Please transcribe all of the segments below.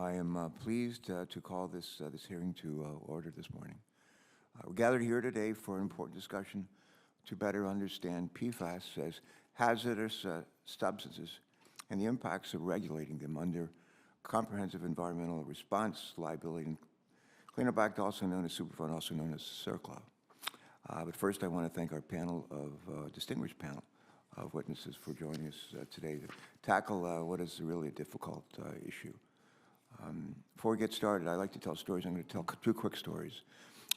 I am pleased to call this hearing to order this morning. We're gathered here today for an important discussion to better understand PFAS as hazardous substances and the impacts of regulating them under comprehensive environmental response liability and Cleanup Act, also known as Superfund, also known as CERCLA. But first, I want to thank our panel of distinguished panel of witnesses for joining us today to tackle what is really a difficult issue. Before we get started, I like to tell stories. I'm going to tell two quick stories.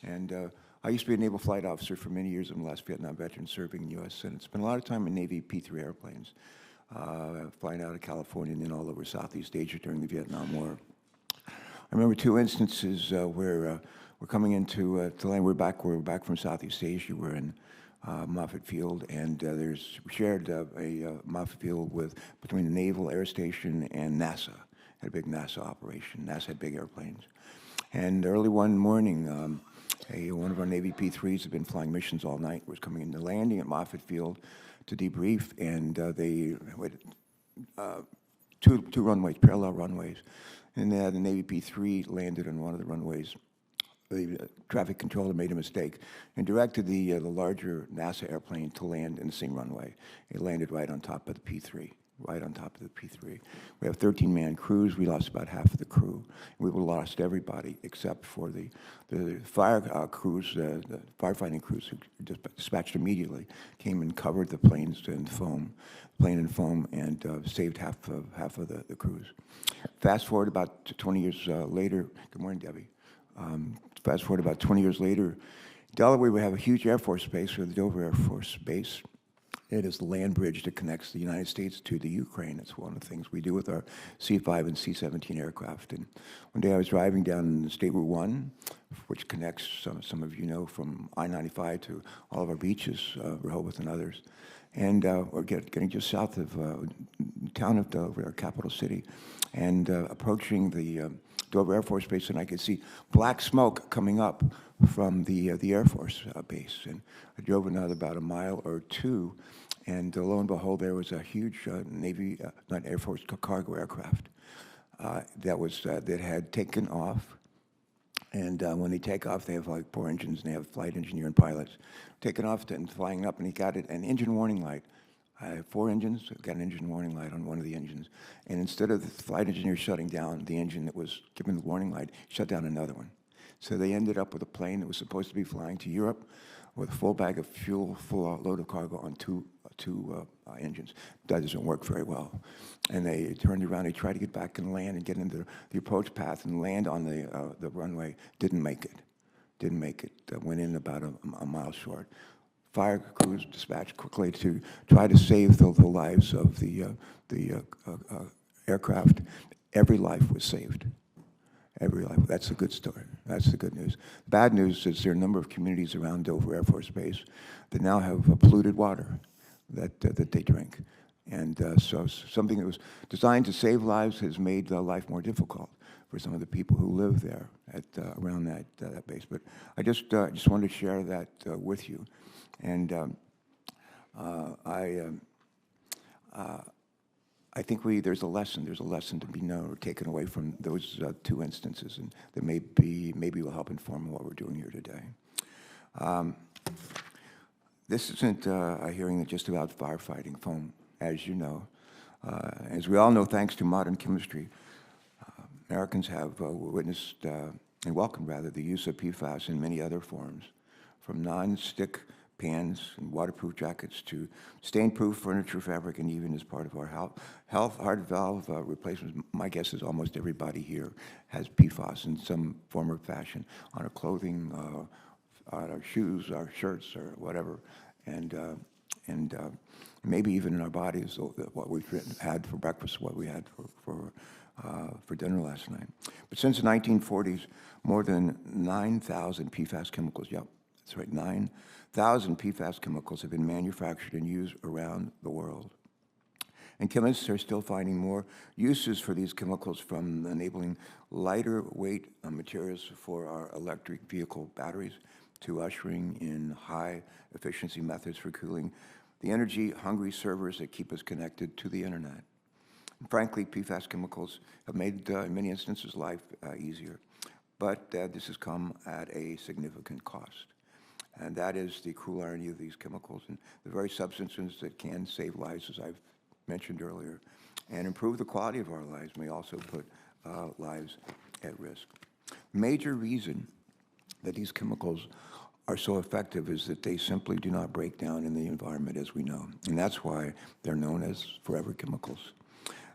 And I used to be a naval flight officer for many years. I'm the last Vietnam veteran serving in the U.S. and spent a lot of time in Navy P-3 airplanes, flying out of California and then all over Southeast Asia during the Vietnam War. I remember two instances where we're coming into the land. We're back from Southeast Asia. We're in Moffett Field, and we shared a Moffett Field between the Naval Air Station and NASA. Had a big NASA operation. NASA had big airplanes. And early one morning, one of our Navy P-3s had been flying missions all night, was coming into landing at Moffett Field to debrief, and they had two runways, parallel runways. And the Navy P-3 landed on one of the runways. The traffic controller made a mistake and directed the larger NASA airplane to land in the same runway. It landed right on top of the P-3. Right on top of the P-3. We have 13-man crews. We lost about half of the crew. We would have lost everybody except for the fire crews, the firefighting crews who dispatched immediately, came and covered the planes in foam, and saved half of the crews. Fast forward about 20 years later. Good morning, Debbie. Fast forward about 20 years later, Delaware, we have a huge Air Force base, the Dover Air Force Base. It is the land bridge that connects the United States to the Ukraine. It's one of the things we do with our C-5 and C-17 aircraft. And one day I was driving down State Route 1, which connects, some of you know, from I-95 to all of our beaches, Rehoboth and others. And we're getting just south of the town of Dover, our capital city, and approaching the Dover Air Force Base, and I could see black smoke coming up from the Air Force base. And I drove another about a mile or two, and lo and behold, there was a huge Navy, not Air Force, cargo aircraft that had taken off. And when they take off, they have like 4 engines, and they have flight engineer and pilots. Taking off and flying up, and he got an engine warning light. I have 4 engines, got an engine warning light on one of the engines. And instead of the flight engineer shutting down the engine that was given the warning light, shut down another one. So they ended up with a plane that was supposed to be flying to Europe with a full bag of fuel, full load of cargo on two engines. That doesn't work very well. And they turned around, they tried to get back and land and get into the approach path and land on the runway. Didn't make it. Went in about a mile short. Fire crews dispatched quickly to try to save the lives of the aircraft. Every life was saved. Every life. That's a good story. That's the good news. Bad news is there are a number of communities around Dover Air Force Base that now have polluted water that they drink. And so something that was designed to save lives has made life more difficult for some of the people who live there around that base. But I just wanted to share that with you. And I think there's a lesson to be known or taken away from those two instances, and that maybe will help inform what we're doing here today. This isn't a hearing that's just about firefighting foam, as you know. As we all know, thanks to modern chemistry, Americans have witnessed and welcomed, rather, the use of PFAS in many other forms, from non-stick pans and waterproof jackets to stain-proof furniture fabric, and even as part of our heart valve replacements. My guess is almost everybody here has PFAS in some form or fashion on our clothing, on our shoes, our shirts, or whatever, and maybe even in our bodies. What we've had for breakfast, what we had for dinner last night. But since the 1940s, more than 9,000 PFAS chemicals. Yep, that's right, 9,000 PFAS chemicals have been manufactured and used around the world. And chemists are still finding more uses for these chemicals, from enabling lighter weight materials for our electric vehicle batteries to ushering in high efficiency methods for cooling the energy hungry servers that keep us connected to the internet. Frankly, PFAS chemicals have made, in many instances, life easier, but this has come at a significant cost. And that is the cruel irony of these chemicals and the very substances that can save lives, as I've mentioned earlier, and improve the quality of our lives may also put lives at risk. Major reason that these chemicals are so effective is that they simply do not break down in the environment, as we know, and that's why they're known as forever chemicals.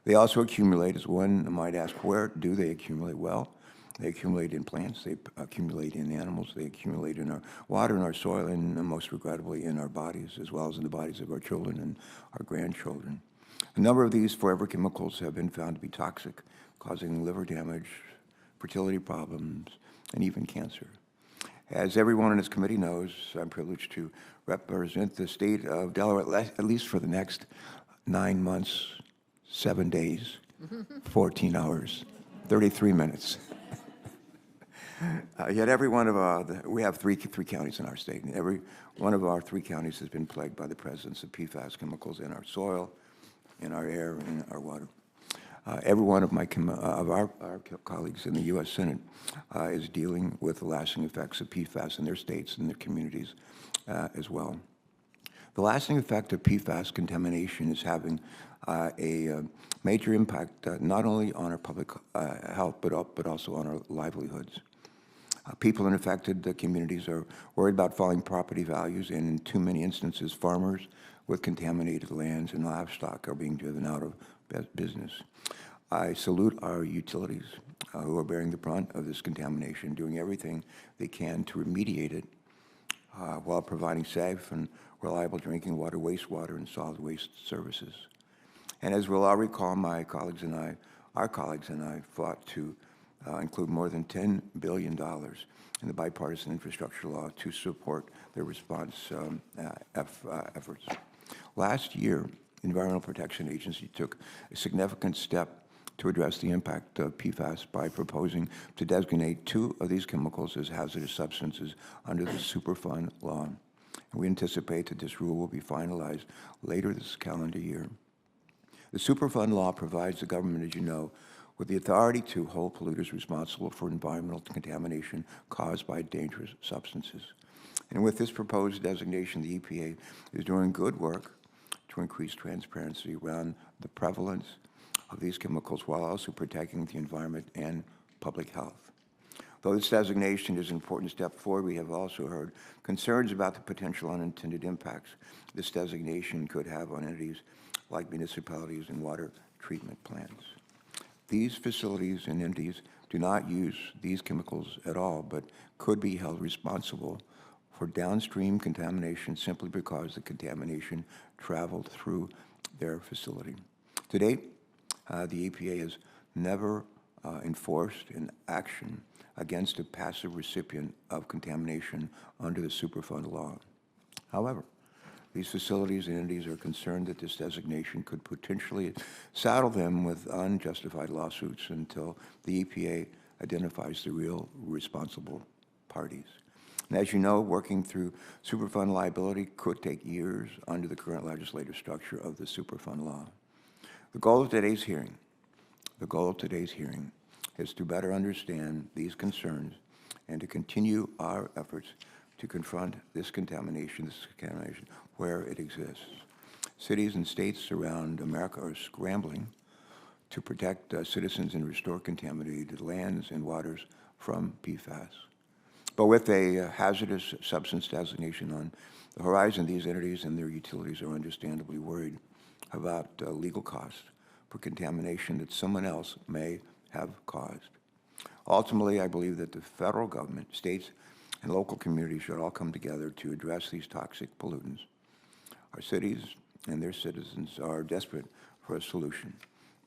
They also accumulate, as one might ask, where do they accumulate? Well, they accumulate in plants, they accumulate in animals, they accumulate in our water and our soil, and most regrettably in our bodies, as well as in the bodies of our children and our grandchildren. A number of these forever chemicals have been found to be toxic, causing liver damage, fertility problems, and even cancer. As everyone in this committee knows, I'm privileged to represent the state of Delaware at least for the next 9 months, 7 days, 14 hours, 33 minutes. Yet every one of we have three counties in our state, and every one of our 3 counties has been plagued by the presence of PFAS chemicals in our soil, in our air, in our water. Every one of our colleagues in the U.S. Senate is dealing with the lasting effects of PFAS in their states and their communities as well. The lasting effect of PFAS contamination is having a major impact not only on our public health, but also on our livelihoods. People in affected communities are worried about falling property values, and in too many instances, farmers with contaminated lands and livestock are being driven out of business. I salute our utilities who are bearing the brunt of this contamination, doing everything they can to remediate it while providing safe and reliable drinking water, wastewater, and solid waste services. And as we'll all recall, our colleagues and I fought to include more than $10 billion in the bipartisan infrastructure law to support their response efforts. Last year, the Environmental Protection Agency took a significant step to address the impact of PFAS by proposing to designate 2 of these chemicals as hazardous substances under the Superfund law. And we anticipate that this rule will be finalized later this calendar year. The Superfund law provides the government, as you know, with the authority to hold polluters responsible for environmental contamination caused by dangerous substances. And with this proposed designation, the EPA is doing good work to increase transparency around the prevalence of these chemicals while also protecting the environment and public health. Though this designation is an important step forward, we have also heard concerns about the potential unintended impacts this designation could have on entities like municipalities and water treatment plants. These facilities and entities do not use these chemicals at all, but could be held responsible for downstream contamination simply because the contamination traveled through their facility. To date, the EPA has never enforced an action against a passive recipient of contamination under the Superfund law. However, these facilities and entities are concerned that this designation could potentially saddle them with unjustified lawsuits until the EPA identifies the real responsible parties. And as you know, working through Superfund liability could take years under the current legislative structure of the Superfund law. The goal of today's hearing is to better understand these concerns and to continue our efforts to confront this contamination where it exists. Cities and states around America are scrambling to protect citizens and restore contaminated lands and waters from PFAS. But with a hazardous substance designation on the horizon, these entities and their utilities are understandably worried about legal costs for contamination that someone else may have caused. Ultimately, I believe that the federal government, states, and local communities should all come together to address these toxic pollutants. Our cities and their citizens are desperate for a solution.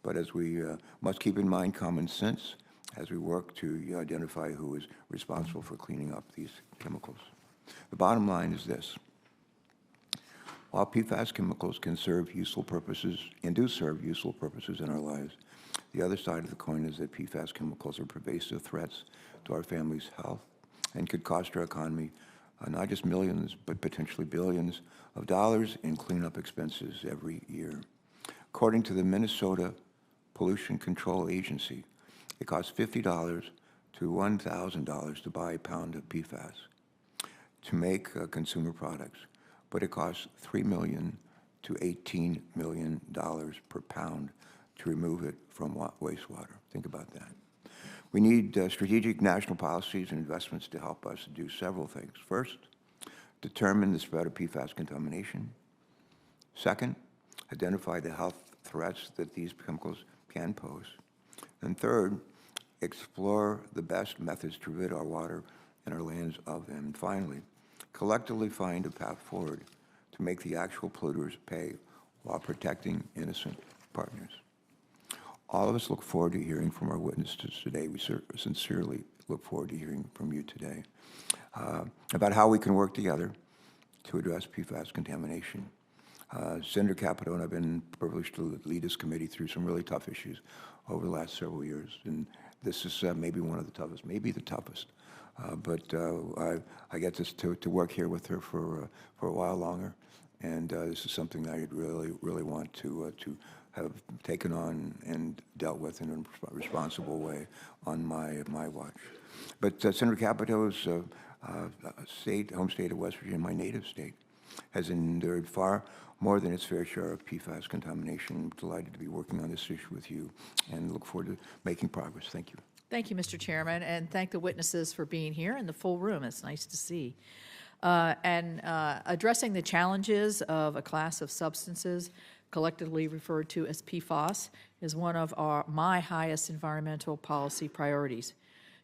But as we must keep in mind common sense as we work to identify who is responsible for cleaning up these chemicals. The bottom line is this. While PFAS chemicals can serve useful purposes and do serve useful purposes in our lives, the other side of the coin is that PFAS chemicals are pervasive threats to our family's health and could cost our economy not just millions, but potentially billions of dollars in cleanup expenses every year. According to the Minnesota pollution control agency. It costs $50 to $1,000 to buy a pound of PFAS to make consumer products, but it costs $3 million to $18 million per pound to remove it from wastewater. Think about that. We need strategic national policies and investments to help us do several things. First, determine the spread of PFAS contamination. Second, identify the health threats that these chemicals can pose. And third, explore the best methods to rid our water and our lands of them. And finally, collectively find a path forward to make the actual polluters pay while protecting innocent partners. All of us look forward to hearing from our witnesses today. We sincerely look forward to hearing from you today about how we can work together to address PFAS contamination. Senator Capito and I have been privileged to lead this committee through some really tough issues over the last several years, and this is maybe one of the toughest, maybe the toughest. But I get to work here with her for a while longer, and this is something that I really want to have taken on and dealt with in a responsible way on my watch. But Senator Capito's home state of West Virginia, my native state, has endured far more than its fair share of PFAS contamination. I'm delighted to be working on this issue with you and look forward to making progress. Thank you. Thank you, Mr. Chairman, and thank the witnesses for being here in the full room. It's nice to see. Addressing the challenges of a class of substances collectively referred to as PFAS is one of my highest environmental policy priorities.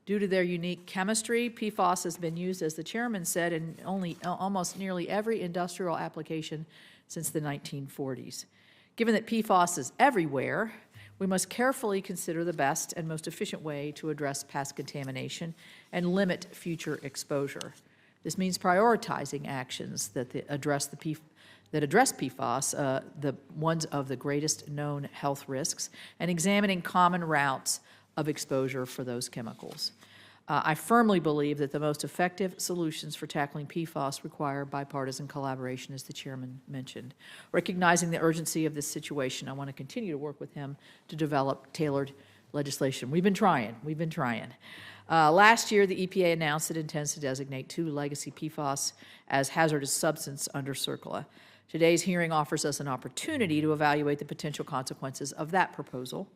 Due to their unique chemistry, PFAS has been used, as the chairman said, in almost nearly every industrial application since the 1940s. Given that PFAS is everywhere, we must carefully consider the best and most efficient way to address past contamination and limit future exposure. This means prioritizing actions that address PFAS, the ones of the greatest known health risks, and examining common routes of exposure for those chemicals. I firmly believe that the most effective solutions for tackling PFAS require bipartisan collaboration, as the chairman mentioned. Recognizing the urgency of this situation, I want to continue to work with him to develop tailored legislation. We've been trying. Last year, the EPA announced it intends to designate 2 legacy PFAS as hazardous substance under CERCLA. Today's hearing offers us an opportunity to evaluate the potential consequences of that proposal.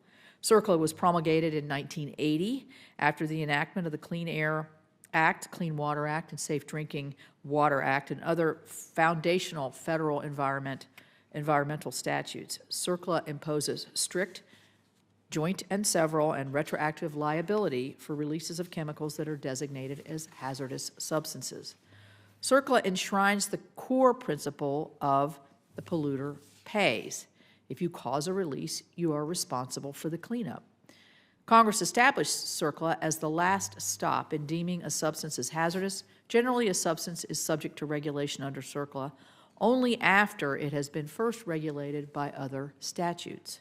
CERCLA was promulgated in 1980 after the enactment of the Clean Air Act, Clean Water Act, and Safe Drinking Water Act, and other foundational federal environmental statutes. CERCLA imposes strict joint and several and retroactive liability for releases of chemicals that are designated as hazardous substances. CERCLA enshrines the core principle of the polluter pays. If you cause a release, you are responsible for the cleanup. Congress established CERCLA as the last stop in deeming a substance as hazardous. Generally, a substance is subject to regulation under CERCLA only after it has been first regulated by other statutes.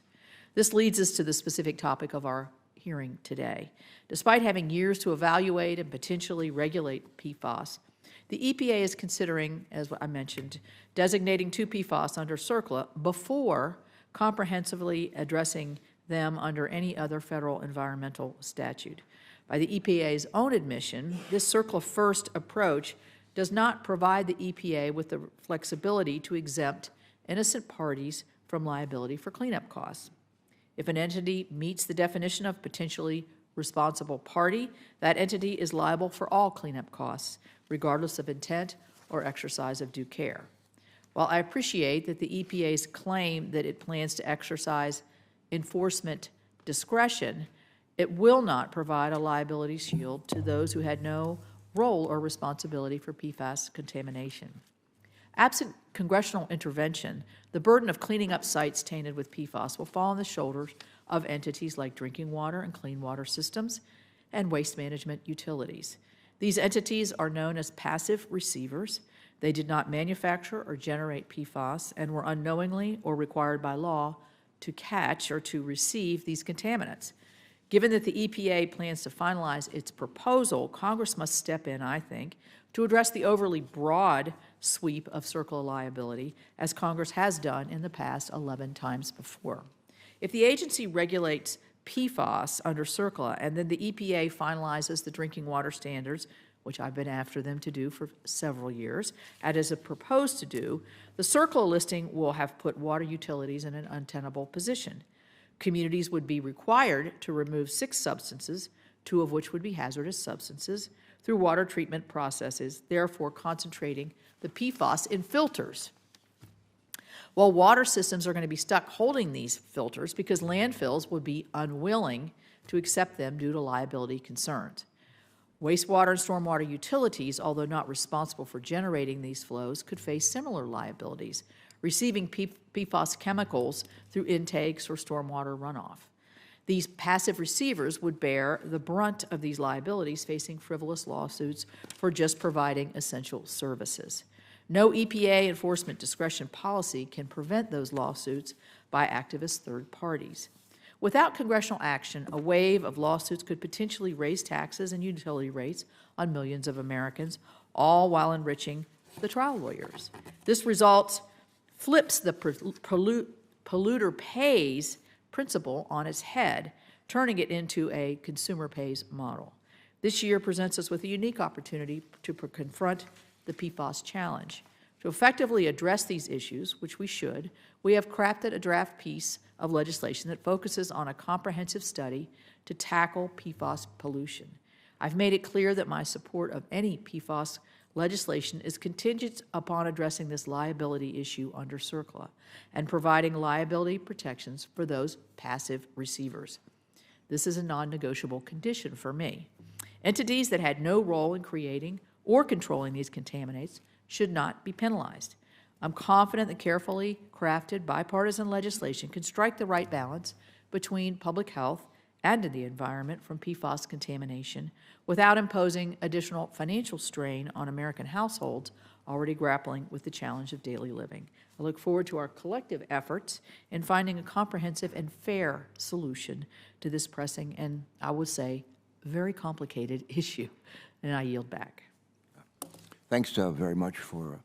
This leads us to the specific topic of our hearing today. Despite having years to evaluate and potentially regulate PFAS, the EPA is considering, as I mentioned, designating 2 PFAS under CERCLA before comprehensively addressing them under any other federal environmental statute. By the EPA's own admission, this CERCLA first approach does not provide the EPA with the flexibility to exempt innocent parties from liability for cleanup costs. If an entity meets the definition of potentially responsible party, that entity is liable for all cleanup costs, regardless of intent or exercise of due care. While I appreciate that the EPA's claim that it plans to exercise enforcement discretion, it will not provide a liability shield to those who had no role or responsibility for PFAS contamination. Absent congressional intervention, the burden of cleaning up sites tainted with PFAS will fall on the shoulders of entities like drinking water and clean water systems and waste management utilities. These entities are known as passive receivers. They did not manufacture or generate PFAS and were unknowingly or required by law to catch or to receive these contaminants. Given that the EPA plans to finalize its proposal, Congress must step in, I think, to address the overly broad sweep of CERCLA liability, as Congress has done in the past 11 times before. If the agency regulates PFAS under CERCLA, and then the EPA finalizes the drinking water standards, which I've been after them to do for several years, and is proposed to do, the CERCLA listing will have put water utilities in an untenable position. Communities would be required to remove 6 substances, 2 of which would be hazardous substances, through water treatment processes, therefore concentrating the PFAS in filters. Well, water systems are going to be stuck holding these filters because landfills would be unwilling to accept them due to liability concerns. Wastewater and stormwater utilities, although not responsible for generating these flows, could face similar liabilities, receiving PFAS chemicals through intakes or stormwater runoff. These passive receivers would bear the brunt of these liabilities, facing frivolous lawsuits for just providing essential services. No EPA enforcement discretion policy can prevent those lawsuits by activist third parties. Without congressional action, a wave of lawsuits could potentially raise taxes and utility rates on millions of Americans, all while enriching the trial lawyers. This result flips the polluter pays principle on its head, turning it into a consumer pays model. This year presents us with a unique opportunity to confront the PFAS challenge. To effectively address these issues, which we should, we have crafted a draft piece of legislation that focuses on a comprehensive study to tackle PFAS pollution. I've made it clear that my support of any PFAS legislation is contingent upon addressing this liability issue under CERCLA and providing liability protections for those passive receivers. This is a non-negotiable condition for me. Entities that had no role in creating or controlling these contaminants should not be penalized. I'm confident that carefully crafted bipartisan legislation can strike the right balance between public health and the environment from PFAS contamination without imposing additional financial strain on American households already grappling with the challenge of daily living. I look forward to our collective efforts in finding a comprehensive and fair solution to this pressing and, I would say, very complicated issue. And I yield back. Thanks very much for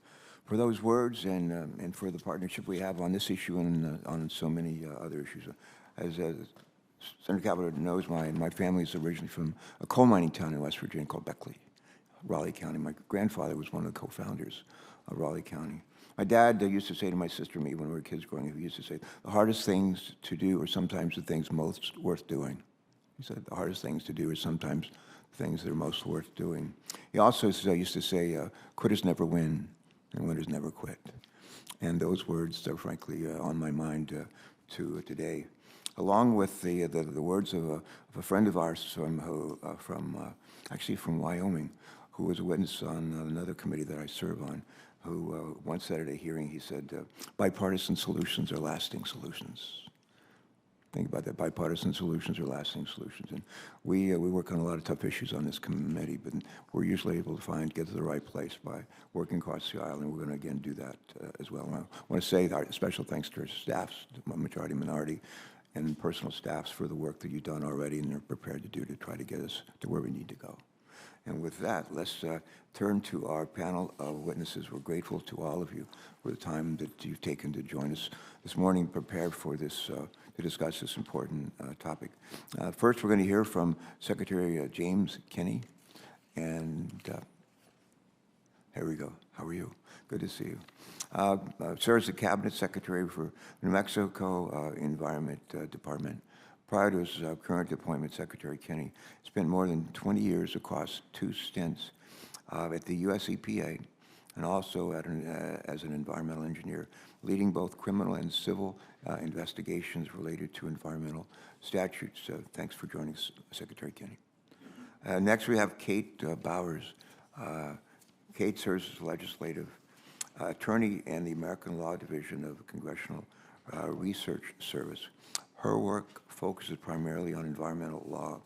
those words and for the partnership we have on this issue and on so many other issues. As Senator Carper knows, my family is originally from a coal mining town in West Virginia called Beckley, Raleigh County. My grandfather was one of the co-founders of Raleigh County. My dad used to say to my sister and me when we were kids growing up, he used to say, the hardest things to do are sometimes the things most worth doing. He said the hardest things to do are sometimes things that are most worth doing. He also used to say, quitters never win and winners never quit. And those words are frankly on my mind today, along with the words of a friend of ours actually from Wyoming, who was a witness on another committee that I serve on, who once said at a hearing, he said, bipartisan solutions are lasting solutions. Think about that. Bipartisan solutions are lasting solutions. And we work on a lot of tough issues on this committee, but we're usually able to get to the right place by working across the aisle, and we're going to, again, do that as well. And I want to say special thanks to our staffs, majority, minority, and personal staffs for the work that you've done already and they're prepared to do to try to get us to where we need to go. And with that, let's turn to our panel of witnesses. We're grateful to all of you for the time that you've taken to join us this morning, prepared for this, to discuss this important topic. First, we're going to hear from Secretary James Kinney. And here we go. How are you? Good to see you. Serves as the Cabinet Secretary for New Mexico Environment Department. Prior to his current appointment, Secretary Kinney spent more than 20 years across 2 stints at the U.S. EPA and also as an environmental engineer, leading both criminal and civil investigations related to environmental statutes. Thanks for joining us, Secretary Kinney. Next, we have Kate Bowers. Kate serves as legislative attorney in the American Law Division of the Congressional Research Service. Her work focuses primarily on environmental law,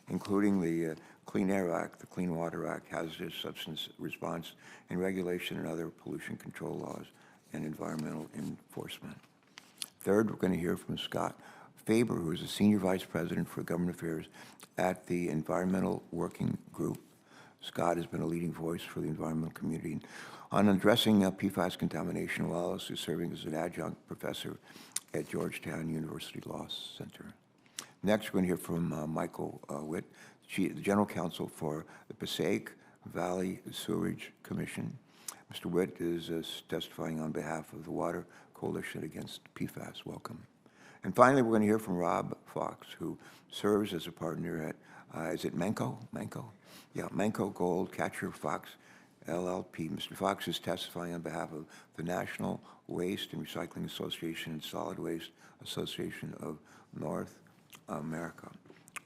including the Clean Air Act, the Clean Water Act, Hazardous Substance Response and Regulation, and other pollution control laws and environmental enforcement. Third, we're going to hear from Scott Faber, who is the Senior Vice President for Government Affairs at the Environmental Working Group. Scott has been a leading voice for the environmental community on addressing PFAS contamination while also serving as an adjunct professor at Georgetown University Law Center. Next, we're going to hear from Michael Witt, the General Counsel for the Passaic Valley Sewerage Commission. Mr. Witt is testifying on behalf of the Water Coalition Against PFAS. Welcome. And finally, we're going to hear from Rob Fox, who serves as a partner at, is it Manco? Manco? Yeah, Manco Gold Catcher Fox LLP. Mr. Fox is testifying on behalf of the National Waste and Recycling Association and Solid Waste Association of North America.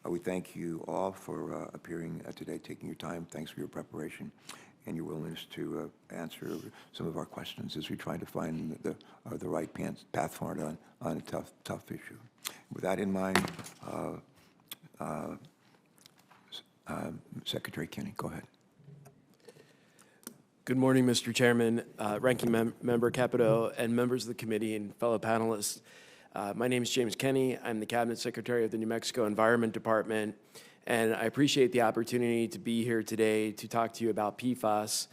We thank you all for appearing today, taking your time. Thanks for your preparation and your willingness to answer some of our questions as we try to find the right path forward on a tough issue. With that in mind, Secretary Kinney, go ahead. Good morning, Mr. Chairman, Ranking Member Capito, and members of the committee and fellow panelists. My name is James Kenney. I'm the Cabinet Secretary of the New Mexico Environment Department, and I appreciate the opportunity to be here today to talk to you about PFAS.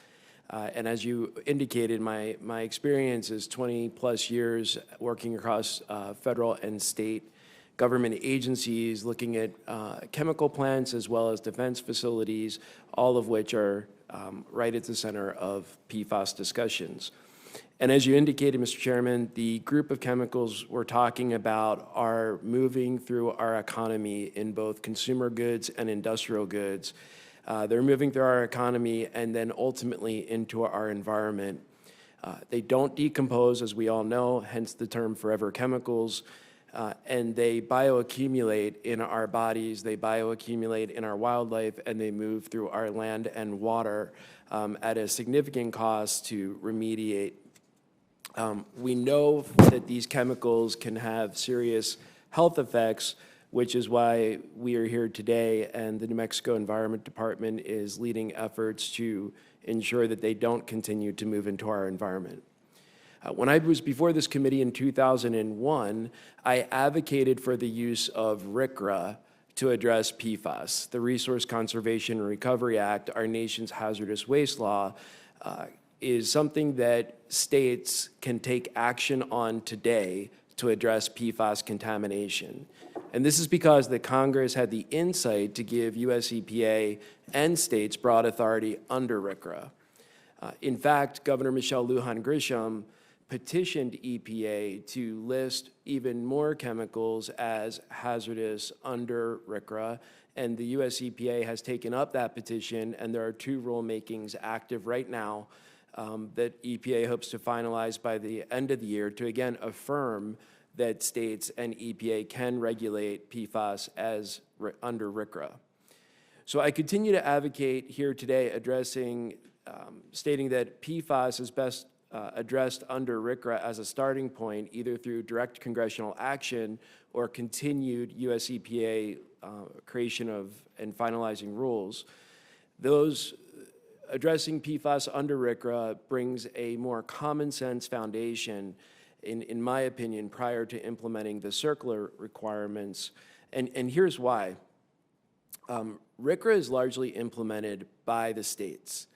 And as you indicated, my experience is 20-plus years working across federal and state government agencies, looking at chemical plants as well as defense facilities, all of which are right at the center of PFAS discussions. And as you indicated, Mr. Chairman, the group of chemicals we're talking about are moving through our economy in both consumer goods and industrial goods. They're moving through our economy and then ultimately into our environment. They don't decompose, as we all know, hence the term forever chemicals, and they bioaccumulate in our bodies, they bioaccumulate in our wildlife, and they move through our land and water at a significant cost to remediate. We know that these chemicals can have serious health effects, which is why we are here today, and the New Mexico Environment Department is leading efforts to ensure that they don't continue to move into our environment. When I was before this committee in 2001, I advocated for the use of RCRA to address PFAS. The Resource Conservation and Recovery Act, our nation's hazardous waste law, is something that states can take action on today to address PFAS contamination. And this is because the Congress had the insight to give US EPA and states broad authority under RCRA. In fact, Governor Michelle Lujan Grisham petitioned EPA to list even more chemicals as hazardous under RCRA, and the US EPA has taken up that petition, and there are 2 rulemakings active right now that EPA hopes to finalize by the end of the year to again affirm that states and EPA can regulate PFAS as under RCRA. So I continue to advocate here today stating that PFAS is best addressed under RCRA as a starting point, either through direct congressional action or continued US EPA creation of and finalizing rules. Those addressing PFAS under RCRA brings a more common sense foundation, in my opinion, prior to implementing the CERCLA requirements. And here's why. RCRA is largely implemented by the states.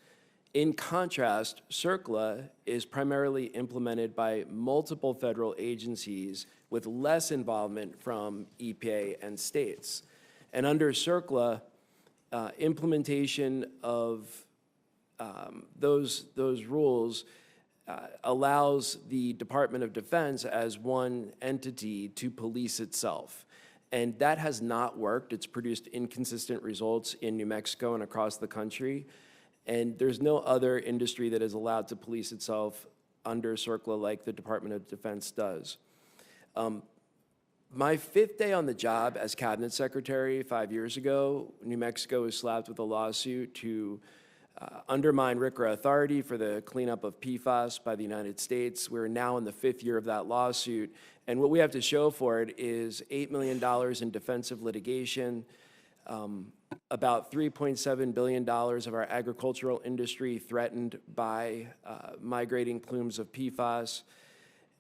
In contrast, CERCLA is primarily implemented by multiple federal agencies with less involvement from EPA and states. And under CERCLA, implementation of those rules allows the Department of Defense as one entity to police itself. And that has not worked. It's produced inconsistent results in New Mexico and across the country. And there's no other industry that is allowed to police itself under CERCLA like the Department of Defense does. My 5th day on the job as Cabinet Secretary 5 years ago, New Mexico was slapped with a lawsuit to undermine RCRA authority for the cleanup of PFAS by the United States. We're now in the 5th year of that lawsuit, and what we have to show for it is $8 million in defensive litigation, about $3.7 billion of our agricultural industry threatened by migrating plumes of PFAS,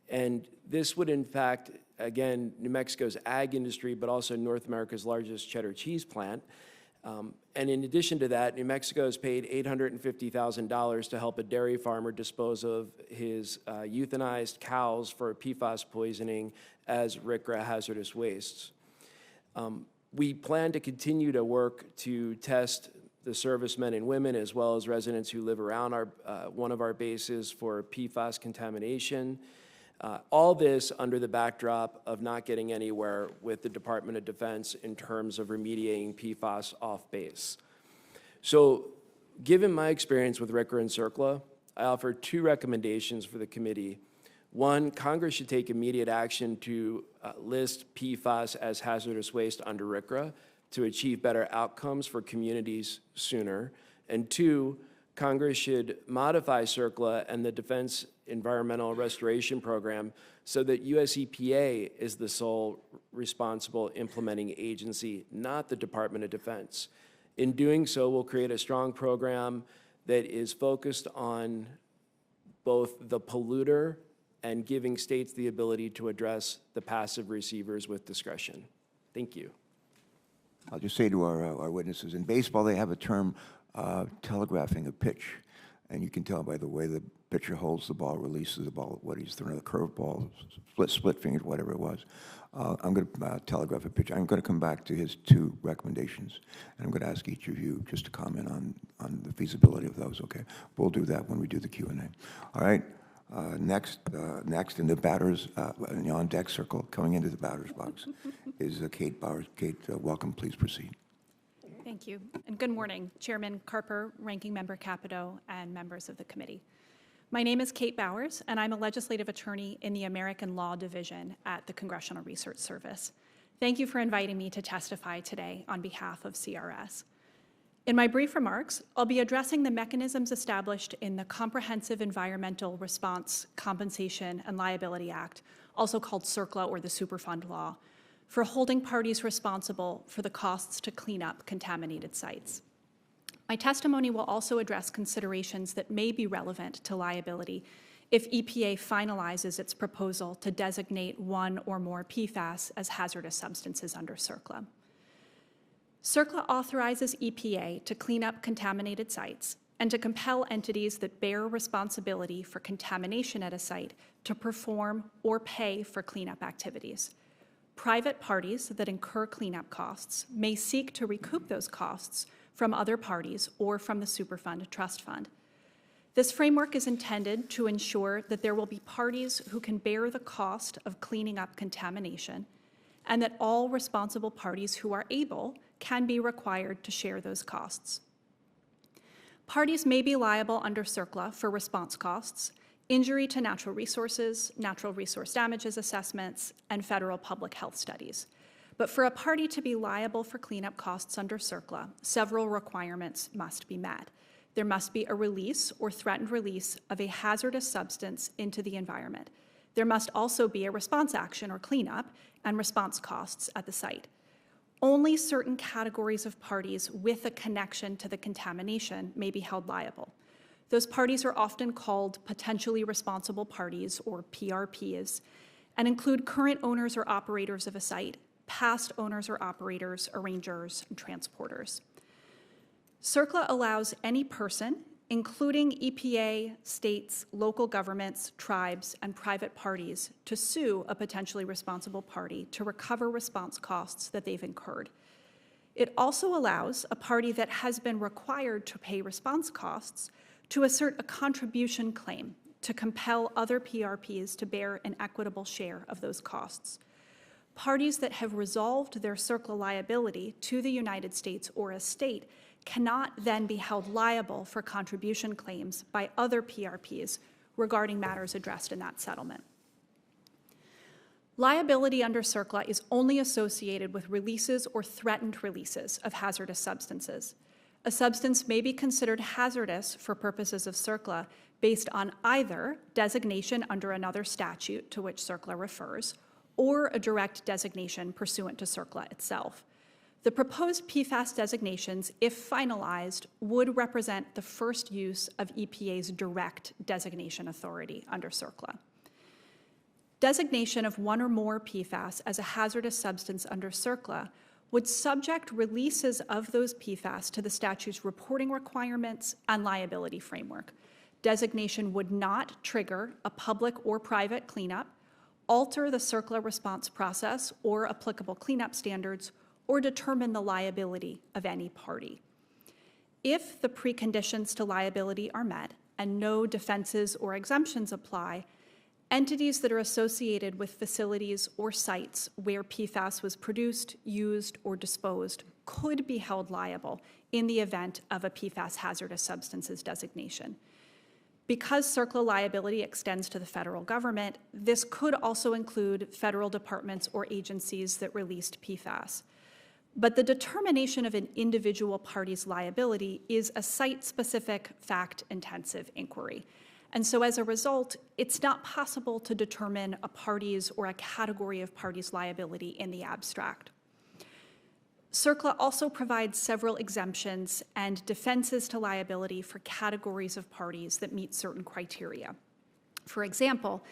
and this would in fact, again, New Mexico's ag industry, but also North America's largest cheddar cheese plant, And in addition to that, New Mexico has paid $850,000 to help a dairy farmer dispose of his euthanized cows for PFAS poisoning as RCRA hazardous wastes. We plan to continue to work to test the servicemen and women as well as residents who live around one of our bases for PFAS contamination. All this under the backdrop of not getting anywhere with the Department of Defense in terms of remediating PFAS off base. So given my experience with RCRA and CERCLA, I offer two recommendations for the committee. One, Congress should take immediate action to list PFAS as hazardous waste under RCRA to achieve better outcomes for communities sooner. And two, Congress should modify CERCLA and the Defense Environmental Restoration Program so that US EPA is the sole responsible implementing agency, not the Department of Defense. In doing so, we'll create a strong program that is focused on both the polluter and giving states the ability to address the passive receivers with discretion. Thank you. I'll just say to our witnesses, in baseball they have a term, telegraphing a pitch, and you can tell by the way the pitcher holds the ball, releases the ball, what he's throwing, a curveball, split-fingered, whatever it was. I'm going to telegraph a pitch. I'm going to come back to his two recommendations, and I'm going to ask each of you just to comment on the feasibility of those, okay? We'll do that when we do the Q&A. All right, next in the batters, in the on-deck circle, coming into the batter's box, is Kate Bowers. Kate, welcome, please proceed. Thank you, and good morning, Chairman Carper, Ranking Member Capito, and members of the committee. My name is Kate Bowers, and I'm a legislative attorney in the American Law Division at the Congressional Research Service. Thank you for inviting me to testify today on behalf of CRS. In my brief remarks, I'll be addressing the mechanisms established in the Comprehensive Environmental Response, Compensation, and Liability Act, also called CERCLA or the Superfund Law, for holding parties responsible for the costs to clean up contaminated sites. My testimony will also address considerations that may be relevant to liability if EPA finalizes its proposal to designate one or more PFAS as hazardous substances under CERCLA. CERCLA authorizes EPA to clean up contaminated sites and to compel entities that bear responsibility for contamination at a site to perform or pay for cleanup activities. Private parties that incur cleanup costs may seek to recoup those costs from other parties or from the Superfund trust fund. This framework is intended to ensure that there will be parties who can bear the cost of cleaning up contamination and that all responsible parties who are able can be required to share those costs. Parties may be liable under CERCLA for response costs, injury to natural resources, natural resource damages assessments, and federal public health studies. But for a party to be liable for cleanup costs under CERCLA, several requirements must be met. There must be a release or threatened release of a hazardous substance into the environment. There must also be a response action or cleanup and response costs at the site. Only certain categories of parties with a connection to the contamination may be held liable. Those parties are often called potentially responsible parties, or PRPs, and include current owners or operators of a site, past owners or operators, arrangers, and transporters. CERCLA allows any person, including EPA, states, local governments, tribes, and private parties, to sue a potentially responsible party to recover response costs that they've incurred. It also allows a party that has been required to pay response costs to assert a contribution claim to compel other PRPs to bear an equitable share of those costs. Parties that have resolved their CERCLA liability to the United States or a state cannot then be held liable for contribution claims by other PRPs regarding matters addressed in that settlement. Liability under CERCLA is only associated with releases or threatened releases of hazardous substances. A substance may be considered hazardous for purposes of CERCLA based on either designation under another statute to which CERCLA refers, or a direct designation pursuant to CERCLA itself. The proposed PFAS designations, if finalized, would represent the first use of EPA's direct designation authority under CERCLA. Designation of one or more PFAS as a hazardous substance under CERCLA would subject releases of those PFAS to the statute's reporting requirements and liability framework. Designation would not trigger a public or private cleanup, alter the CERCLA response process or applicable cleanup standards, or determine the liability of any party. If the preconditions to liability are met and no defenses or exemptions apply, entities that are associated with facilities or sites where PFAS was produced, used, or disposed could be held liable in the event of a PFAS hazardous substances designation. Because CERCLA liability extends to the federal government, this could also include federal departments or agencies that released PFAS. But the determination of an individual party's liability is a site-specific, fact-intensive inquiry. And so as a result, it's not possible to determine a party's or a category of parties' liability in the abstract. CERCLA also provides several exemptions and defenses to liability for categories of parties that meet certain criteria. For example,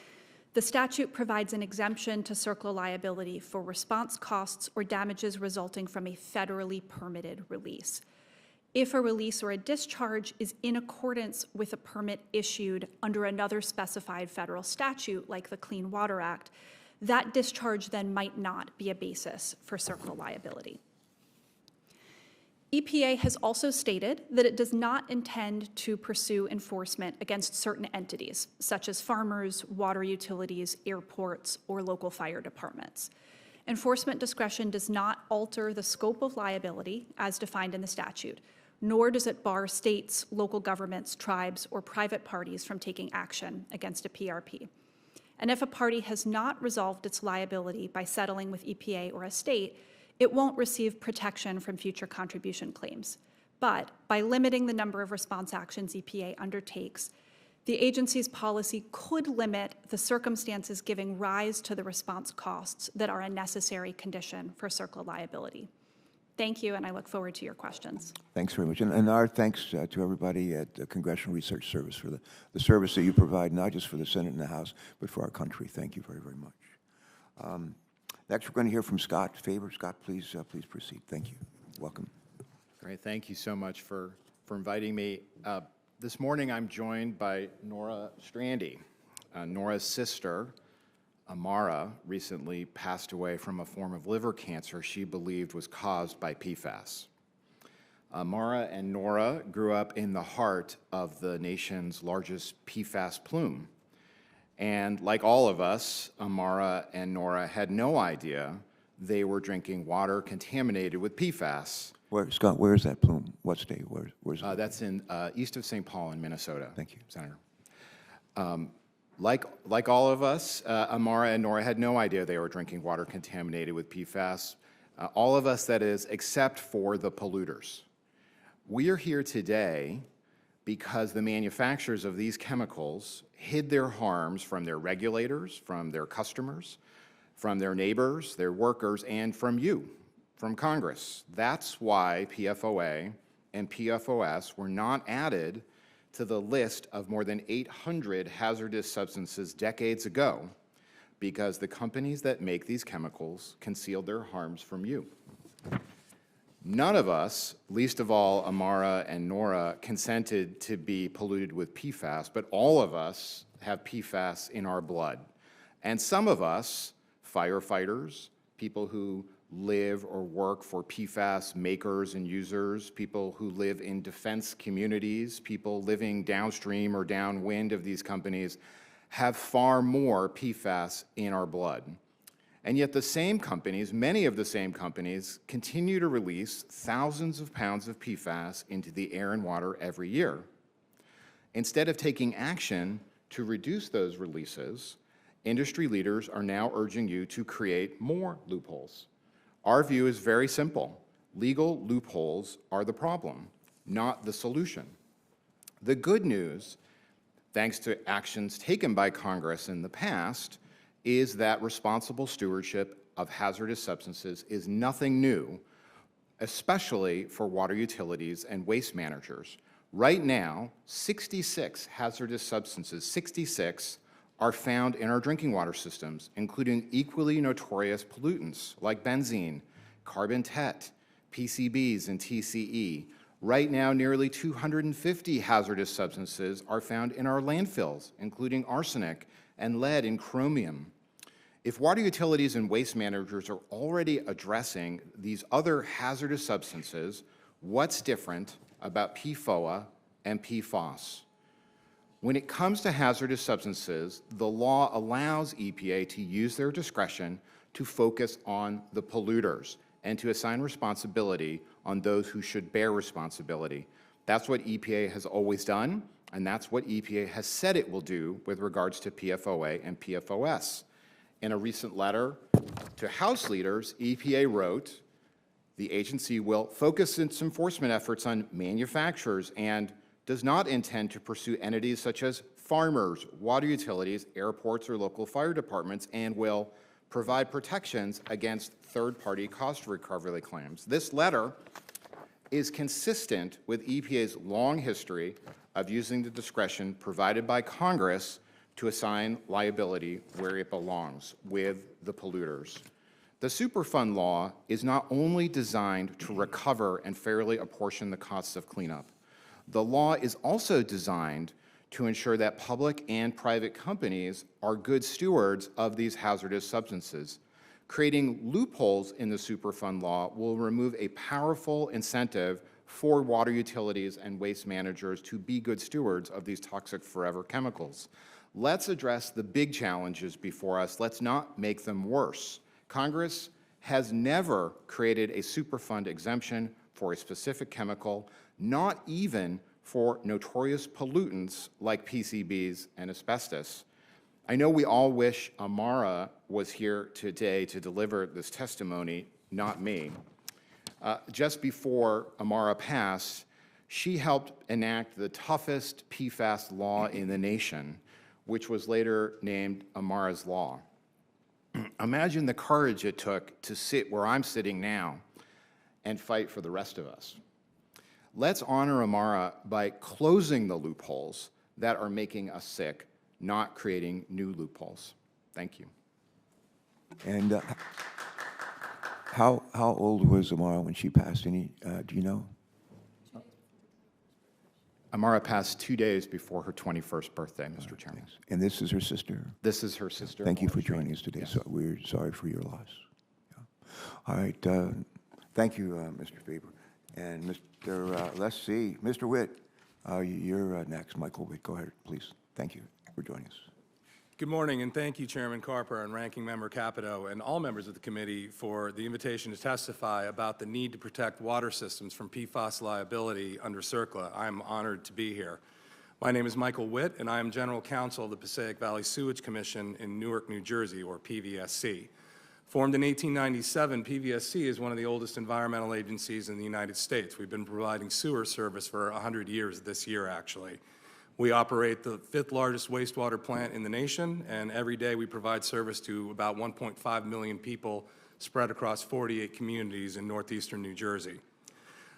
the statute provides an exemption to CERCLA liability for response costs or damages resulting from a federally permitted release. If a release or a discharge is in accordance with a permit issued under another specified federal statute, like the Clean Water Act, that discharge then might not be a basis for CERCLA liability. EPA has also stated that it does not intend to pursue enforcement against certain entities, such as farmers, water utilities, airports, or local fire departments. Enforcement discretion does not alter the scope of liability as defined in the statute, nor does it bar states, local governments, tribes, or private parties from taking action against a PRP. And if a party has not resolved its liability by settling with EPA or a state, it won't receive protection from future contribution claims. But by limiting the number of response actions EPA undertakes, the agency's policy could limit the circumstances giving rise to the response costs that are a necessary condition for CERCLA liability. Thank you, and I look forward to your questions. Thanks very much. And our thanks to everybody at the Congressional Research Service for the service that you provide, not just for the Senate and the House, but for our country. Thank you very, very much. Next, we're going to hear from Scott Faber. Scott, please proceed. Thank you. Welcome. Great. Thank you so much for inviting me. This morning, I'm joined by Nora Strandy. Nora's sister, Amara, recently passed away from a form of liver cancer she believed was caused by PFAS. Amara and Nora grew up in the heart of the nation's largest PFAS plume. And like all of us, Amara and Nora had no idea they were drinking water contaminated with PFAS. Scott, where is that plume? What state? Where's That's in east of St. Paul in Minnesota. Thank you, Senator. Like all of us, Amara and Nora had no idea they were drinking water contaminated with PFAS. All of us, that is, except for the polluters. We are here today because the manufacturers of these chemicals hid their harms from their regulators, from their customers, from their neighbors, their workers, and from you, from Congress. That's why PFOA and PFOS were not added to the list of more than 800 hazardous substances decades ago, because the companies that make these chemicals concealed their harms from you. None of us, least of all Amara and Nora, consented to be polluted with PFAS, but all of us have PFAS in our blood. And some of us, firefighters, people who live or work for PFAS makers and users, people who live in defense communities, people living downstream or downwind of these companies, have far more PFAS in our blood. And yet the same companies, many of the same companies, continue to release thousands of pounds of PFAS into the air and water every year. Instead of taking action to reduce those releases, industry leaders are now urging you to create more loopholes. Our view is very simple. Legal loopholes are the problem, not the solution. The good news, thanks to actions taken by Congress in the past, is that responsible stewardship of hazardous substances is nothing new, especially for water utilities and waste managers. Right now, 66 hazardous substances, 66, are found in our drinking water systems, including equally notorious pollutants like benzene, carbon tet, PCBs, and TCE. Right now, nearly 250 hazardous substances are found in our landfills, including arsenic and lead and chromium. If water utilities and waste managers are already addressing these other hazardous substances, what's different about PFOA and PFAS? When it comes to hazardous substances, the law allows EPA to use their discretion to focus on the polluters and to assign responsibility on those who should bear responsibility. That's what EPA has always done, and that's what EPA has said it will do with regards to PFOA and PFOS. In a recent letter to House leaders, EPA wrote, the agency will focus its enforcement efforts on manufacturers and does not intend to pursue entities such as farmers, water utilities, airports, or local fire departments, and will provide protections against third-party cost recovery claims. This letter is consistent with EPA's long history of using the discretion provided by Congress to assign liability where it belongs, with the polluters. The Superfund law is not only designed to recover and fairly apportion the costs of cleanup. The law is also designed to ensure that public and private companies are good stewards of these hazardous substances. Creating loopholes in the Superfund law will remove a powerful incentive for water utilities and waste managers to be good stewards of these toxic forever chemicals. Let's address the big challenges before us. Let's not make them worse. Congress has never created a Superfund exemption for a specific chemical, not even for notorious pollutants like PCBs and asbestos. I know we all wish Amara was here today to deliver this testimony, not me. Just before Amara passed, she helped enact the toughest PFAS law in the nation, which was later named Amara's Law. Imagine the courage it took to sit where I'm sitting now and fight for the rest of us. Let's honor Amara by closing the loopholes that are making us sick, not creating new loopholes. Thank you. And how old was Amara when she passed? Do you know? Amara passed 2 days before her 21st birthday, Mr. Chairman. Thanks. And this is her sister? This is her sister. Thank you for joining us today. Yes. So we're sorry for your loss. Yeah. All right. Thank you, Mr. Faber. And Mr. Let's see, Mr. Witt, you're next. Michael Witt, go ahead, please. Thank you for joining us. Good morning, and thank you, Chairman Carper and Ranking Member Capito, and all members of the committee for the invitation to testify about the need to protect water systems from PFAS liability under CERCLA. I'm honored to be here. My name is Michael Witt, and I am General Counsel of the Passaic Valley Sewage Commission in Newark, New Jersey, or PVSC. Formed in 1897, PVSC is one of the oldest environmental agencies in the United States. We've been providing sewer service for 100 years this year, actually. We operate the 5th largest wastewater plant in the nation, and every day we provide service to about 1.5 million people spread across 48 communities in northeastern New Jersey.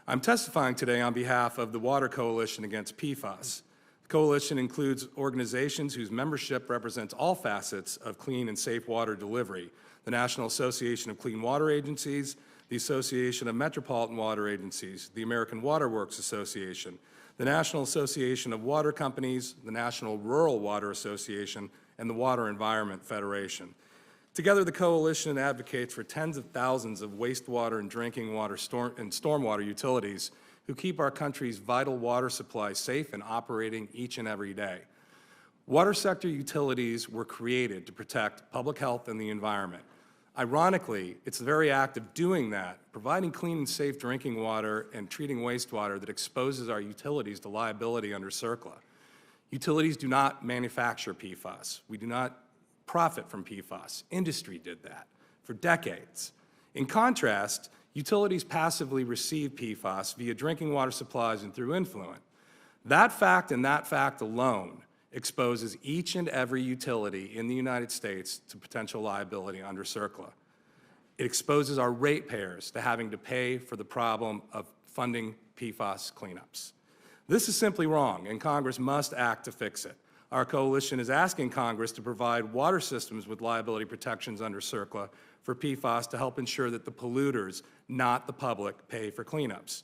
I'm testifying today on behalf of the Water Coalition Against PFAS. The coalition includes organizations whose membership represents all facets of clean and safe water delivery: the National Association of Clean Water Agencies, the Association of Metropolitan Water Agencies, the American Water Works Association, the National Association of Water Companies, the National Rural Water Association, and the Water Environment Federation. Together, the coalition advocates for tens of thousands of wastewater and drinking water and stormwater utilities who keep our country's vital water supply safe and operating each and every day. Water sector utilities were created to protect public health and the environment. Ironically, it's the very act of doing that, providing clean and safe drinking water and treating wastewater, that exposes our utilities to liability under CERCLA. Utilities do not manufacture PFAS. We do not profit from PFAS. Industry did that for decades. In contrast, utilities passively receive PFAS via drinking water supplies and through influent. That fact and that fact alone exposes each and every utility in the United States to potential liability under CERCLA. It exposes our ratepayers to having to pay for the problem of funding PFAS cleanups. This is simply wrong, and Congress must act to fix it. our coalition is asking Congress to provide water systems with liability protections under CERCLA for PFAS to help ensure that the polluters, not the public, pay for cleanups.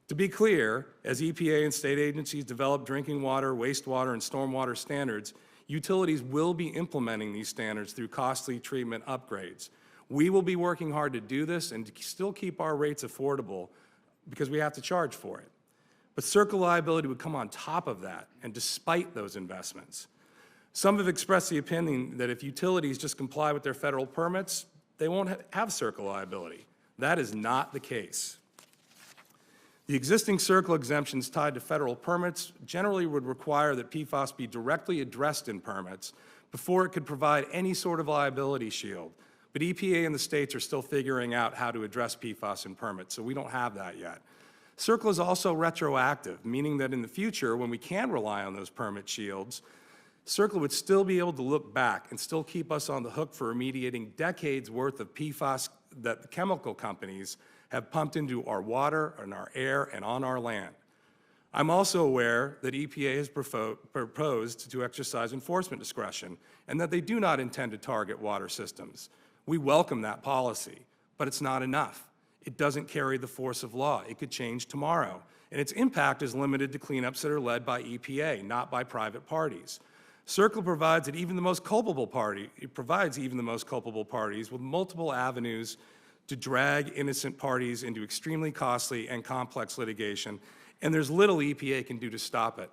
To be clear, as EPA and state agencies develop drinking water, wastewater, and stormwater standards, utilities will be implementing these standards through costly treatment upgrades. We will be working hard to do this and to still keep our rates affordable because we have to charge for it. But CERCLA liability would come on top of that, and despite those investments. Some have expressed the opinion that if utilities just comply with their federal permits, they won't have CERCLA liability. That is not the case. The existing CERCLA exemptions tied to federal permits generally would require that PFAS be directly addressed in permits before it could provide any sort of liability shield. But EPA and the states are still figuring out how to address PFAS in permits, so we don't have that yet. CERCLA is also retroactive, meaning that in the future, when we can rely on those permit shields, CERCLA would still be able to look back and still keep us on the hook for remediating decades worth of PFAS that the chemical companies have pumped into our water and our air and on our land. I'm also aware that EPA has proposed to exercise enforcement discretion and that they do not intend to target water systems. We welcome that policy, but it's not enough. It doesn't carry the force of law. It could change tomorrow, and its impact is limited to cleanups that are led by EPA, not by private parties. CERCLA provides even the most culpable parties with multiple avenues to drag innocent parties into extremely costly and complex litigation, and there's little EPA can do to stop it.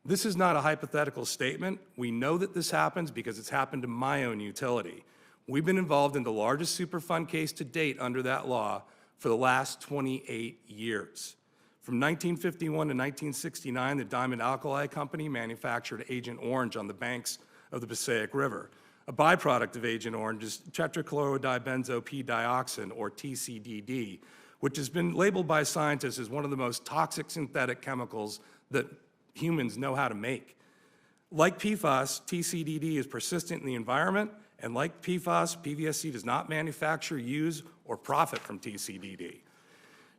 This is not a hypothetical statement. We know that this happens because it's happened to my own utility. We've been involved in the largest Superfund case to date under that law for the last 28 years. From 1951 to 1969, the Diamond Alkali Company manufactured Agent Orange on the banks of the Passaic River. A byproduct of Agent Orange is tetrachlorodibenzo-P-dioxin, or TCDD, which has been labeled by scientists as one of the most toxic synthetic chemicals that humans know how to make. Like PFAS, TCDD is persistent in the environment, and like PFAS, PVSC does not manufacture, use, or profit from TCDD.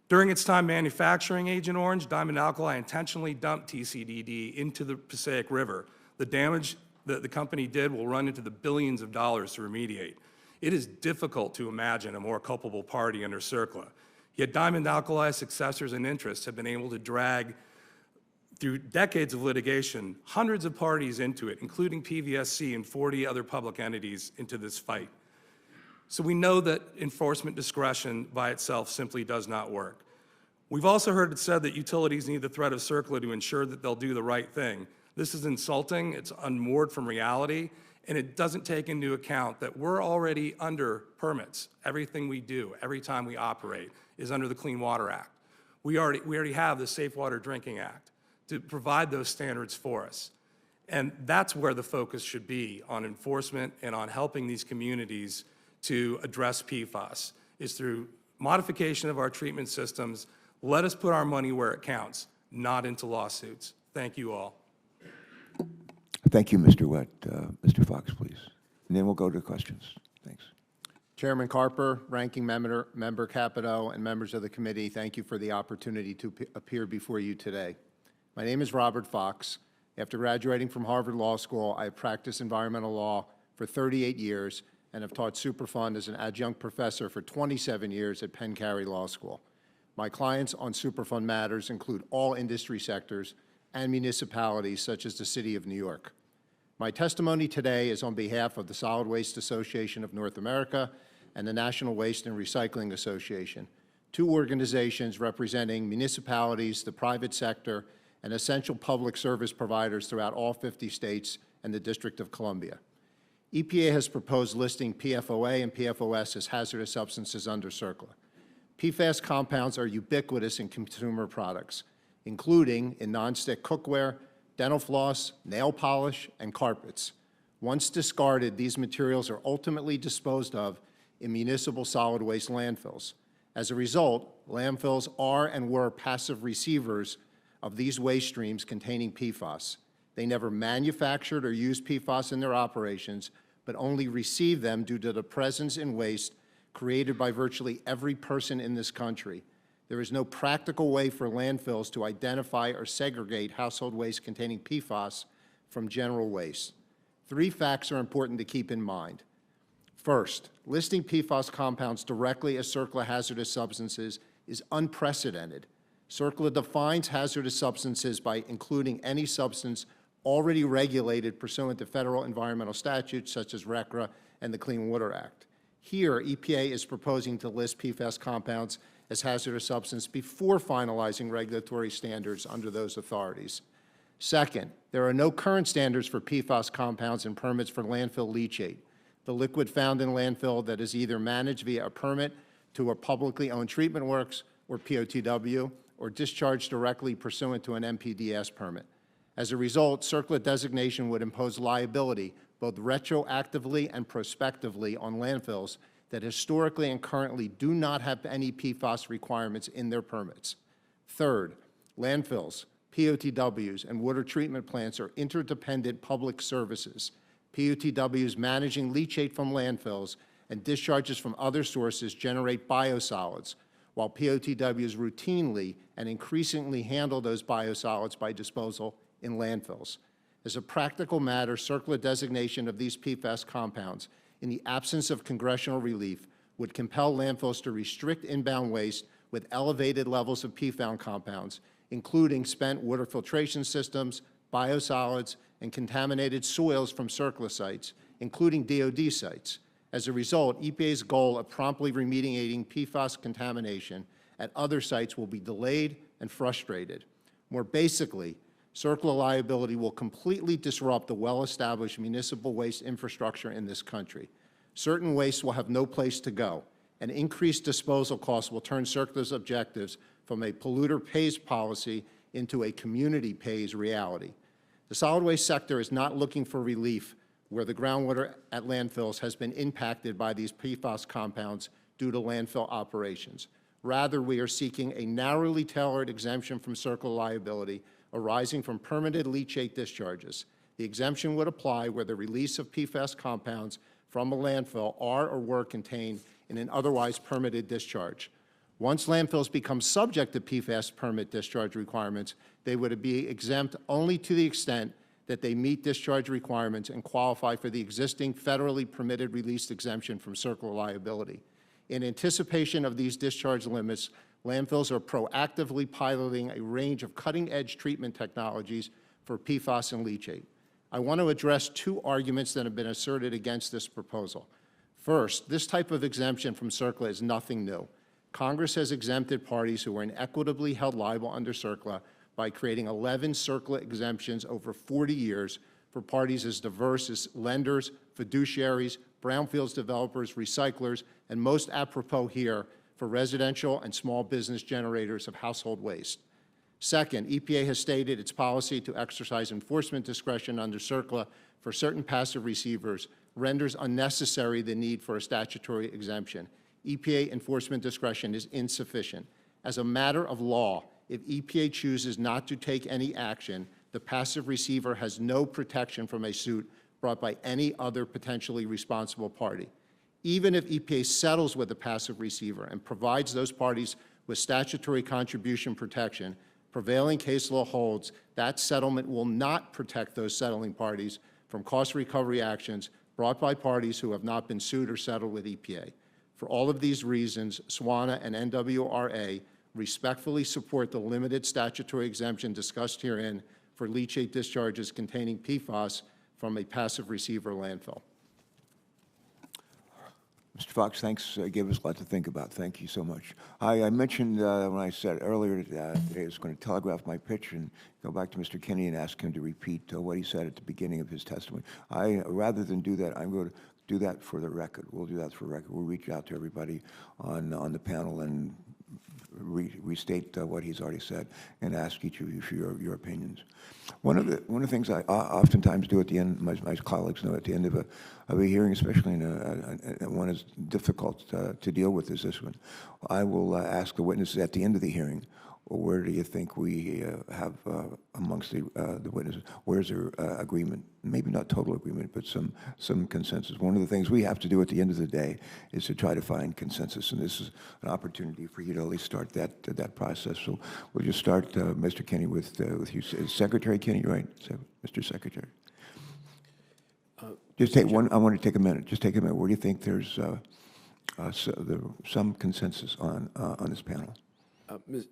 During its time manufacturing Agent Orange, Diamond Alkali intentionally dumped TCDD into the Passaic River. The damage that the company did will run into the billions of dollars to remediate. It is difficult to imagine a more culpable party under CERCLA. Yet Diamond Alkali's successors and interests have been able to drag, through decades of litigation, hundreds of parties into it, including PVSC and 40 other public entities into this fight. So we know that enforcement discretion by itself simply does not work. We've also heard it said that utilities need the threat of CERCLA to ensure that they'll do the right thing. This is insulting, it's unmoored from reality, and it doesn't take into account that we're already under permits. Everything we do, every time we operate, is under the Clean Water Act. We already have the Safe Water Drinking Act to provide those standards for us. And that's where the focus should be, on enforcement and on helping these communities to address PFAS, is through modification of our treatment systems. Let us put our money where it counts, not into lawsuits. Thank you all. Thank you, Mr. Wett. Mr. Fox, please. And then we'll go to questions. Thanks. Chairman Carper, Ranking Member Capito, and members of the committee, thank you for the opportunity to appear before you today. My name is Robert Fox. After graduating from Harvard Law School, I have practiced environmental law for 38 years and have taught Superfund as an adjunct professor for 27 years at Penn Cary Law School. My clients on Superfund matters include all industry sectors and municipalities such as the City of New York. My testimony today is on behalf of the Solid Waste Association of North America and the National Waste and Recycling Association, two organizations representing municipalities, the private sector, and essential public service providers throughout all 50 states and the District of Columbia. EPA has proposed listing PFOA and PFOS as hazardous substances under CERCLA. PFAS compounds are ubiquitous in consumer products, including in nonstick cookware, dental floss, nail polish, and carpets. Once discarded, these materials are ultimately disposed of in municipal solid waste landfills. As a result, landfills are and were passive receivers of these waste streams containing PFAS. They never manufactured or used PFAS in their operations, but only received them due to the presence in waste created by virtually every person in this country. There is no practical way for landfills to identify or segregate household waste containing PFAS from general waste. 3 facts are important to keep in mind. First, listing PFAS compounds directly as CERCLA hazardous substances is unprecedented. CERCLA defines hazardous substances by including any substance already regulated pursuant to federal environmental statutes such as RCRA and the Clean Water Act. Here, EPA is proposing to list PFAS compounds as hazardous substance before finalizing regulatory standards under those authorities. Second, there are no current standards for PFAS compounds and permits for landfill leachate, the liquid found in landfill that is either managed via a permit to a publicly owned treatment works, or POTW, or discharged directly pursuant to an MPDS permit. As a result, CERCLA designation would impose liability both retroactively and prospectively on landfills that historically and currently do not have any PFAS requirements in their permits. Third, landfills, POTWs, and water treatment plants are interdependent public services. POTWs managing leachate from landfills and discharges from other sources generate biosolids, while POTWs routinely and increasingly handle those biosolids by disposal in landfills. As a practical matter, CERCLA designation of these PFAS compounds, in the absence of congressional relief, would compel landfills to restrict inbound waste with elevated levels of PFAS compounds, including spent water filtration systems, biosolids, and contaminated soils from CERCLA sites, including DOD sites. As a result, EPA's goal of promptly remediating PFAS contamination at other sites will be delayed and frustrated. More basically, CERCLA liability will completely disrupt the well-established municipal waste infrastructure in this country. Certain waste will have no place to go, and increased disposal costs will turn CERCLA's objectives from a polluter pays policy into a community pays reality. The solid waste sector is not looking for relief where the groundwater at landfills has been impacted by these PFAS compounds due to landfill operations. Rather, we are seeking a narrowly tailored exemption from CERCLA liability arising from permitted leachate discharges. The exemption would apply where the release of PFAS compounds from a landfill are or were contained in an otherwise permitted discharge. Once landfills become subject to PFAS permit discharge requirements, they would be exempt only to the extent that they meet discharge requirements and qualify for the existing federally permitted release exemption from CERCLA liability. In anticipation of these discharge limits, landfills are proactively piloting a range of cutting-edge treatment technologies for PFAS and leachate. I want to address 2 arguments that have been asserted against this proposal. First, this type of exemption from CERCLA is nothing new. Congress has exempted parties who were inequitably held liable under CERCLA by creating 11 CERCLA exemptions over 40 years for parties as diverse as lenders, fiduciaries, brownfields developers, recyclers, and most apropos here, for residential and small business generators of household waste. Second, EPA has stated its policy to exercise enforcement discretion under CERCLA for certain passive receivers renders unnecessary the need for a statutory exemption. EPA enforcement discretion is insufficient. As a matter of law, if EPA chooses not to take any action, the passive receiver has no protection from a suit brought by any other potentially responsible party. Even if EPA settles with the passive receiver and provides those parties with statutory contribution protection, prevailing case law holds that settlement will not protect those settling parties from cost recovery actions brought by parties who have not been sued or settled with EPA. For all of these reasons, SWANA and NWRA respectfully support the limited statutory exemption discussed herein for leachate discharges containing PFAS from a passive receiver landfill. Mr. Fox, thanks. Gave us a lot to think about. Thank you so much. I mentioned when I said earlier today I was going to telegraph my pitch and go back to Mr. Kinney and ask him to repeat what he said at the beginning of his testimony. Rather than do that, I'm going to do that for the record. We'll do that for the record. We'll reach out to everybody on the panel and restate what he's already said and ask each of you for your opinions. One of the things I oftentimes do at the end, my colleagues know, at the end of a hearing, especially in one as difficult to deal with as this one, I will ask the witnesses at the end of the hearing, where do you think we have amongst the witnesses, where's their agreement? Maybe not total agreement, but some consensus. One of the things we have to do at the end of the day is to try to find consensus, and this is an opportunity for you to at least start that process. So we'll just start, Mr. Kinney, with you. Secretary Kinney, right? Mr. Secretary. Just take one, I want to take a minute, just take a minute. Where do you think there's some consensus on this panel?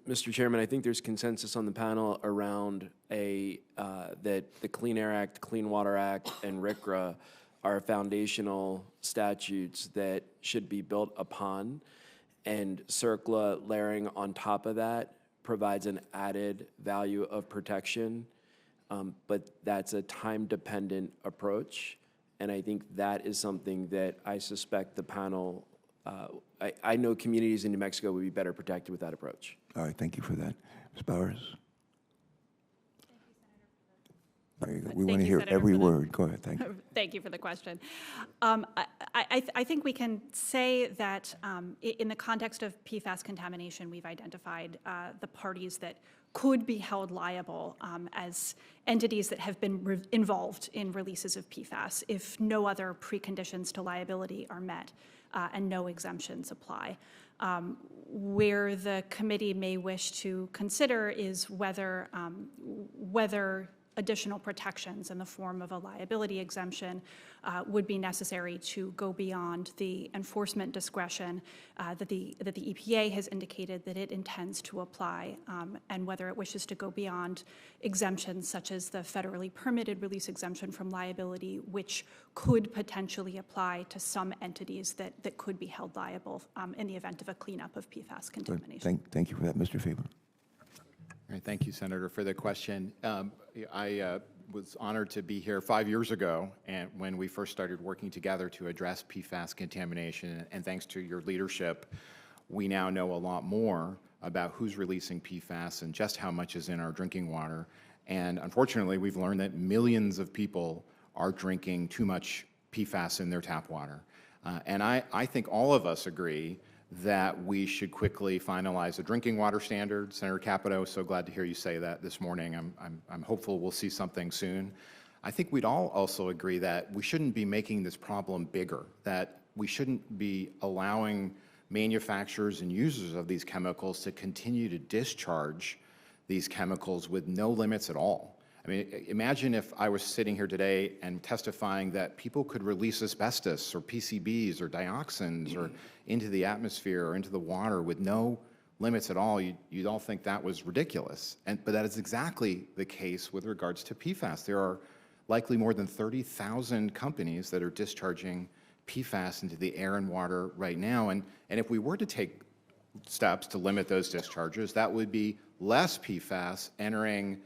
Mr. Chairman, I think there's consensus on the panel around that the Clean Air Act, Clean Water Act, and RCRA are foundational statutes that should be built upon, and CERCLA layering on top of that provides an added value of protection, but that's a time-dependent approach, and I think that is something that I suspect the panel, I know communities in New Mexico would be better protected with that approach. All right, thank you for that. Ms. Bowers? We want to hear every word. Go ahead, thank you. Thank you for the question. I think we can say that in the context of PFAS contamination, we've identified the parties that could be held liable as entities that have been involved in releases of PFAS if no other preconditions to liability are met and no exemptions apply. Where the committee may wish to consider is whether additional protections in the form of a liability exemption would be necessary to go beyond the enforcement discretion that the EPA has indicated that it intends to apply, and whether it wishes to go beyond exemptions such as the federally permitted release exemption from liability, which could potentially apply to some entities that could be held liable in the event of a cleanup of PFAS contamination. Thank you for that, Mr. Faber. All right, thank you, Senator, for the question. I was honored to be here 5 years ago, and when we first started working together to address PFAS contamination, and thanks to your leadership, we now know a lot more about who's releasing PFAS and just how much is in our drinking water. And unfortunately, we've learned that millions of people are drinking too much PFAS in their tap water. And I think all of us agree that we should quickly finalize a drinking water standard. Senator Capito, so glad to hear you say that this morning. I'm hopeful we'll see something soon. I think we'd all also agree that we shouldn't be making this problem bigger, that we shouldn't be allowing manufacturers and users of these chemicals to continue to discharge these chemicals with no limits at all. I mean, imagine if I was sitting here today and testifying that people could release asbestos or PCBs or dioxins or into the atmosphere or into the water with no limits at all. You'd all think that was ridiculous. But that is exactly the case with regards to PFAS. There are likely more than 30,000 companies that are discharging PFAS into the air and water right now. And if we were to take steps to limit those discharges, that would be less PFAS entering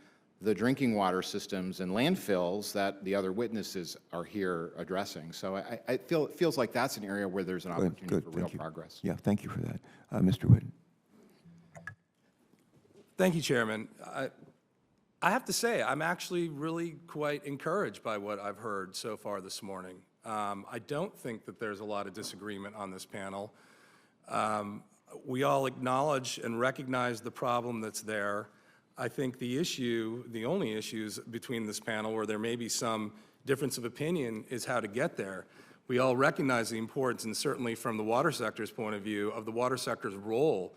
the drinking water systems and landfills that the other witnesses are here addressing. So it feels like that's an area where there's an opportunity for real progress. Yeah, thank you for that. Mr. Whitten. Thank you, Chairman. I have to say, I'm actually really quite encouraged by what I've heard so far this morning. I don't think that there's a lot of disagreement on this panel. We all acknowledge and recognize the problem that's there. I think the only issues between this panel where there may be some difference of opinion is how to get there. We all recognize the importance, and certainly from the water sector's point of view, of the water sector's role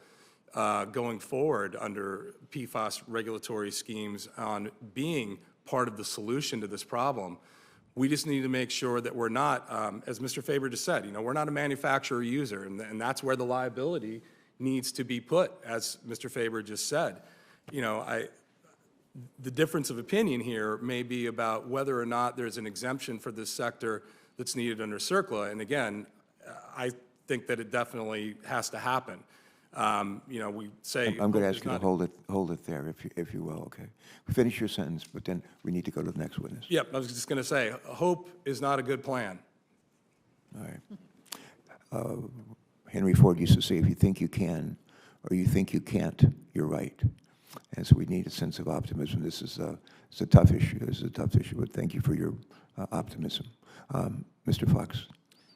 going forward under PFAS regulatory schemes on being part of the solution to this problem. We just need to make sure that we're not, as Mr. Faber just said, we're not a manufacturer user, and that's where the liability needs to be put, as Mr. Faber just said. The difference of opinion here may be about whether or not there's an exemption for this sector that's needed under CERCLA. And again, I think that it definitely has to happen. We say I'm going to ask you to hold it there, if you will. Okay, finish your sentence, but then we need to go to the next witness. Yep, I was just going to say, hope is not a good plan. All right. Henry Ford used to say, if you think you can, or you think you can't, you're right. And so we need a sense of optimism. This is it's a tough issue. This is a tough issue, but thank you for your optimism. Mr. Fox.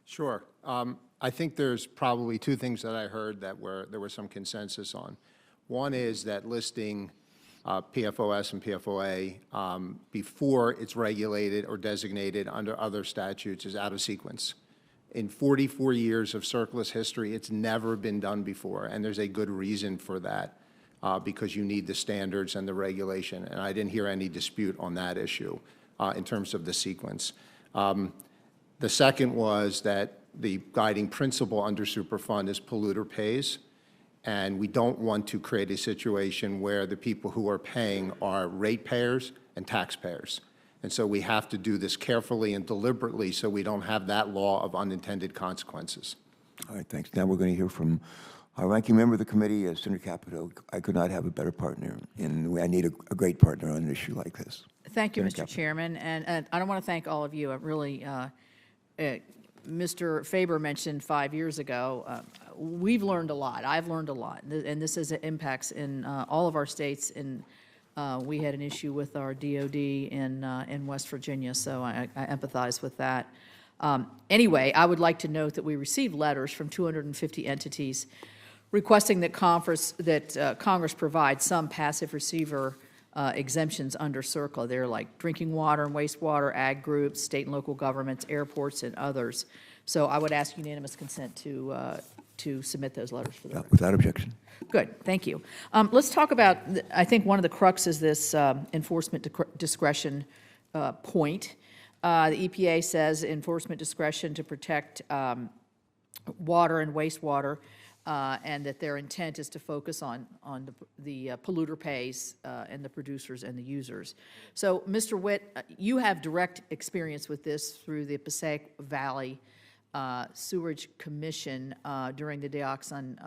Sure. I think there's probably two things that I heard that there was some consensus on. One is that listing PFOS and PFOA before it's regulated or designated under other statutes is out of sequence. In 44 years of CERCLA's history, it's never been done before, and there's a good reason for that. Because you need the standards and the regulation, and I didn't hear any dispute on that issue. in terms of the sequence. The second was that the guiding principle under Superfund is polluter pays, and we don't want to create a situation where the people who are paying are ratepayers and taxpayers. And so we have to do this carefully and deliberately so we don't have that law of unintended consequences. All right, thanks. Now we're going to hear from our ranking member of the committee, Senator Capito. I could not have a better partner, and I need a great partner on an issue like this. Thank you, Senator Mr. Capito. Chairman, and I want to thank all of you. Mr. Faber mentioned 5 years ago, we've learned a lot. I've learned a lot, and this has impacts in all of our states. And we had an issue with our DOD in West Virginia, so I empathize with that. Anyway, I would like to note that we received letters from 250 entities requesting that Congress provide some passive receiver exemptions under CERCLA. They're like drinking water and wastewater, ag groups, state and local governments, airports, and others. So I would ask unanimous consent to submit those letters for the record. Without objection. Good, thank you. Let's talk about, I think one of the cruxes this enforcement discretion point. The EPA says enforcement discretion to protect water and wastewater, and that their intent is to focus on the polluter pays and the producers and the users. So, Mr. Witt, you have direct experience with this through the Passaic Valley Sewerage Commission during the Dioxin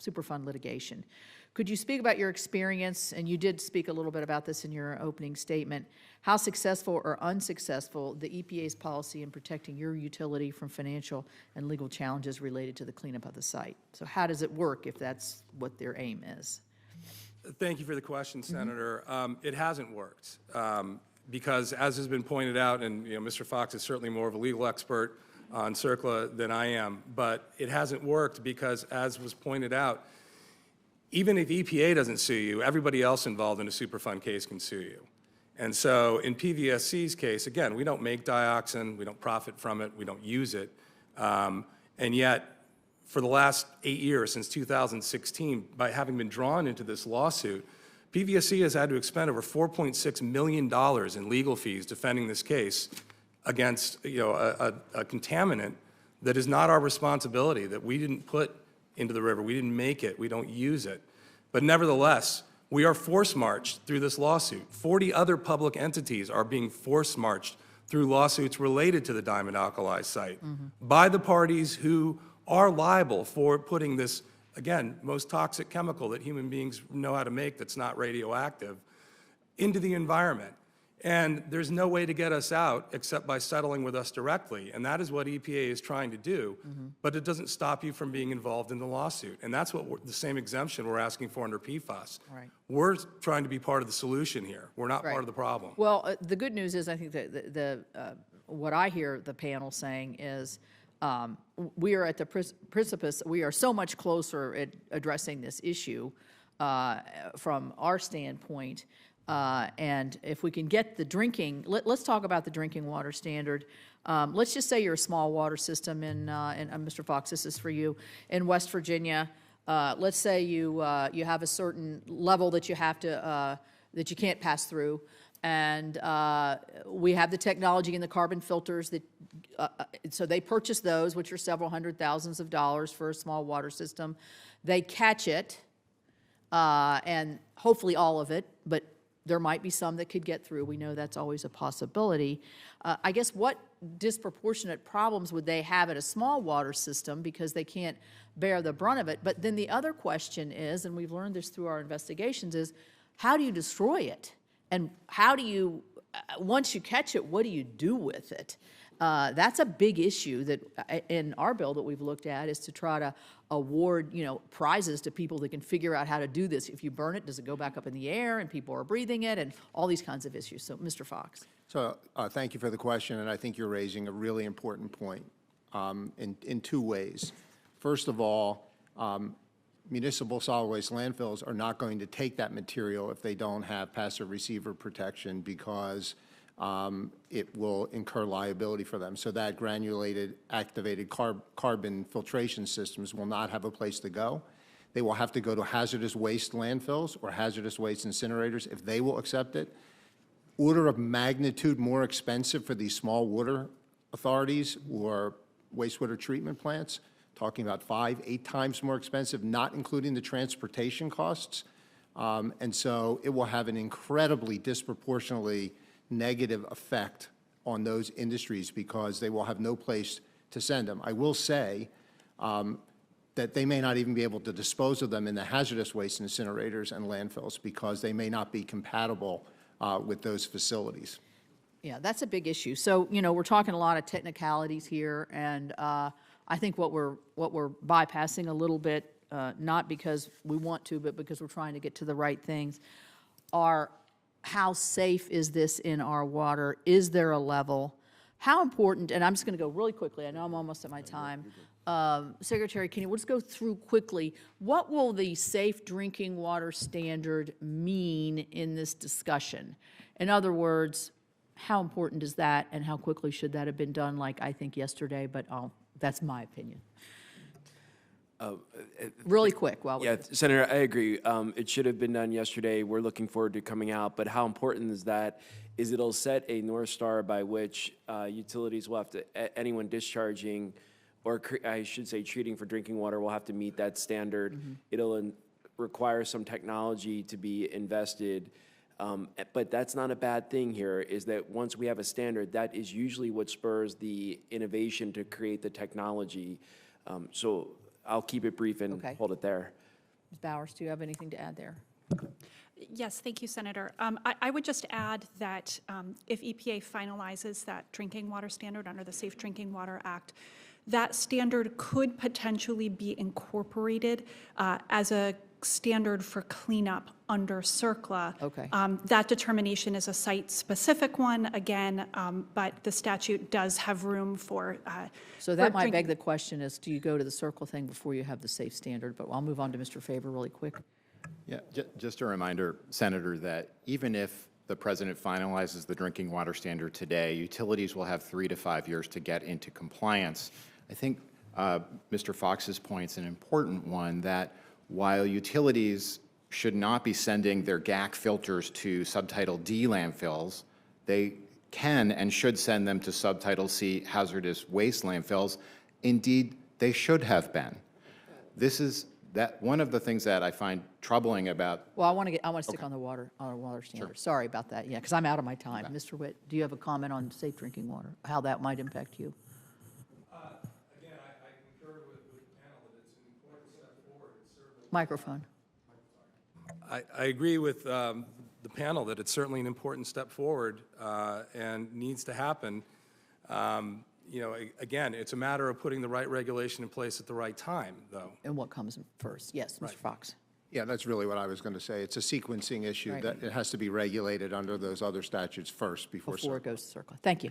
Superfund litigation. Could you speak about your experience, and you did speak a little bit about this in your opening statement, how successful or unsuccessful the EPA's policy in protecting your utility from financial and legal challenges related to the cleanup of the site? So how does it work if that's what their aim is? Thank you for the question, Senator. It hasn't worked because, as has been pointed out, and Mr. Fox is certainly more of a legal expert on CERCLA than I am, but it hasn't worked because, as was pointed out, even if EPA doesn't sue you, everybody else involved in a Superfund case can sue you. And so in PVSC's case, again, we don't make dioxin, we don't profit from it, we don't use it, and yet for the last 8 years, since 2016, by having been drawn into this lawsuit, PVSC has had to expend over $4.6 million in legal fees defending this case against a contaminant that is not our responsibility, that we didn't put into the river, we didn't make it, we don't use it. But nevertheless, we are force-marched through this lawsuit. 40 other public entities are being force-marched through lawsuits related to the diamond alkali site by the parties who are liable for putting this, again, most toxic chemical that human beings know how to make that's not radioactive into the environment. And there's no way to get us out except by settling with us directly. And that is what EPA is trying to do, but it doesn't stop you from being involved in the lawsuit. And that's what the same exemption we're asking for under PFAS. Right. We're trying to be part of the solution here. We're not part of the problem. Well, the good news is I think that what I hear the panel saying is we are at the precipice. We are so much closer at addressing this issue from our standpoint. And if we can get the drinking, let's talk about the drinking water standard. Let's just say you're a small water system and Mr. Fox, this is for you, in West Virginia. Let's say you have a certain level that you have to, that you can't pass through. And we have the technology and the carbon filters that, so they purchase those, which are several $100,000s for a small water system. They catch it, and hopefully all of it, but there might be some that could get through. We know that's always a possibility. I guess what disproportionate problems would they have at a small water system because they can't bear the brunt of it? But then the other question is, and we've learned this through our investigations, is how do you destroy it? And how do you, once you catch it, what do you do with it? That's a big issue that in our bill that we've looked at is to try to award, prizes to people that can figure out how to do this. If you burn it, does it go back up in the air and people are breathing it and all these kinds of issues? So, Mr. Fox. So thank you for the question, and I think you're raising a really important point in two ways. First of all, municipal solid waste landfills are not going to take that material if they don't have passive receiver protection because it will incur liability for them. So that granulated activated carbon filtration systems will not have a place to go. They will have to go to hazardous waste landfills or hazardous waste incinerators if they will accept it. order of magnitude more expensive for these small water authorities or wastewater treatment plants, talking about 5-8 times more expensive, not including the transportation costs. And so it will have an incredibly disproportionately negative effect on those industries because they will have no place to send them. I will say that they may not even be able to dispose of them in the hazardous waste incinerators and landfills because they may not be compatible with those facilities. Yeah, that's a big issue. So, you know, we're talking a lot of technicalities here, and I think what we're bypassing a little bit, not because we want to, but because we're trying to get to the right things, are how safe is this in our water? Is there a level? How important, and I'm just going to go really quickly. I know I'm almost at my time. Secretary, can you let's go through quickly. What will the safe drinking water standard mean in this discussion? In other words, how important is that, and how quickly should that have been done, like I think yesterday, but that's my opinion. Really quick while Yeah, Senator, I agree. It should have been done yesterday. We're looking forward to coming out, but how important is that? Is it'll set a North Star by which utilities will have to, anyone discharging, or I should say treating for drinking water will have to meet that standard. Mm-hmm. It'll require some technology to be invested. But that's not a bad thing here, is that once we have a standard, that is usually what spurs the innovation to create the technology. So I'll keep it brief and hold it there. Ms. Bowers, do you have anything to add there? Yes, thank you, Senator. I would just add that if EPA finalizes that drinking water standard under the Safe Drinking Water Act, that standard could potentially be incorporated as a standard for cleanup under CERCLA. Okay. That determination is a site-specific one, again, but the statute does have room for so that might beg the question is, do you go to the CERCLA thing before you have the safe standard? But I'll move on to Mr. Faber really quick. Yeah, just a reminder, Senator, that even if the President finalizes the drinking water standard today, utilities will have 3 to 5 years to get into compliance. I think Mr. Fox's point's an important one, that while utilities should not be sending their GAC filters to Subtitle D landfills, they can and should send them to Subtitle C hazardous waste landfills. Indeed, they should have been. This is one of the things that I find troubling about. Well, I want to stick on the water standard. Sure. Sorry about that. Yeah, because I'm out of my time. Okay. Mr. Witt, do you have a comment on safe drinking water? How that might impact you? Again, I concur with the panel that it's an important step forward. Microphone. I agree with the panel that it's certainly an important step forward and needs to happen. You know, again, it's a matter of putting the right regulation in place at the right time, though. And what comes first? Yes, Mr. Fox. Yeah, that's really what I was going to say. It's a sequencing issue that it has to be regulated under those other statutes first before it goes to CERCLA. Thank you.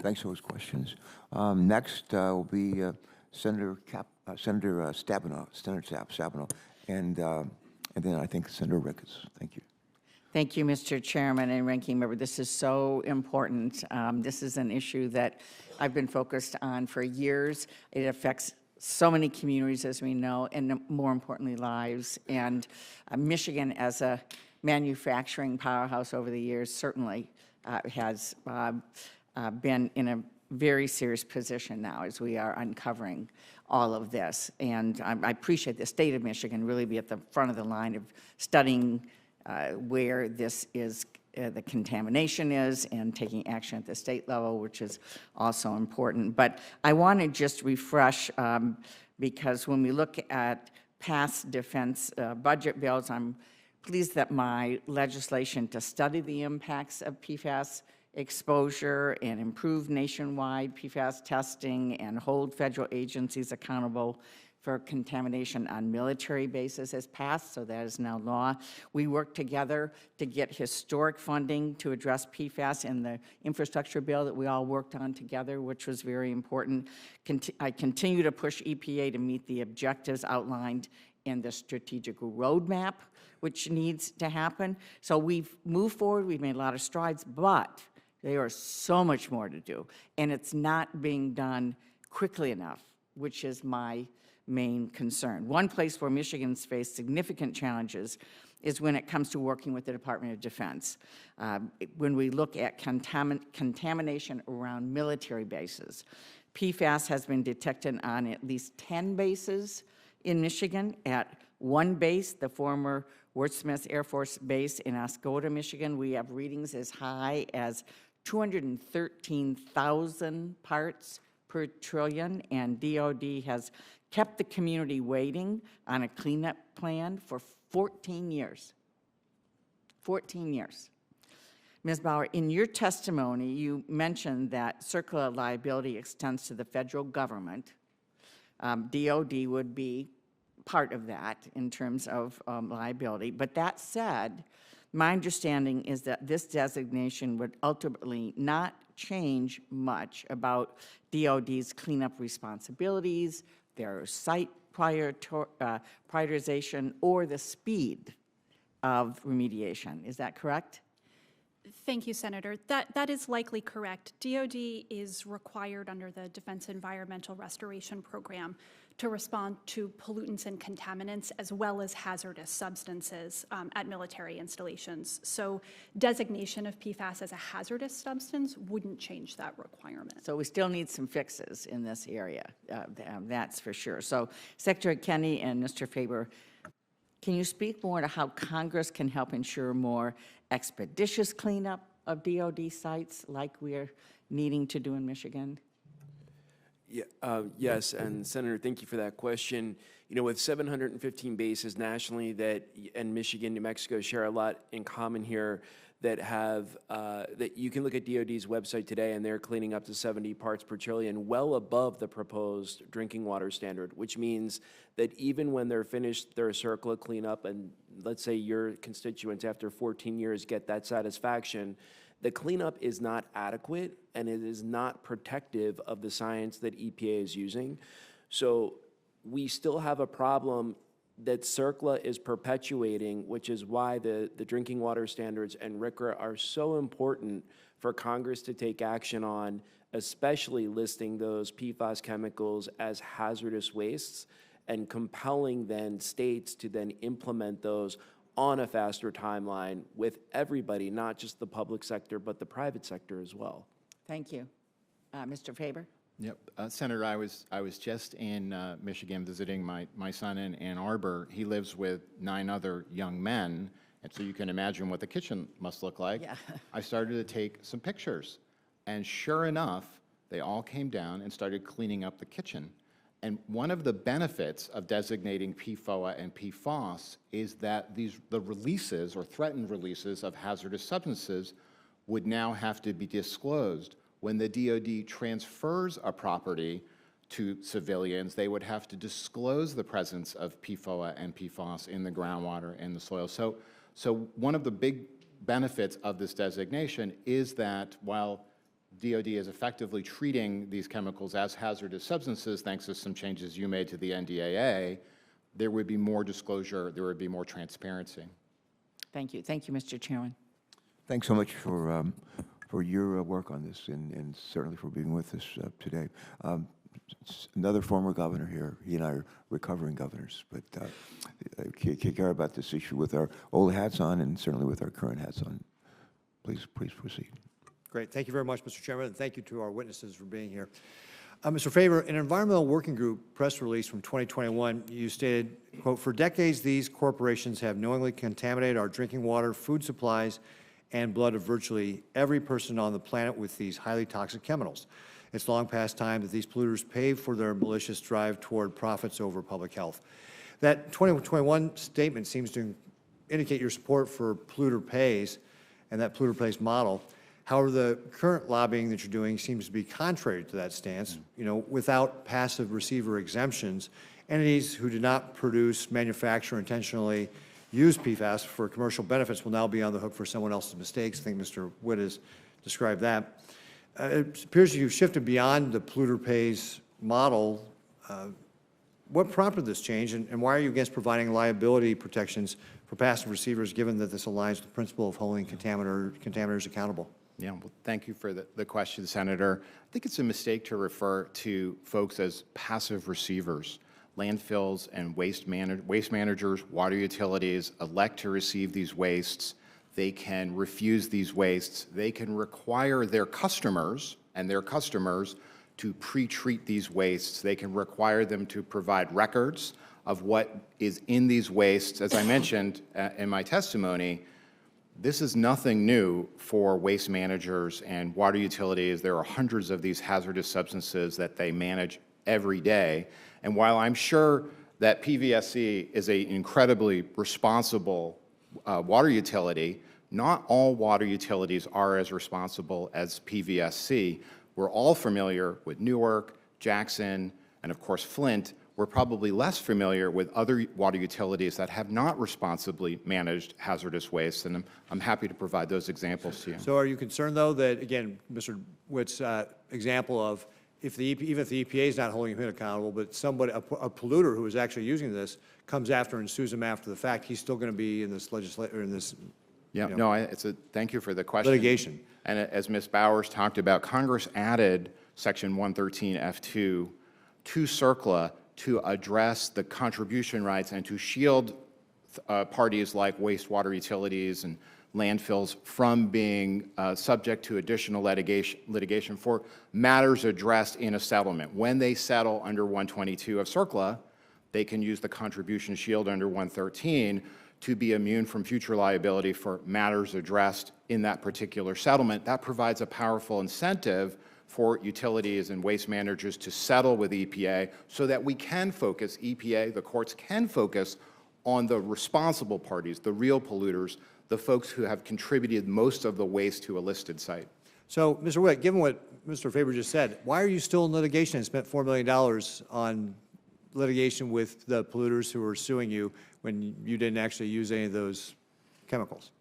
Thanks for those questions. Next will be Senator Stabenow, and then I think Senator Ricketts. Thank you. Thank you, Mr. Chairman and Ranking Member. This is so important. This is an issue that I've been focused on for years. It affects so many communities, as we know, and more importantly, lives. And Michigan, as a manufacturing powerhouse over the years, certainly has been in a very serious position now as we are uncovering all of this. And I appreciate the state of Michigan really be at the front of the line of studying where this is, the contamination is, and taking action at the state level, which is also important. But I want to just refresh, because when we look at past defense budget bills, I'm pleased that my legislation to study the impacts of PFAS exposure and improve nationwide PFAS testing and hold federal agencies accountable for contamination on military bases has passed, so that is now law. We worked together to get historic funding to address PFAS in the infrastructure bill that we all worked on together, which was very important. I continue to push EPA to meet the objectives outlined in the strategic roadmap, which needs to happen. So we've moved forward, we've made a lot of strides, but there is so much more to do, and it's not being done quickly enough, which is my main concern. One place where Michigan's faced significant challenges is when it comes to working with the Department of Defense. When we look at contamination around military bases, PFAS has been detected on at least 10 bases in Michigan. At one base, the former Wordsmith Air Force Base in Oscoda, Michigan, we have readings as high as 213,000 parts per trillion, and DOD has kept the community waiting on a cleanup plan for 14 years. 14 years. Ms. Bauer, in your testimony, you mentioned that CERCLA liability extends to the federal government. DOD would be part of that in terms of liability. But that said, my understanding is that this designation would ultimately not change much about DOD's cleanup responsibilities, their site prioritization, or the speed of remediation. Is that correct? Thank you, Senator. That is likely correct. DOD is required under the Defense Environmental Restoration Program to respond to pollutants and contaminants as well as hazardous substances at military installations. So designation of PFAS as a hazardous substance wouldn't change that requirement. So we still need some fixes in this area, that's for sure. So Secretary Kenny and Mr. Faber, can you speak more to how Congress can help ensure more expeditious cleanup of DOD sites like we're needing to do in Michigan? Yeah, yes, and Senator, thank you for that question. You know, with 715 bases nationally and Michigan, New Mexico share a lot in common here that have, that you can look at DOD's website today and they're cleaning up to 70 parts per trillion, well above the proposed drinking water standard, which means that even when they're finished their CERCLA cleanup and let's say your constituents after 14 years get that satisfaction, the cleanup is not adequate and it is not protective of the science that EPA is using. So we still have a problem that CERCLA is perpetuating, which is why the drinking water standards and RCRA are so important for Congress to take action on, especially listing those PFAS chemicals as hazardous wastes and compelling then states to then implement those on a faster timeline with everybody, not just the public sector, but the private sector as well. Thank you. Mr. Faber? Yep. Senator, I was just in Michigan visiting my son in Ann Arbor. He lives with 9 other young men, and so you can imagine what the kitchen must look like. Yeah. I started to take some pictures, and sure enough, they all came down and started cleaning up the kitchen. And one of the benefits of designating PFOA and PFAS is that the releases or threatened releases of hazardous substances would now have to be disclosed. When the DOD transfers a property to civilians, they would have to disclose the presence of PFOA and PFAS in the groundwater and the soil. So one of the big benefits of this designation is that while DOD is effectively treating these chemicals as hazardous substances, thanks to some changes you made to the NDAA, there would be more disclosure, there would be more transparency. Thank you. Thank you, Mr. Chairman. Thanks so much for your work on this and certainly for being with us today. Another former governor here, he and I are recovering governors, but care about this issue with our old hats on and certainly with our current hats on. Please proceed. Great. Thank you very much, Mr. Chairman, and thank you to our witnesses for being here. Mr. Faber, in an Environmental Working Group press release from 2021, you stated, quote, "For decades, these corporations have knowingly contaminated our drinking water, food supplies, and blood of virtually every person on the planet with these highly toxic chemicals. It's long past time that these polluters pay for their malicious drive toward profits over public health." That 2021 statement seems to indicate your support for polluter pays and that polluter pays model. However, the current lobbying that you're doing seems to be contrary to that stance. You know, without passive receiver exemptions, entities who did not produce, manufacture, or intentionally use PFAS for commercial benefits will now be on the hook for someone else's mistakes. I think Mr. Witt has described that. It appears you've shifted beyond the polluter pays model. What prompted this change, and why are you against providing liability protections for passive receivers, given that this aligns with the principle of holding contaminators accountable? Yeah, well, thank you for the question, Senator. I think it's a mistake to refer to folks as passive receivers. landfills and waste managers, water utilities elect to receive these wastes. They can refuse these wastes. They can require their customers to pre-treat these wastes. They can require them to provide records of what is in these wastes. As I mentioned in my testimony, this is nothing new for waste managers and water utilities. There are hundreds of these hazardous substances that they manage every day. And while I'm sure that PVSC is an incredibly responsible water utility, not all water utilities are as responsible as PVSC. We're all familiar with Newark, Jackson, and of course Flint. We're probably less familiar with other water utilities that have not responsibly managed hazardous waste, and I'm happy to provide those examples to you. So are you concerned, though, that, again, Mr. Witt's example of even if the EPA is not holding him accountable, but somebody, a polluter who is actually using this, comes after and sues him after the fact, he's still going to be in this Yeah, no, thank you for the question. Litigation. And as Ms. Bowers talked about, Congress added Section 113F2 to CERCLA to address the contribution rights and to shield parties like wastewater utilities and landfills from being subject to additional litigation for matters addressed in a settlement. When they settle under 122 of CERCLA, they can use the contribution shield under 113 to be immune from future liability for matters addressed in that particular settlement. That provides a powerful incentive for utilities and waste managers to settle with EPA so that we can focus, EPA, the courts can focus on the responsible parties, the real polluters, the folks who have contributed most of the waste to a listed site. So, Mr. Witt, given what Mr. Faber just said, why are you still in litigation and spent $4 million on litigation with the polluters who are suing you when you didn't actually use any of those chemicals?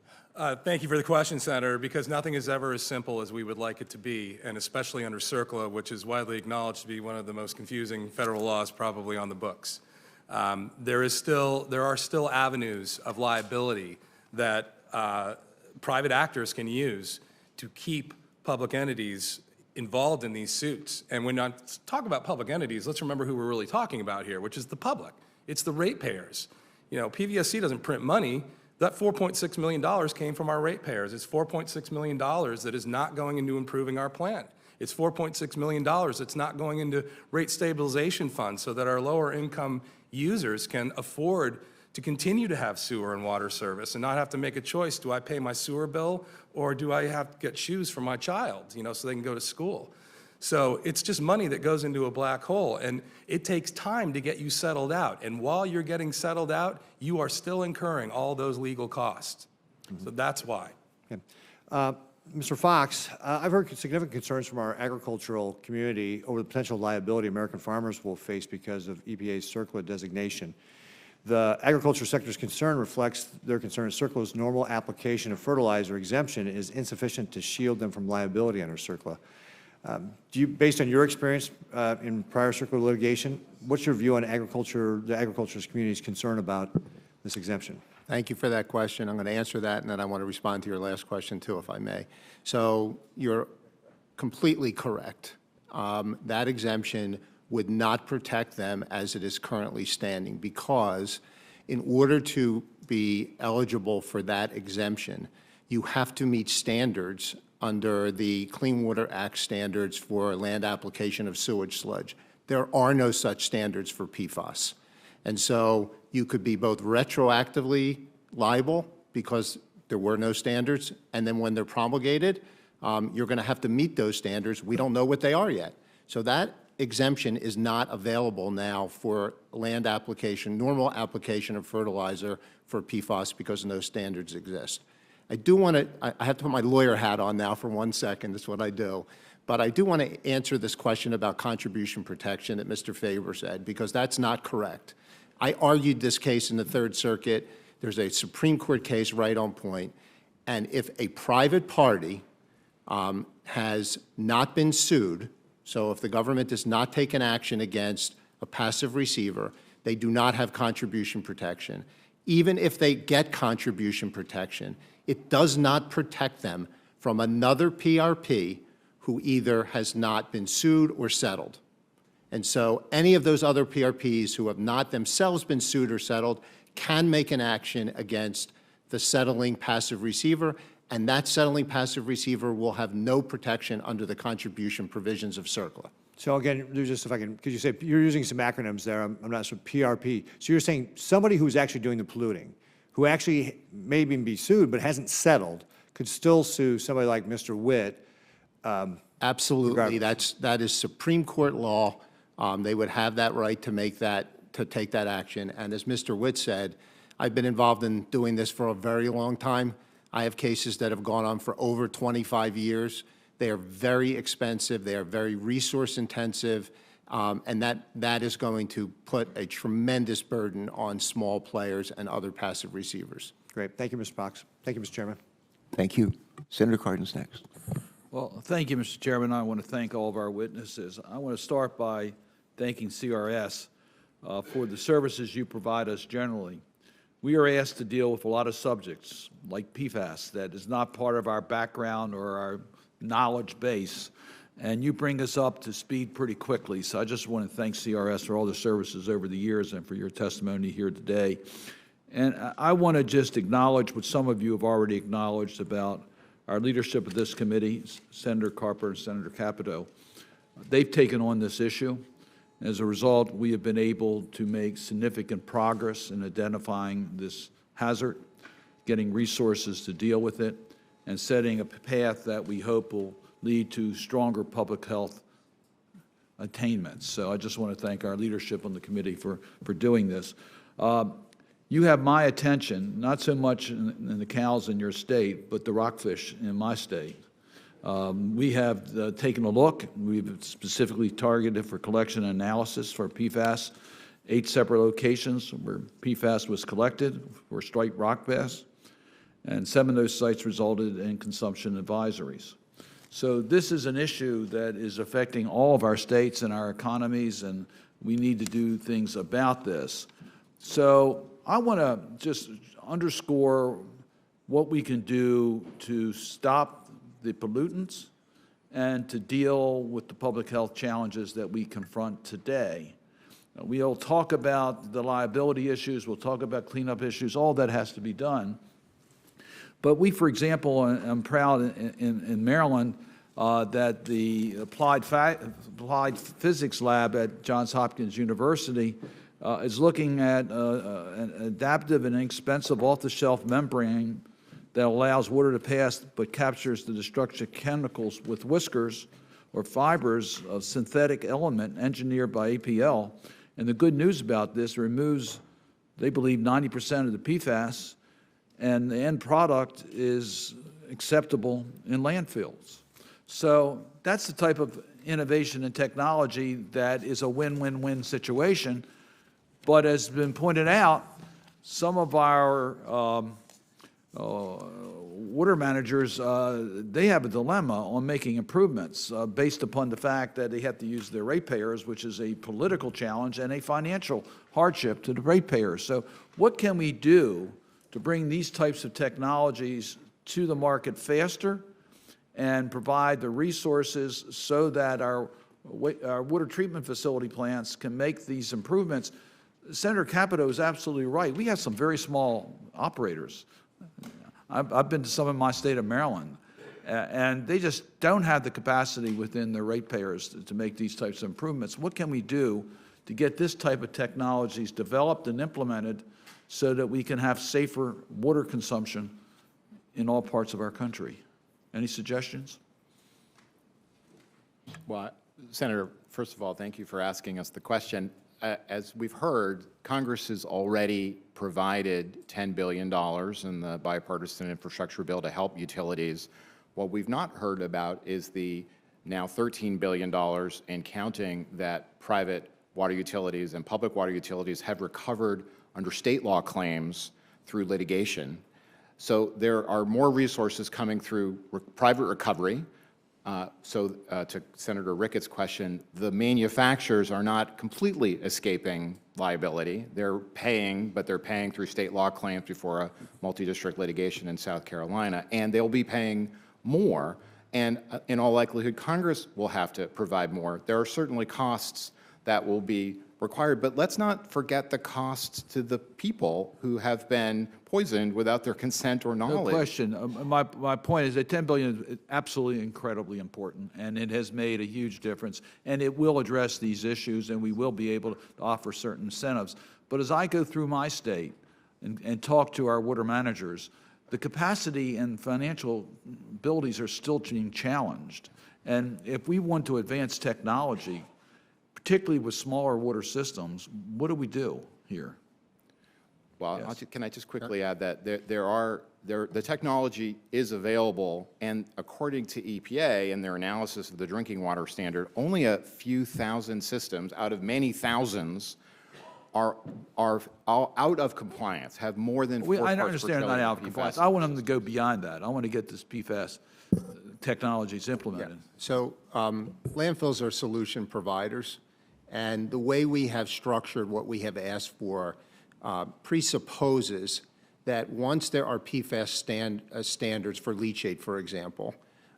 Thank you for the question, Senator, because nothing is ever as simple as we would like it to be, and especially under CERCLA, which is widely acknowledged to be one of the most confusing federal laws probably on the books. There are still avenues of liability that private actors can use to keep public entities involved in these suits. And when I talk about public entities, let's remember who we're really talking about here, which is the public. It's the ratepayers. You know, PVSC doesn't print money. That $4.6 million came from our ratepayers. It's $4.6 million that is not going into improving our plant. It's $4.6 million that's not going into rate stabilization funds so that our lower income users can afford to continue to have sewer and water service and not have to make a choice. Do I pay my sewer bill or do I have to get shoes for my child, you know, so they can go to school? So it's just money that goes into a black hole, and it takes time to get you settled out. And while you're getting settled out, you are still incurring all those legal costs. So that's why. Okay. Mr. Fox, I've heard significant concerns from our agricultural community over the potential liability American farmers will face because of EPA's CERCLA designation. The agriculture sector's concern reflects their concern that CERCLA's normal application of fertilizer exemption is insufficient to shield them from liability under CERCLA. Based on your experience in prior CERCLA litigation, what's your view on the agriculture's community's concern about this exemption? Thank you for that question. I'm going to answer that, and then I want to respond to your last question, too, if I may. So you're completely correct. That exemption would not protect them as it is currently standing, because in order to be eligible for that exemption, you have to meet standards under the Clean Water Act standards for land application of sewage sludge. There are no such standards for PFAS. And so you could be both retroactively liable because there were no standards, and then when they're promulgated, you're going to have to meet those standards. We don't know what they are yet. So that exemption is not available now for land application, normal application of fertilizer for PFAS because no standards exist. I do want to, I have to put my lawyer hat on now for 1 second, that's what I do. But I do want to answer this question about contribution protection that Mr. Faber said, because that's not correct. I argued this case in the Third Circuit. There's a Supreme Court case right on point. And if a private party has not been sued, so if the government does not take an action against a passive receiver, they do not have contribution protection. Even if they get contribution protection, it does not protect them from another PRP who either has not been sued or settled. And so any of those other PRPs who have not themselves been sued or settled can make an action against the settling passive receiver, and that settling passive receiver will have no protection under the contribution provisions of CERCLA. So again, just if I can, because you say you're using some acronyms there, I'm not sure, PRP. So you're saying somebody who's actually doing the polluting, who actually may even be sued but hasn't settled, could still sue somebody like Mr. Witt? Absolutely, that is Supreme Court law. They would have that right to take that action. And as Mr. Witt said, I've been involved in doing this for a very long time. I have cases that have gone on for over 25 years. They are very expensive. They are very resource intensive. And that is going to put a tremendous burden on small players and other passive receivers. Great. Thank you, Mr. Fox. Thank you, Mr. Chairman. Thank you. Senator Cardin's next. Well, thank you, Mr. Chairman. I want to thank all of our witnesses. I want to start by thanking CRS for the services you provide us generally. We are asked to deal with a lot of subjects, like PFAS, that is not part of our background or our knowledge base, and you bring us up to speed pretty quickly. So I just want to thank CRS for all the services over the years and for your testimony here today. And I want to just acknowledge what some of you have already acknowledged about our leadership of this committee, Senator Carper and Senator Capito. They've taken on this issue. As a result, we have been able to make significant progress in identifying this hazard, getting resources to deal with it, and setting a path that we hope will lead to stronger public health attainments. So I just want to thank our leadership on the committee for doing this. You have my attention, not so much in the cows in your state, but the rockfish in my state. We have taken a look. We've specifically targeted for collection and analysis for PFAS, 8 separate locations where PFAS was collected for striped rock bass, and 7 of those sites resulted in consumption advisories. So this is an issue that is affecting all of our states and our economies, and we need to do things about this. So I want to just underscore what we can do to stop the pollutants and to deal with the public health challenges that we confront today. We'll talk about the liability issues, we'll talk about cleanup issues, all that has to be done. But we, for example, I'm proud in Maryland that the applied physics lab at Johns Hopkins University is looking at an adaptive and inexpensive off-the-shelf membrane that allows water to pass but captures the destructive chemicals with whiskers or fibers of synthetic element engineered by APL. And the good news about this, removes, they believe, 90% of the PFAS, and the end product is acceptable in landfills. So that's the type of innovation and technology that is a win-win-win situation. But as has been pointed out, some of our water managers, they have a dilemma on making improvements based upon the fact that they have to use their ratepayers, which is a political challenge and a financial hardship to the ratepayers. So what can we do to bring these types of technologies to the market faster and provide the resources so that our water treatment facility plants can make these improvements? Senator Capito is absolutely right. We have some very small operators. I've been to some in my state of Maryland, and they just don't have the capacity within their ratepayers to make these types of improvements. What can we do to get this type of technologies developed and implemented so that we can have safer water consumption in all parts of our country? Any suggestions? Well, Senator, first of all, thank you for asking us the question. As we've heard, Congress has already provided $10 billion in the bipartisan infrastructure bill to help utilities. What we've not heard about is the now $13 billion and counting that private water utilities and public water utilities have recovered under state law claims through litigation. So there are more resources coming through private recovery. To Senator Ricketts' question, the manufacturers are not completely escaping liability. They're paying, but they're paying through state law claims before a multi-district litigation in South Carolina, and they'll be paying more, and in all likelihood, Congress will have to provide more. There are certainly costs that will be required. But let's not forget the costs to the people who have been poisoned without their consent or knowledge. No question. My point is that $10 billion is absolutely incredibly important, and it has made a huge difference, and it will address these issues, and we will be able to offer certain incentives. But as I go through my state and talk to our water managers, the capacity and financial abilities are still being challenged. And if we want to advance technology, particularly with smaller water systems, what do we do here? Well, Yes. can I just quickly add that the technology is available, and according to EPA and their analysis of the drinking water standard, only a few thousand systems out of many thousands are out of compliance, have more than 4 I parts per understand trillion not out of PFAS. compliance. I want them to go beyond that. I want to get this PFAS technologies implemented. So landfills are solution providers, and the way we have structured what we have asked for presupposes that once there are PFAS standards for leachate, for example,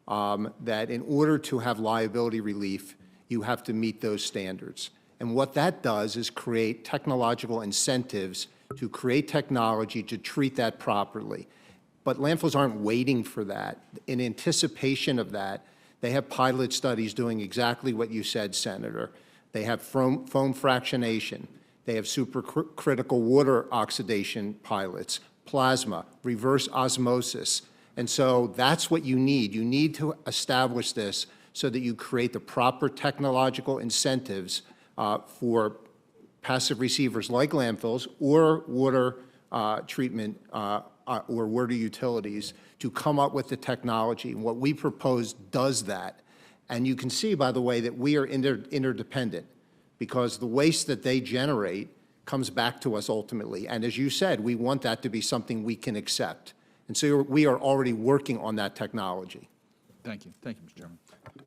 that in order to have liability relief, you have to meet those standards. And what that does is create technological incentives to create technology to treat that properly. But landfills aren't waiting for that. In anticipation of that, they have pilot studies doing exactly what you said, Senator. They have foam fractionation. They have supercritical water oxidation pilots, plasma, reverse osmosis. And so that's what you need. You need to establish this so that you create the proper technological incentives for passive receivers like landfills or water treatment or water utilities to come up with the technology. And what we propose does that. And you can see, by the way, that we are interdependent, because the waste that they generate comes back to us ultimately. And as you said, we want that to be something we can accept. And so we are already working on that technology. Thank you. Thank you, Mr. Chairman.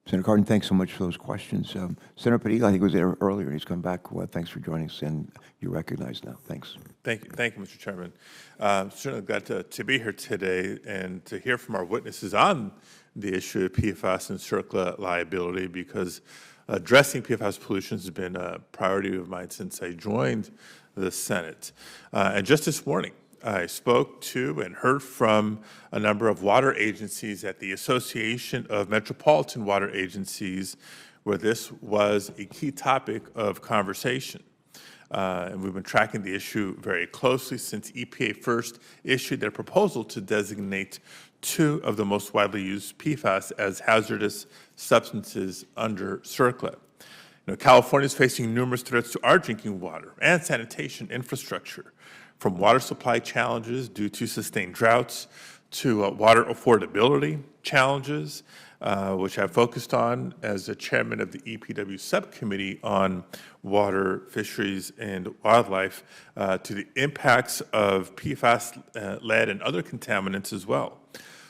Senator Cardin, thanks so much for those questions. Senator Padilla, I think, was there earlier. He's come back. Well, thanks for joining us, and you're recognized now. Thanks. Thank you, Mr. Chairman. Certainly glad to be here today and to hear from our witnesses on the issue of PFAS and CERCLA liability, because addressing PFAS pollution has been a priority of mine since I joined the Senate. And just this morning, I spoke to and heard from a number of water agencies at the Association of Metropolitan Water Agencies, where this was a key topic of conversation. And we've been tracking the issue very closely since EPA first issued their proposal to designate 2 of the most widely used PFAS as hazardous substances under CERCLA. California is facing numerous threats to our drinking water and sanitation infrastructure, from water supply challenges due to sustained droughts to water affordability challenges, which I've focused on as the chairman of the EPW subcommittee on water, fisheries, and wildlife, to the impacts of PFAS, lead, and other contaminants as well.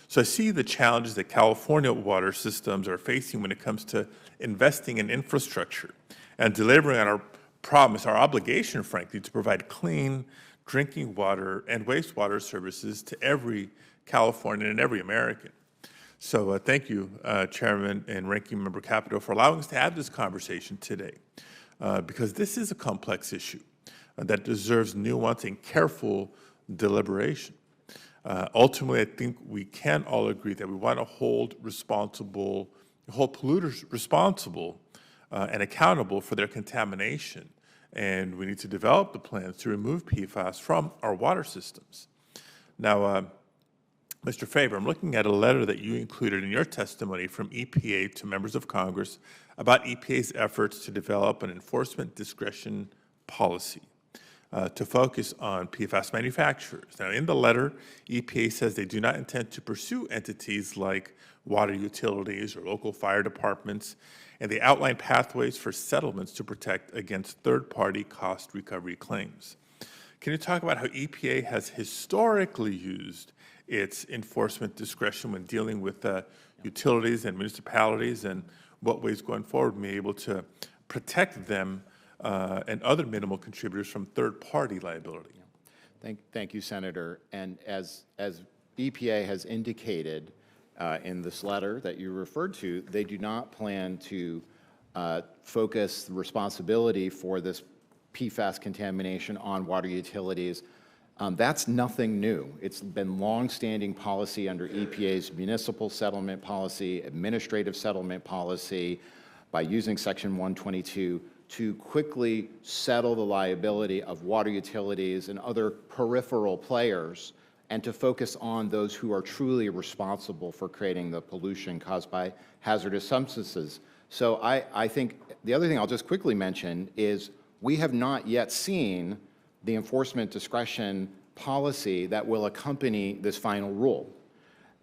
So I see the challenges that California water systems are facing when it comes to investing in infrastructure and delivering on our promise, our obligation, frankly, to provide clean drinking water and wastewater services to every Californian and every American. So thank you, Chairman and Ranking Member Capito, for allowing us to have this conversation today, because this is a complex issue that deserves nuance and careful deliberation. Ultimately, I think we can all agree that we want to hold polluters responsible and accountable for their contamination, and we need to develop the plans to remove PFAS from our water systems. Now, Mr. Faber, I'm looking at a letter that you included in your testimony from EPA to members of Congress about EPA's efforts to develop an enforcement discretion policy to focus on PFAS manufacturers. Now, in the letter, EPA says they do not intend to pursue entities like water utilities or local fire departments, and they outline pathways for settlements to protect against third-party cost recovery claims. Can you talk about how EPA has historically used its enforcement discretion when dealing with utilities and municipalities, and what ways going forward we may be able to protect them and other minimal contributors from third-party liability? Thank you, Senator. And as EPA has indicated in this letter that you referred to, they do not plan to focus the responsibility for this PFAS contamination on water utilities. That's nothing new. It's been long-standing policy under EPA's municipal settlement policy, administrative settlement policy, by using Section 122 to quickly settle the liability of water utilities and other peripheral players, and to focus on those who are truly responsible for creating the pollution caused by hazardous substances. So I think the other thing I'll just quickly mention is we have not yet seen the enforcement discretion policy that will accompany this final rule.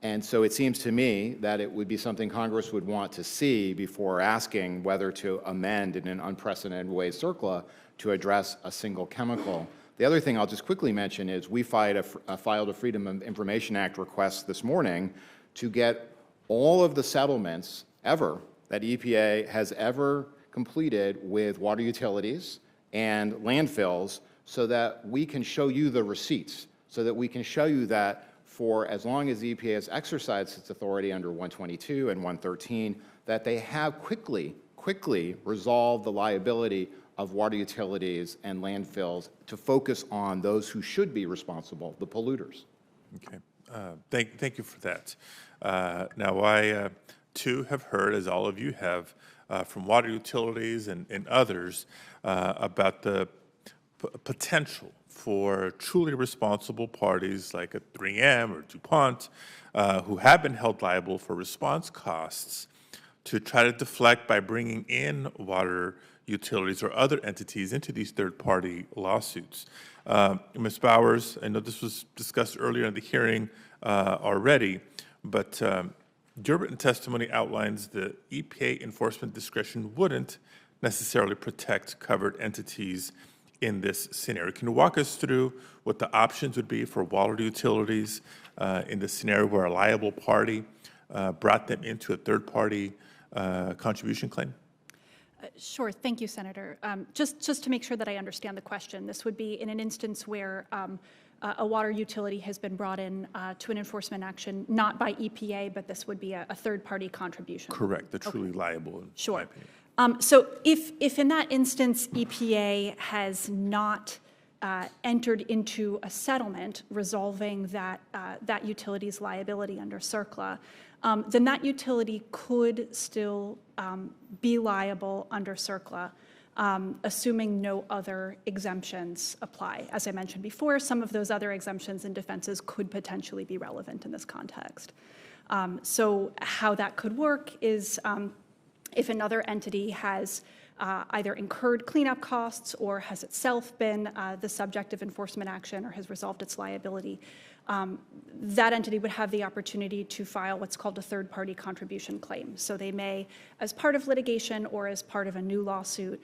And so it seems to me that it would be something Congress would want to see before asking whether to amend in an unprecedented way CERCLA to address a single chemical. The other thing I'll just quickly mention is we filed a Freedom of Information Act request this morning to get all of the settlements ever that EPA has ever completed with water utilities and landfills, so that we can show you the receipts, so that we can show you that for as long as the EPA has exercised its authority under 122 and 113, that they have quickly resolved the liability of water utilities and landfills to focus on those who should be responsible, the polluters. Okay. Thank you for that. Now, I, too, have heard, as all of you have, from water utilities and others about the potential for truly responsible parties like a 3M or DuPont, who have been held liable for response costs, to try to deflect by bringing in water utilities or other entities into these third-party lawsuits. Ms. Bowers, I know this was discussed earlier in the hearing already, but your written testimony outlines the EPA enforcement discretion wouldn't necessarily protect covered entities in this scenario. Can you walk us through what the options would be for water utilities in the scenario where a liable party brought them into a third-party contribution claim? Sure. Thank you, Senator. Just to make sure that I understand the question, this would be in an instance where a water utility has been brought in to an enforcement action, not by EPA, but this would be a third-party contribution. Correct. The truly liable, in Sure. my opinion. So if in that instance EPA has not entered into a settlement resolving that utility's liability under CERCLA, then that utility could still be liable under CERCLA, assuming no other exemptions apply. As I mentioned before, some of those other exemptions and defenses could potentially be relevant in this context. So how that could work is if another entity has either incurred cleanup costs or has itself been the subject of enforcement action or has resolved its liability, that entity would have the opportunity to file what's called a third-party contribution claim. So they may, as part of litigation or as part of a new lawsuit,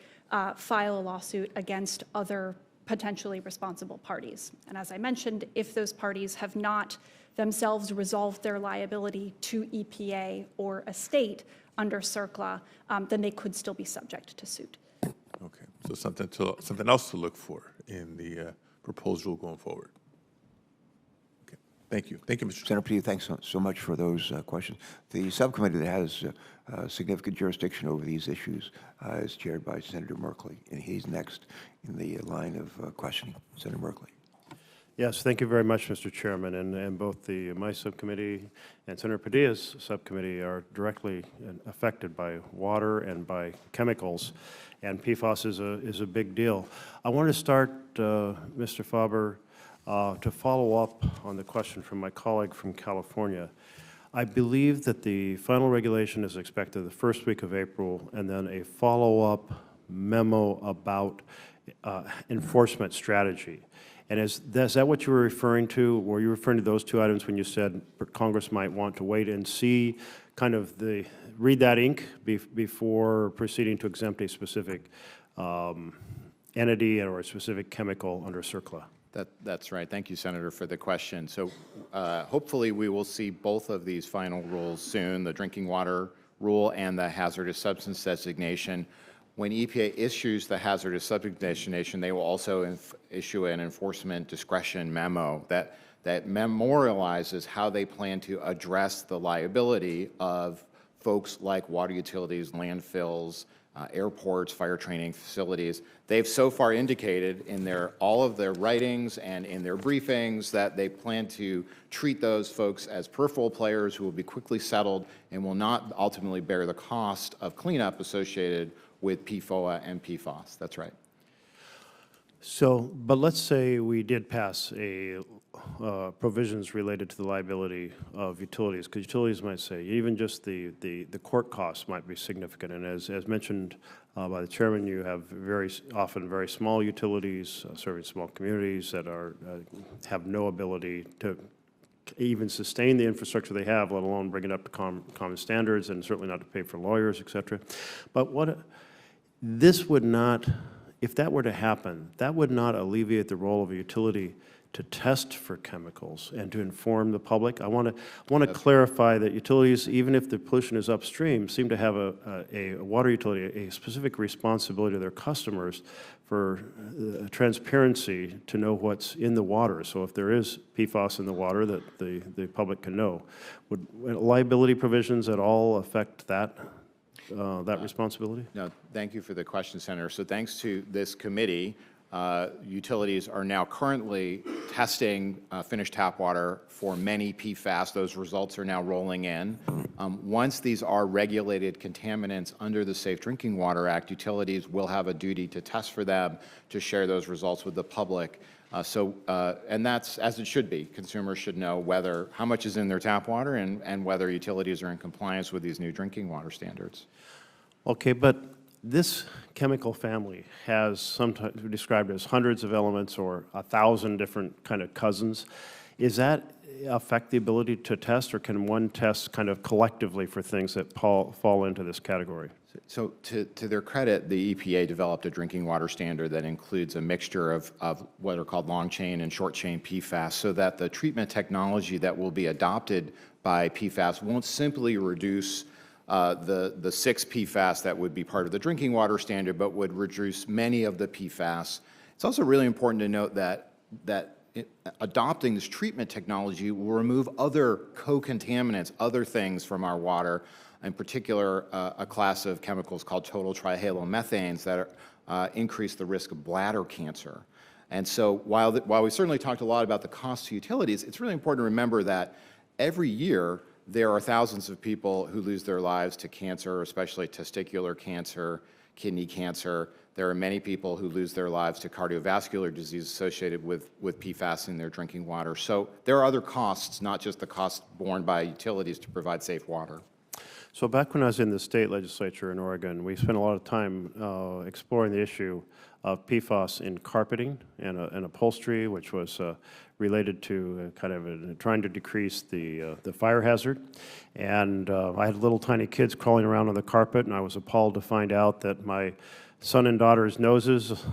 file a lawsuit against other potentially responsible parties. And as I mentioned, if those parties have not themselves resolved their liability to EPA or a state under CERCLA, then they could still be subject to suit. Okay, so something else to look for in the proposal going forward. Okay, thank you, Mr. Chairman. Senator Perdue, thanks so much for those questions. The subcommittee that has significant jurisdiction over these issues is chaired by Senator Merkley, and he's next in the line of questioning. Senator Merkley. Yes, thank you very much, Mr. Chairman. And both my subcommittee and Senator Padilla's subcommittee are directly affected by water and by chemicals, and PFAS is a big deal. I want to start, Mr. Faber, to follow up on the question from my colleague from California. I believe that the final regulation is expected the first week of April, and then a follow-up memo about enforcement strategy. And is that what you were referring to? Were you referring to those two items when you said Congress might want to wait and see, kind of read that ink before proceeding to exempt a specific entity or a specific chemical under CERCLA? That's right. Thank you, Senator, for the question. So hopefully we will see both of these final rules soon, the drinking water rule and the hazardous substance designation. When EPA issues the hazardous substance designation, they will also issue an enforcement discretion memo that memorializes how they plan to address the liability of folks like water utilities, landfills, airports, fire training facilities. They've so far indicated in all of their writings and in their briefings that they plan to treat those folks as peripheral players who will be quickly settled and will not ultimately bear the cost of cleanup associated with PFOA and PFAS. That's right. So, but let's say we did pass provisions related to the liability of utilities, because utilities might say even just the court costs might be significant. And as mentioned by the chairman, you have often very small utilities serving small communities that have no ability to even sustain the infrastructure they have, let alone bring it up to common standards, and certainly not to pay for lawyers, et cetera. But this would not, if that were to happen, that would not alleviate the role of a utility to test for chemicals and to inform the public. I want to clarify that utilities, even if the pollution is upstream, seem to have a water utility, a specific responsibility to their customers for transparency to know what's in the water. So if there is PFAS in the water, that the public can know. Would liability provisions at all affect that responsibility? No, thank you for the question, Senator. So thanks to this committee, utilities are now currently testing finished tap water for many PFAS. Those results are now rolling in. Once these are regulated contaminants under the Safe Drinking Water Act, utilities will have a duty to test for them, to share those results with the public. And that's as it should be. Consumers should know how much is in their tap water and whether utilities are in compliance with these new drinking water standards. Okay, but this chemical family has sometimes described as hundreds of elements or 1,000 different kind of cousins. Is that affect the ability to test, or can one test kind of collectively for things that fall into this category? So to their credit, the EPA developed a drinking water standard that includes a mixture of what are called long-chain and short-chain PFAS, so that the treatment technology that will be adopted by PFAS won't simply reduce the 6 PFAS that would be part of the drinking water standard, but would reduce many of the PFAS. It's also really important to note that adopting this treatment technology will remove other co-contaminants, other things from our water, in particular a class of chemicals called total trihalomethanes that increase the risk of bladder cancer. And so while we certainly talked a lot about the cost to utilities, it's really important to remember that every year there are thousands of people who lose their lives to cancer, especially testicular cancer, kidney cancer. There are many people who lose their lives to cardiovascular disease associated with PFAS in their drinking water. So there are other costs, not just the cost borne by utilities to provide safe water. So back when I was in the state legislature in Oregon, we spent a lot of time exploring the issue of PFAS in carpeting and upholstery, which was related to kind of trying to decrease the fire hazard. And I had little tiny kids crawling around on the carpet, and I was appalled to find out that my son and daughter's noses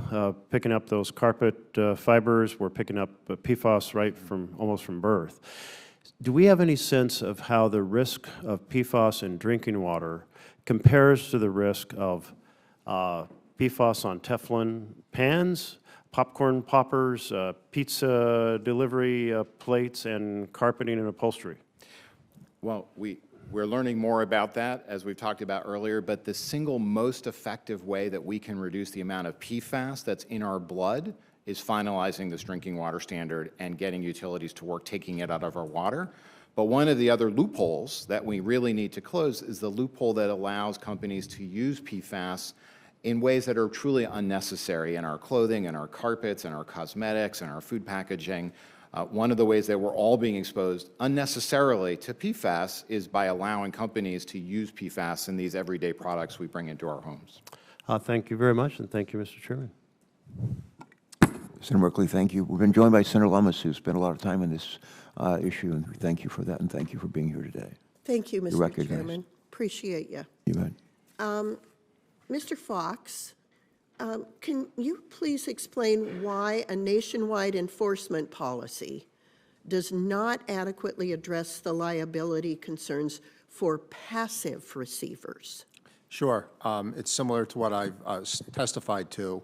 picking up those carpet fibers were picking up PFAS almost from birth. Do we have any sense of how the risk of PFAS in drinking water compares to the risk of PFAS on Teflon pans, popcorn poppers, pizza delivery plates, and carpeting and upholstery? Well, we're learning more about that, as we've talked about earlier, but the single most effective way that we can reduce the amount of PFAS that's in our blood is finalizing this drinking water standard and getting utilities to work taking it out of our water. But one of the other loopholes that we really need to close is the loophole that allows companies to use PFAS in ways that are truly unnecessary in our clothing, in our carpets, in our cosmetics, in our food packaging. One of the ways that we're all being exposed unnecessarily to PFAS is by allowing companies to use PFAS in these everyday products we bring into our homes. Thank you very much, and thank you, Mr. Chairman. Senator Merkley, thank you. We've been joined by Senator Lummis, who spent a lot of time on this issue, and we thank you for that, and thank you for being here today. Thank you, You're Mr. recognized. Chairman. Appreciate you. You bet. Mr. Fox, can you please explain why a nationwide enforcement policy does not adequately address the liability concerns for passive receivers? Sure. It's similar to what I've testified to,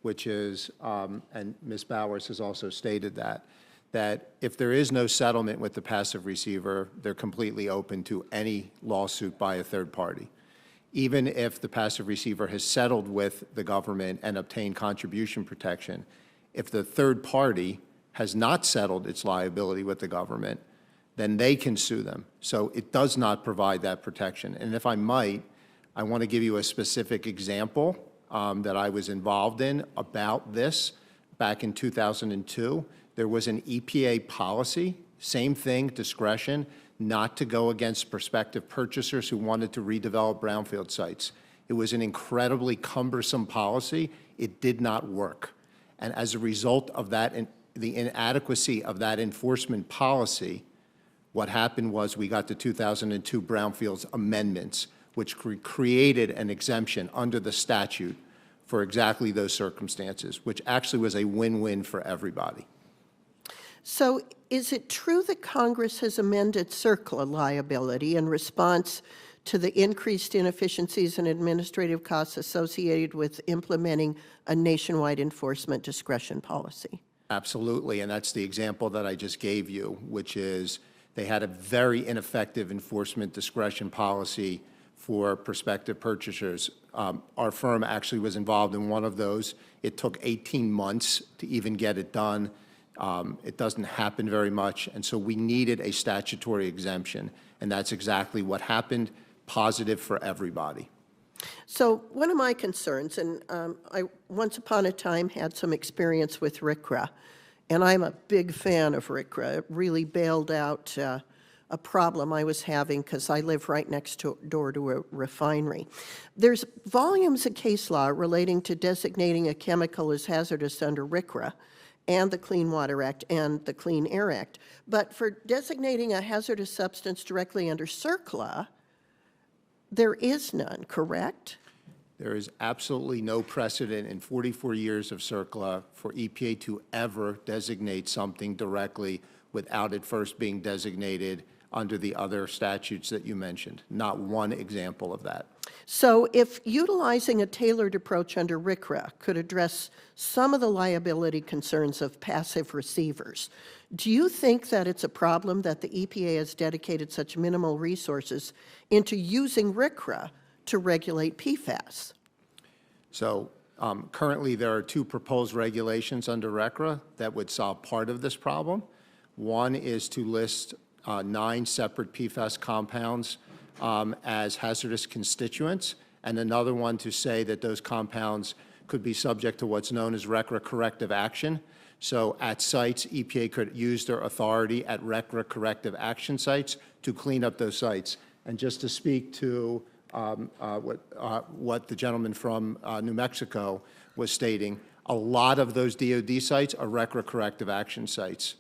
which is, and Ms. Bowers has also stated that if there is no settlement with the passive receiver, they're completely open to any lawsuit by a third party. even if the passive receiver has settled with the government and obtained contribution protection, if the third party has not settled its liability with the government, then they can sue them. So it does not provide that protection. And if I might, I want to give you a specific example that I was involved in about this back in 2002. There was an EPA policy, same thing, discretion, not to go against prospective purchasers who wanted to redevelop brownfield sites. It was an incredibly cumbersome policy. It did not work. And as a result of that, the inadequacy of that enforcement policy, what happened was we got the 2002 Brownfields amendments, which created an exemption under the statute for exactly those circumstances, which actually was a win-win for everybody. So is it true that Congress has amended CERCLA liability in response to the increased inefficiencies and administrative costs associated with implementing a nationwide enforcement discretion policy? Absolutely, and that's the example that I just gave you, which is they had a very ineffective enforcement discretion policy for prospective purchasers. Our firm actually was involved in one of those. It took 18 months to even get it done. It doesn't happen very much, and so we needed a statutory exemption, and that's exactly what happened, positive for everybody. So one of my concerns, and I once upon a time had some experience with RCRA, and I'm a big fan of RCRA. It really bailed out a problem I was having because I live right next door to a refinery. There's volumes of case law relating to designating a chemical as hazardous under RCRA and the Clean Water Act and the Clean Air Act. But for designating a hazardous substance directly under CERCLA, there is none, correct? There is absolutely no precedent in 44 years of CERCLA for EPA to ever designate something directly without it first being designated under the other statutes that you mentioned. Not one example of that. So if utilizing a tailored approach under RCRA could address some of the liability concerns of passive receivers, do you think that it's a problem that the EPA has dedicated such minimal resources into using RCRA to regulate PFAS? So currently there are two proposed regulations under RCRA that would solve part of this problem. One is to list 9 separate PFAS compounds as hazardous constituents, and another one to say that those compounds could be subject to what's known as RCRA corrective action. So at sites, EPA could use their authority at RCRA corrective action sites to clean up those sites. And just to speak to what the gentleman from New Mexico was stating, a lot of those DOD sites are RCRA corrective action sites.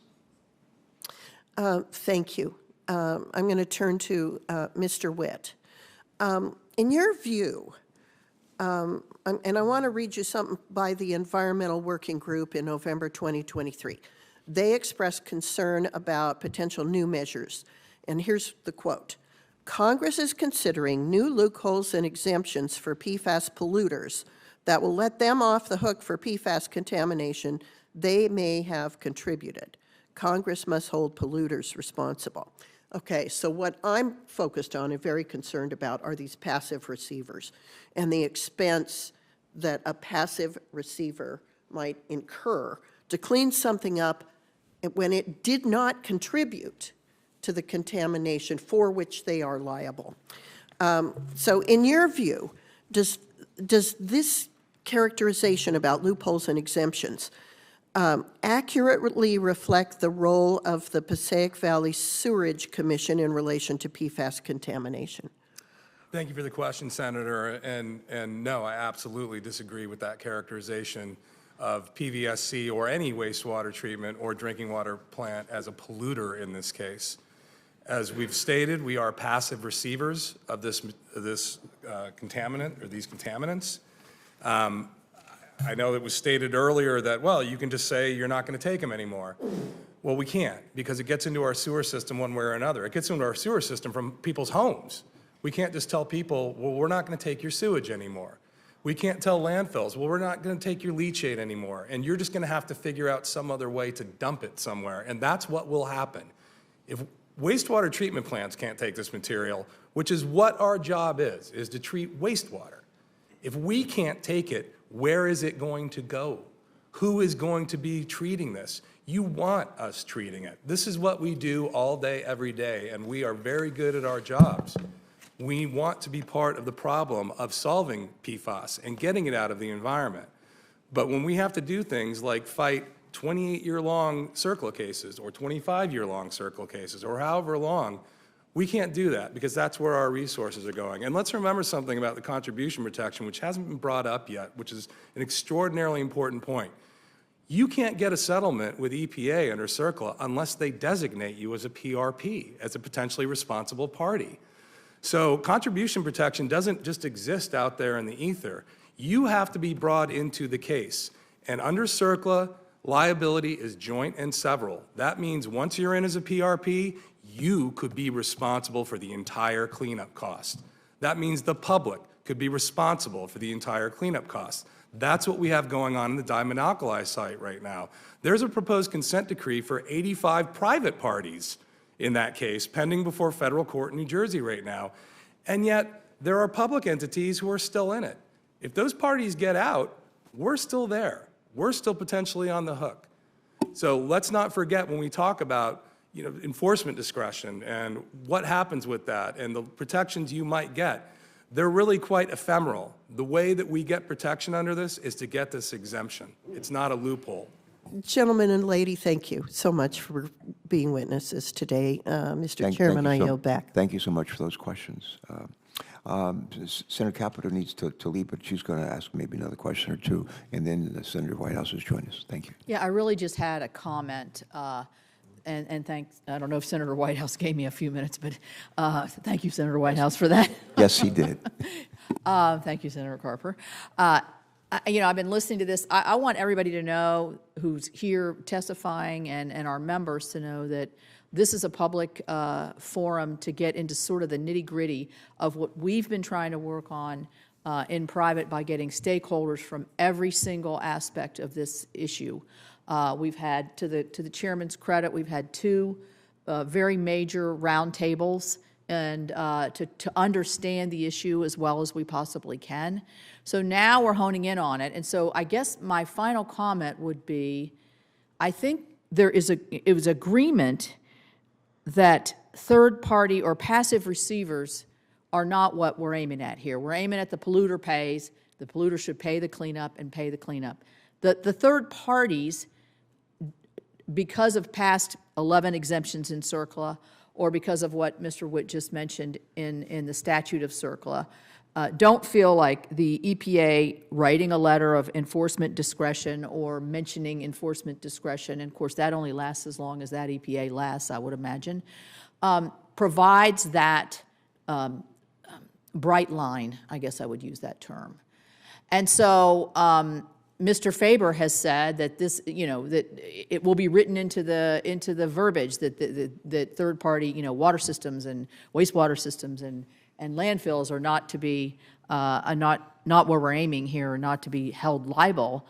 Thank you. I'm going to turn to Mr. Witt. In your view, and I want to read you something by the Environmental Working Group in November 2023. They expressed concern about potential new measures. And here's the quote. Congress is considering new loopholes and exemptions for PFAS polluters that will let them off the hook for PFAS contamination they may have contributed. Congress must hold polluters responsible. Okay, so what I'm focused on and very concerned about are these passive receivers and the expense that a passive receiver might incur to clean something up when it did not contribute to the contamination for which they are liable. So in your view, does this characterization about loopholes and exemptions accurately reflect the role of the Passaic Valley Sewerage Commission in relation to PFAS contamination? Thank you for the question, Senator. And no, I absolutely disagree with that characterization of PVSC or any wastewater treatment or drinking water plant as a polluter in this case. As we've stated, we are passive receivers of this contaminant or these contaminants. I know it was stated earlier that, well, you can just say you're not going to take them anymore. Well, we can't, because it gets into our sewer system one way or another. It gets into our sewer system from people's homes. We can't just tell people, well, we're not going to take your sewage anymore. We can't tell landfills, well, we're not going to take your leachate anymore, and you're just going to have to figure out some other way to dump it somewhere, and that's what will happen. Wastewater treatment plants can't take this material, which is what our job is to treat wastewater. If we can't take it, where is it going to go? Who is going to be treating this? You want us treating it. This is what we do all day, every day, and we are very good at our jobs. We want to be part of the problem of solving PFAS and getting it out of the environment. But when we have to do things like fight 28-year-long CERCLA cases or 25-year-long CERCLA cases or however long, we can't do that because that's where our resources are going. And let's remember something about the contribution protection, which hasn't been brought up yet, which is an extraordinarily important point. You can't get a settlement with EPA under CERCLA unless they designate you as a PRP, as a potentially responsible party. So contribution protection doesn't just exist out there in the ether. You have to be brought into the case. And under CERCLA, liability is joint and several. That means once you're in as a PRP, you could be responsible for the entire cleanup cost. That means the public could be responsible for the entire cleanup cost. That's what we have going on in the diamond alkali site right now. There's a proposed consent decree for 85 private parties in that case, pending before federal court in New Jersey right now. And yet, there are public entities who are still in it. If those parties get out, we're still there. We're still potentially on the hook. So let's not forget when we talk about enforcement discretion and what happens with that and the protections you might get, they're really quite ephemeral. The way that we get protection under this is to get this exemption. It's not a loophole. Gentlemen and lady, thank you so much for being witnesses today. Mr. Chairman, I yield back. Thank you so much for those questions. Senator Capito needs to leave, but she's going to ask maybe another question or two, and then Senator Whitehouse has joined us. Thank you. Yeah, I really just had a comment, and thanks. I don't know if Senator Whitehouse gave me a few minutes, but thank you, Senator Whitehouse, for that. Yes, he did. Thank you, Senator Carper. I've been listening to this. I want everybody to know who's here testifying and our members to know that this is a public forum to get into sort of the nitty-gritty of what we've been trying to work on in private by getting stakeholders from every single aspect of this issue. We've had, to the chairman's credit, we've had two very major roundtables and to understand the issue as well as we possibly can. So now we're honing in on it. And so I guess my final comment would be, I think it was agreement that third-party or passive receivers are not what we're aiming at here. We're aiming at the polluter pays. The polluter should pay the cleanup and pay the cleanup. The third parties, because of past 11 exemptions in CERCLA, or because of what Mr. Witt just mentioned in the statute of CERCLA, don't feel like the EPA writing a letter of enforcement discretion or mentioning enforcement discretion, and of course that only lasts as long as that EPA lasts, I would imagine, provides that bright line, I guess I would use that term. And so Mr. Faber has said that this, that it will be written into the verbiage that third-party, water systems and wastewater systems and landfills are not to be, not where we're aiming here, not to be held liable.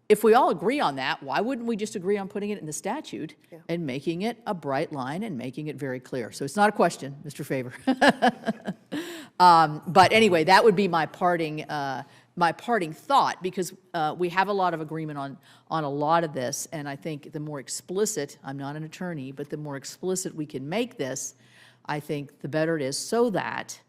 If we all agree on that, why wouldn't we just agree on putting it in the statute and making it a bright line and making it very clear? So it's not a question, Mr. Faber. But anyway, that would be my parting thought, because we have a lot of agreement on a lot of this, and I think the more explicit, I'm not an attorney, but the more explicit we can make this, I think the better it is, so that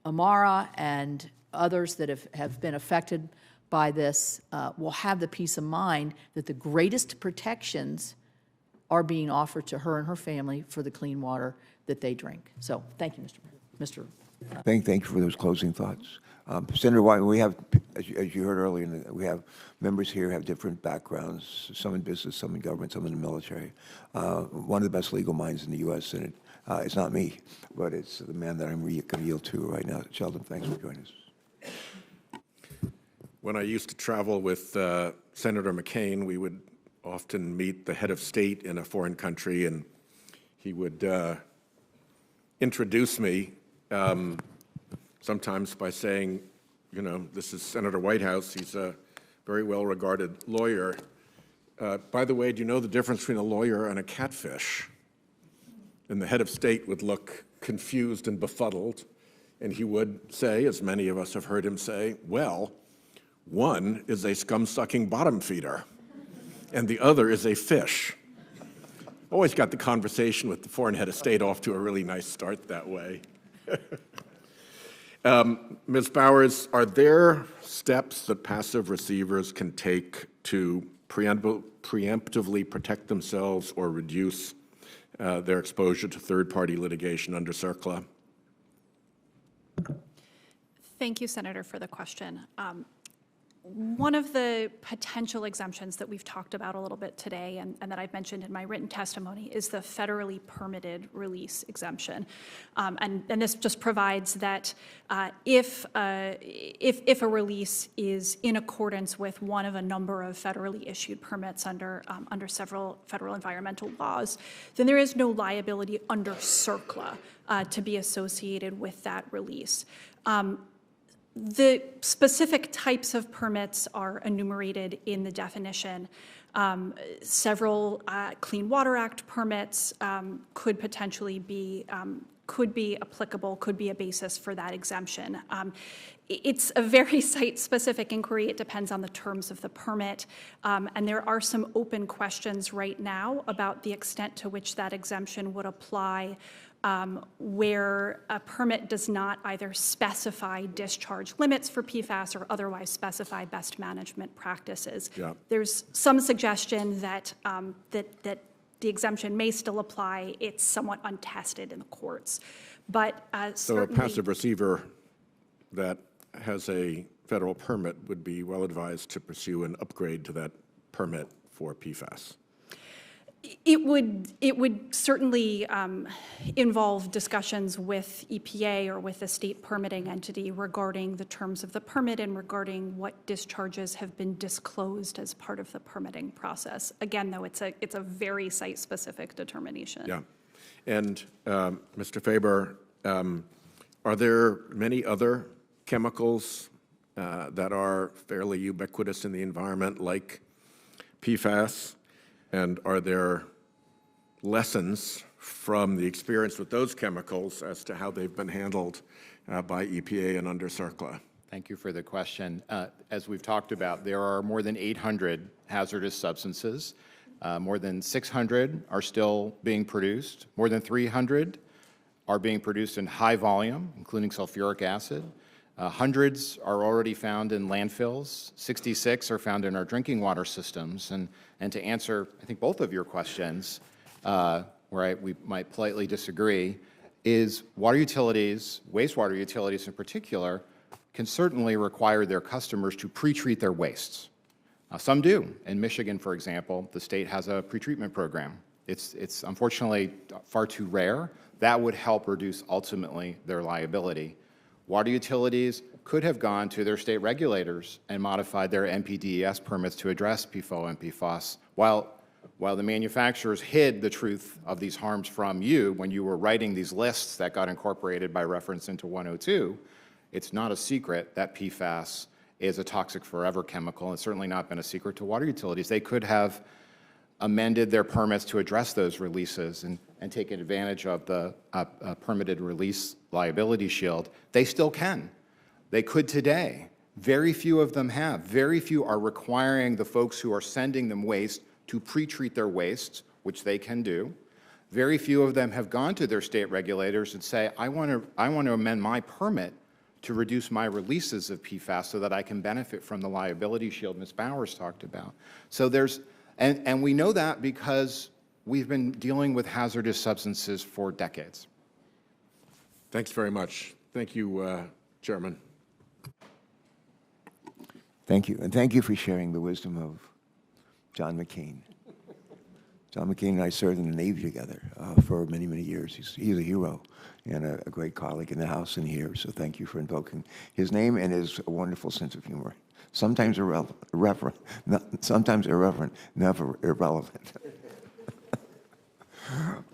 Amara and others that have been affected by this will have the peace of mind that the greatest protections are being offered to her and her family for the clean water that they drink. So thank you, Mr. Thank you for those closing thoughts. Senator White, we have, as you heard earlier, we have members here have different backgrounds, some in business, some in government, some in the military. One of the best legal minds in the U.S. Senate. It's not me, but it's the man that I'm going to yield to right now. Sheldon, thanks for joining us. When I used to travel with Senator McCain, we would often meet the head of state in a foreign country, and he would introduce me sometimes by saying, this is Senator Whitehouse. He's a very well-regarded lawyer. By the way, do you know the difference between a lawyer and a catfish? And the head of state would look confused and befuddled, and he would say, as many of us have heard him say, well, one is a scum-sucking bottom feeder, and the other is a fish. Always got the conversation with the foreign head of state off to a really nice start that way. Ms. Bowers, are there steps that passive receivers can take to preemptively protect themselves or reduce their exposure to third-party litigation under CERCLA? Thank you, Senator, for the question. One of the potential exemptions that we've talked about a little bit today and that I've mentioned in my written testimony is the federally permitted release exemption. And this just provides that if a release is in accordance with one of a number of federally issued permits under several federal environmental laws, then there is no liability under CERCLA to be associated with that release. The specific types of permits are enumerated in the definition. Several Clean Water Act permits could potentially be applicable, could be a basis for that exemption. It's a very site-specific inquiry. It depends on the terms of the permit. And there are some open questions right now about the extent to which that exemption would apply where a permit does not either specify discharge limits for PFAS or otherwise specify best management practices. Yeah. There's some suggestion that, that the exemption may still apply. It's somewhat untested in the courts. But so a passive receiver that has a federal permit would be well advised to pursue an upgrade to that permit for PFAS. It would certainly involve discussions with EPA or with the state permitting entity regarding the terms of the permit and regarding what discharges have been disclosed as part of the permitting process. Again, though, it's a very site-specific determination. Yeah, and Mr. Faber, are there many other chemicals that are fairly ubiquitous in the environment, like PFAS? And are there lessons from the experience with those chemicals as to how they've been handled by EPA and under CERCLA? Thank you for the question. As we've talked about, there are more than 800 hazardous substances. More than 600 are still being produced. More than 300 are being produced in high volume, including sulfuric acid. Hundreds are already found in landfills. 66 are found in our drinking water systems. And to answer, I think, both of your questions, where we might politely disagree, is water utilities, wastewater utilities in particular, can certainly require their customers to pre-treat their wastes. Some do. In Michigan, for example, the state has a pretreatment program. It's unfortunately far too rare. That would help reduce ultimately their liability. Water utilities could have gone to their state regulators and modified their NPDES permits to address PFOA and PFAS. While the manufacturers hid the truth of these harms from you when you were writing these lists that got incorporated by reference into 102, it's not a secret that PFAS is a toxic forever chemical. It's certainly not been a secret to water utilities. They could have amended their permits to address those releases and taken advantage of the permitted release liability shield. They still can. They could today. Very few of them have. Very few are requiring the folks who are sending them waste to pre-treat their wastes, which they can do. Very few of them have gone to their state regulators and say, I want to amend my permit to reduce my releases of PFAS so that I can benefit from the liability shield Ms. Bowers talked about. So there's, and we know that because we've been dealing with hazardous substances for decades. Thanks very much. Thank you, Chairman. Thank you, and thank you for sharing the wisdom of John McCain. John McCain and I served in the Navy together for many, many years. He's a hero and a great colleague in the House and here, so thank you for invoking his name and his wonderful sense of humor. Sometimes irreverent, never irrelevant.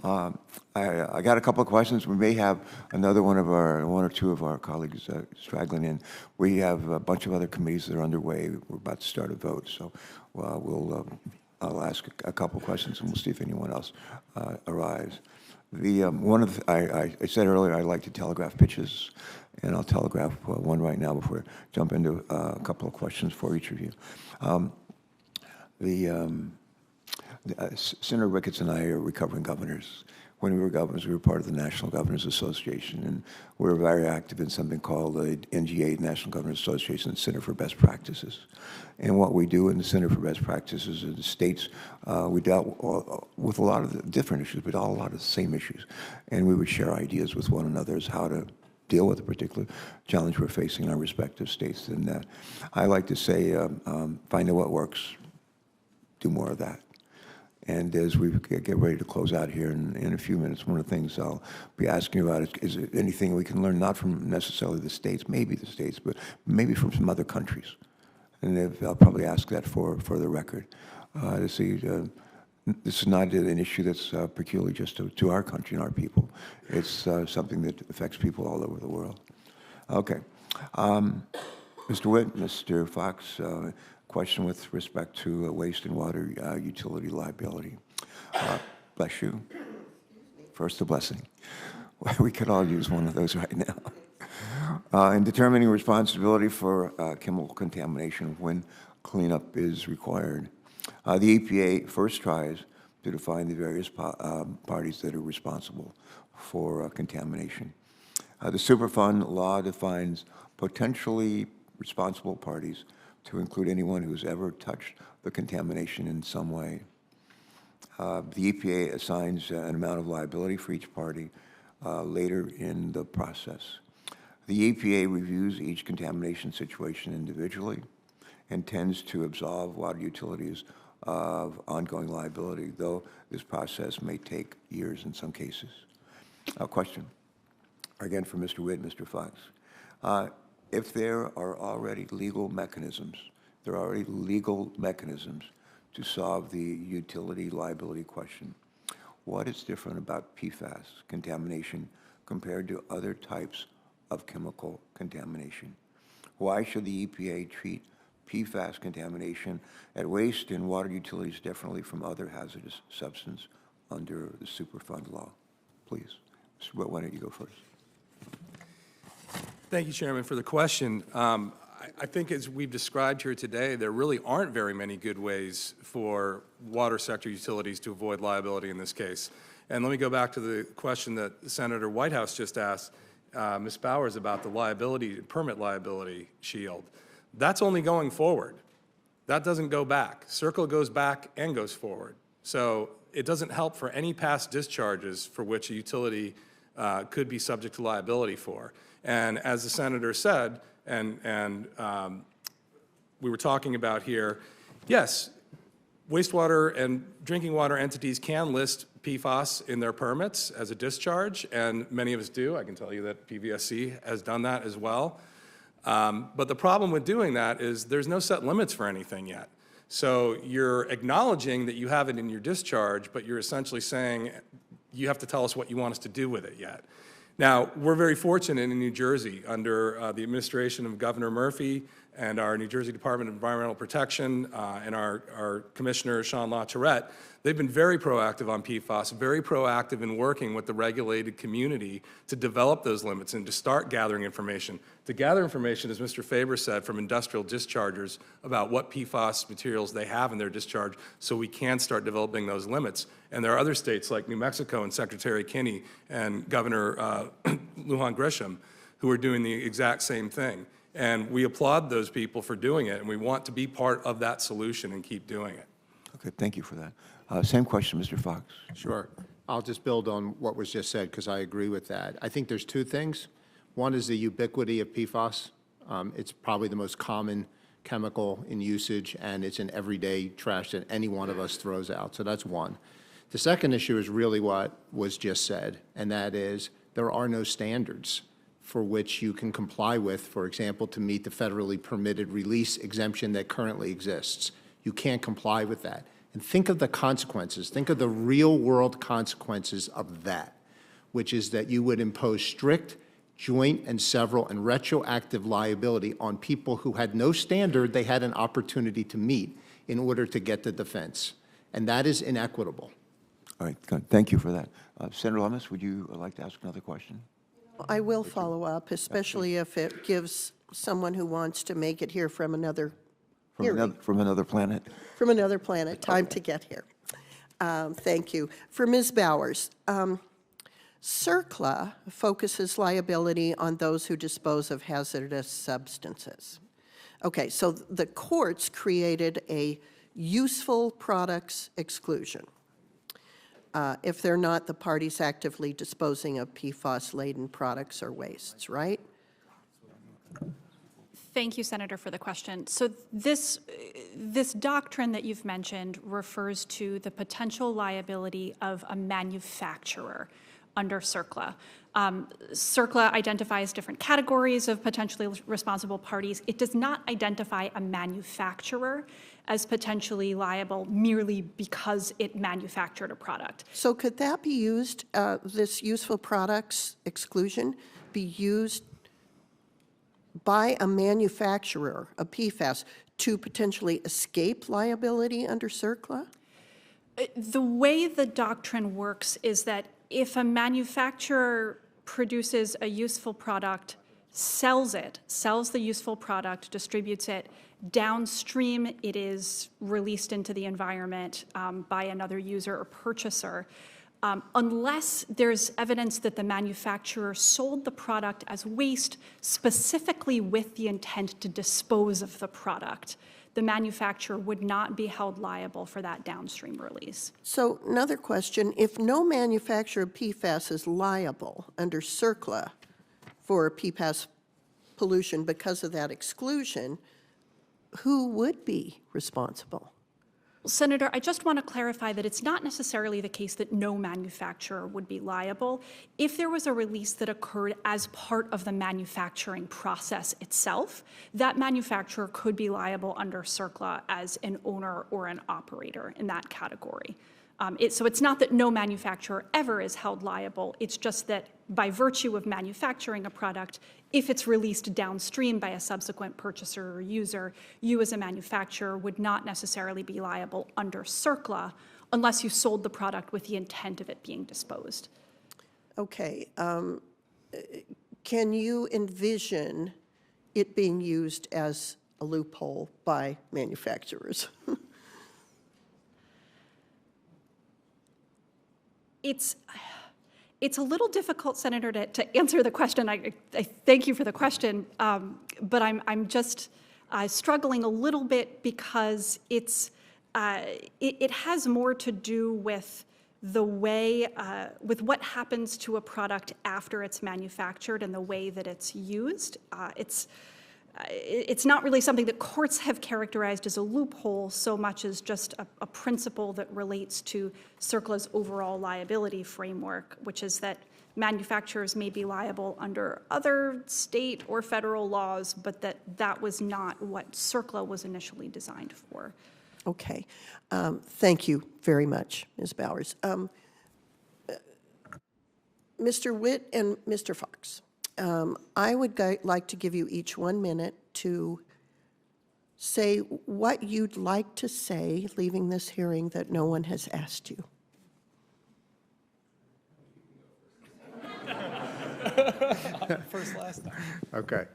I got a couple of questions. We may have one or two of our colleagues straggling in. We have a bunch of other committees that are underway. We're about to start a vote, so I'll ask a couple questions, and we'll see if anyone else arrives. I said earlier I like to telegraph pitches, and I'll telegraph one right now before I jump into a couple of questions for each of you. Senator Ricketts and I are recovering governors. When we were governors, we were part of the National Governors Association, and we were very active in something called the NGA, National Governors Association Center for Best Practices. And what we do in the Center for Best Practices in the states, we dealt with a lot of the different issues, but a lot of the same issues. And we would share ideas with one another as how to deal with a particular challenge we're facing in our respective states. And I like to say, find out what works, do more of that. And as we get ready to close out here in a few minutes, one of the things I'll be asking you about is there anything we can learn, not from necessarily the states, maybe the states, but maybe from some other countries. And I'll probably ask that for the record. To see, this is not an issue that's peculiar just to our country and our people. It's something that affects people all over the world. Okay. Mr. Witt, Mr. Fox, question with respect to waste and water utility liability. Bless you. First, a blessing. We could all use one of those right now. In determining responsibility for chemical contamination when cleanup is required, the EPA first tries to define the various parties that are responsible for contamination. The Superfund law defines potentially responsible parties to include anyone who's ever touched the contamination in some way. The EPA assigns an amount of liability for each party later in the process. The EPA reviews each contamination situation individually and tends to absolve water utilities of ongoing liability, though this process may take years in some cases. A question, again for Mr. Witt, Mr. Fox. If there are already legal mechanisms, to solve the utility liability question, what is different about PFAS contamination compared to other types of chemical contamination? Why should the EPA treat PFAS contamination at waste and water utilities differently from other hazardous substances under the Superfund law? Please, Mr. Witt, why don't you go first? Thank you, Chairman, for the question. I think as we've described here today, there really aren't very many good ways for water sector utilities to avoid liability in this case. And let me go back to the question that Senator Whitehouse just asked Ms. Bowers about the permit liability shield. That's only going forward. That doesn't go back. CERCLA goes back and goes forward. So it doesn't help for any past discharges for which a utility could be subject to liability for. And as the Senator said, and we were talking about here, yes, wastewater and drinking water entities can list PFAS in their permits as a discharge, and many of us do. I can tell you that PVSC has done that as well. But the problem with doing that is there's no set limits for anything yet. So you're acknowledging that you have it in your discharge, but you're essentially saying you have to tell us what you want us to do with it yet. Now, we're very fortunate in New Jersey under the administration of Governor Murphy and our New Jersey Department of Environmental Protection and our Commissioner, Sean LaTourette. They've been very proactive on PFAS, very proactive in working with the regulated community to develop those limits and to start gathering information. To gather information, as Mr. Faber said, from industrial dischargers about what PFAS materials they have in their discharge so we can start developing those limits. And there are other states like New Mexico and Secretary Kinney and Governor Lujan Grisham who are doing the exact same thing. And we applaud those people for doing it, and we want to be part of that solution and keep doing it. Okay, thank you for that. Same question, Mr. Fox. Sure. I'll just build on what was just said because I agree with that. I think there's two things. One is the ubiquity of PFAS. It's probably the most common chemical in usage, and it's in everyday trash that any one of us throws out. So that's one. The second issue is really what was just said, and that is there are no standards for which you can comply with, for example, to meet the federally permitted release exemption that currently exists. You can't comply with that. And think of the consequences. Think of the real-world consequences of that, which is that you would impose strict joint and several and retroactive liability on people who had no standard they had an opportunity to meet in order to get the defense. and that is inequitable. All right, good. Thank you for that. Senator Lummis, would you like to ask another question? I will follow up, especially if it gives someone who wants to make it here from another hearing. From another planet? From another planet, time to get here. Thank you. For Ms. Bowers, CERCLA focuses liability on those who dispose of hazardous substances. Okay, so the courts created a useful products exclusion if they're not the parties actively disposing of PFAS-laden products or wastes, right? Thank you, Senator, for the question. So this doctrine that you've mentioned refers to the potential liability of a manufacturer under CERCLA. CERCLA identifies different categories of potentially responsible parties. It does not identify a manufacturer as potentially liable merely because it manufactured a product. So could that be used, this useful products exclusion, be used by a manufacturer of PFAS to potentially escape liability under CERCLA? The way the doctrine works is that if a manufacturer produces a useful product, sells the useful product, distributes it, downstream it is released into the environment by another user or purchaser, unless there's evidence that the manufacturer sold the product as waste specifically with the intent to dispose of the product, the manufacturer would not be held liable for that downstream release. So another question, if no manufacturer of PFAS is liable under CERCLA for PFAS pollution because of that exclusion, who would be responsible? Senator, I just want to clarify that it's not necessarily the case that no manufacturer would be liable. If there was a release that occurred as part of the manufacturing process itself, that manufacturer could be liable under CERCLA as an owner or an operator in that category. So it's not that no manufacturer ever is held liable. It's just that by virtue of manufacturing a product, if it's released downstream by a subsequent purchaser or user, you as a manufacturer would not necessarily be liable under CERCLA unless you sold the product with the intent of it being disposed. Okay. Can you envision it being used as a loophole by manufacturers? It's a little difficult, Senator, to answer the question. I thank you for the question, but I'm just struggling a little bit because it has more to do with the way, with what happens to a product after it's manufactured and the way that it's used. It's not really something that courts have characterized as a loophole so much as just a principle that relates to CERCLA's overall liability framework, which is that manufacturers may be liable under other state or federal laws, but that was not what CERCLA was initially designed for. Okay. Thank you very much, Ms. Bowers. Mr. Witt and Mr. Fox. I would like to give you each 1 minute to say what you'd like to say, leaving this hearing, that no one has asked you. First, last time. Okay.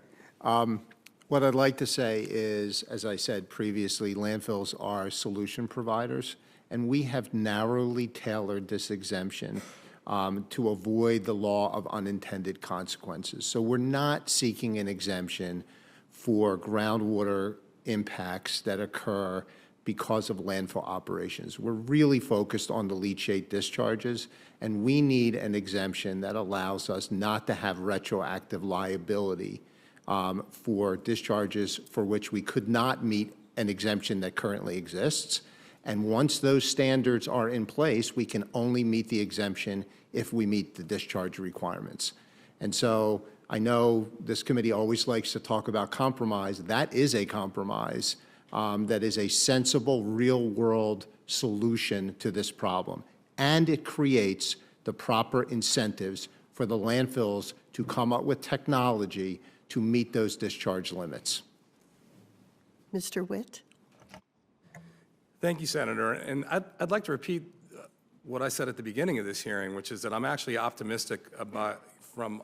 What I'd like to say is, as I said previously, landfills are solution providers, and we have narrowly tailored this exemption to avoid the law of unintended consequences. So we're not seeking an exemption for groundwater impacts that occur because of landfill operations. We're really focused on the leachate discharges, and we need an exemption that allows us not to have retroactive liability for discharges for which we could not meet an exemption that currently exists. And once those standards are in place, we can only meet the exemption if we meet the discharge requirements. And so I know this committee always likes to talk about compromise. That is a compromise that is a sensible, real-world solution to this problem. And it creates the proper incentives for the landfills to come up with technology to meet those discharge limits. Mr. Witt? Thank you, Senator. And I'd like to repeat what I said at the beginning of this hearing, which is that I'm actually optimistic about from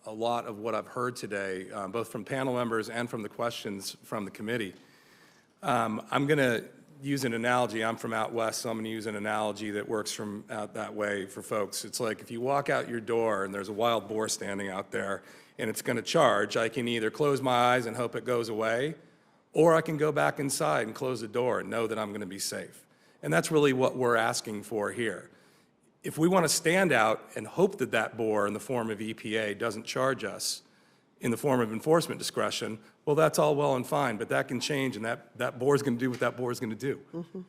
a lot of what I've heard today, both from panel members and from the questions from the committee. I'm going to use an analogy. I'm from out west, so I'm going to use an analogy that works from out that way for folks. It's like if you walk out your door and there's a wild boar standing out there and it's going to charge, I can either close my eyes and hope it goes away, or I can go back inside and close the door and know that I'm going to be safe. And that's really what we're asking for here. If we want to stand out and hope that that boar in the form of EPA doesn't charge us in the form of enforcement discretion, well, that's all well and fine, but that can change, and that boar's going to do what that boar's going to do. Mm-hmm.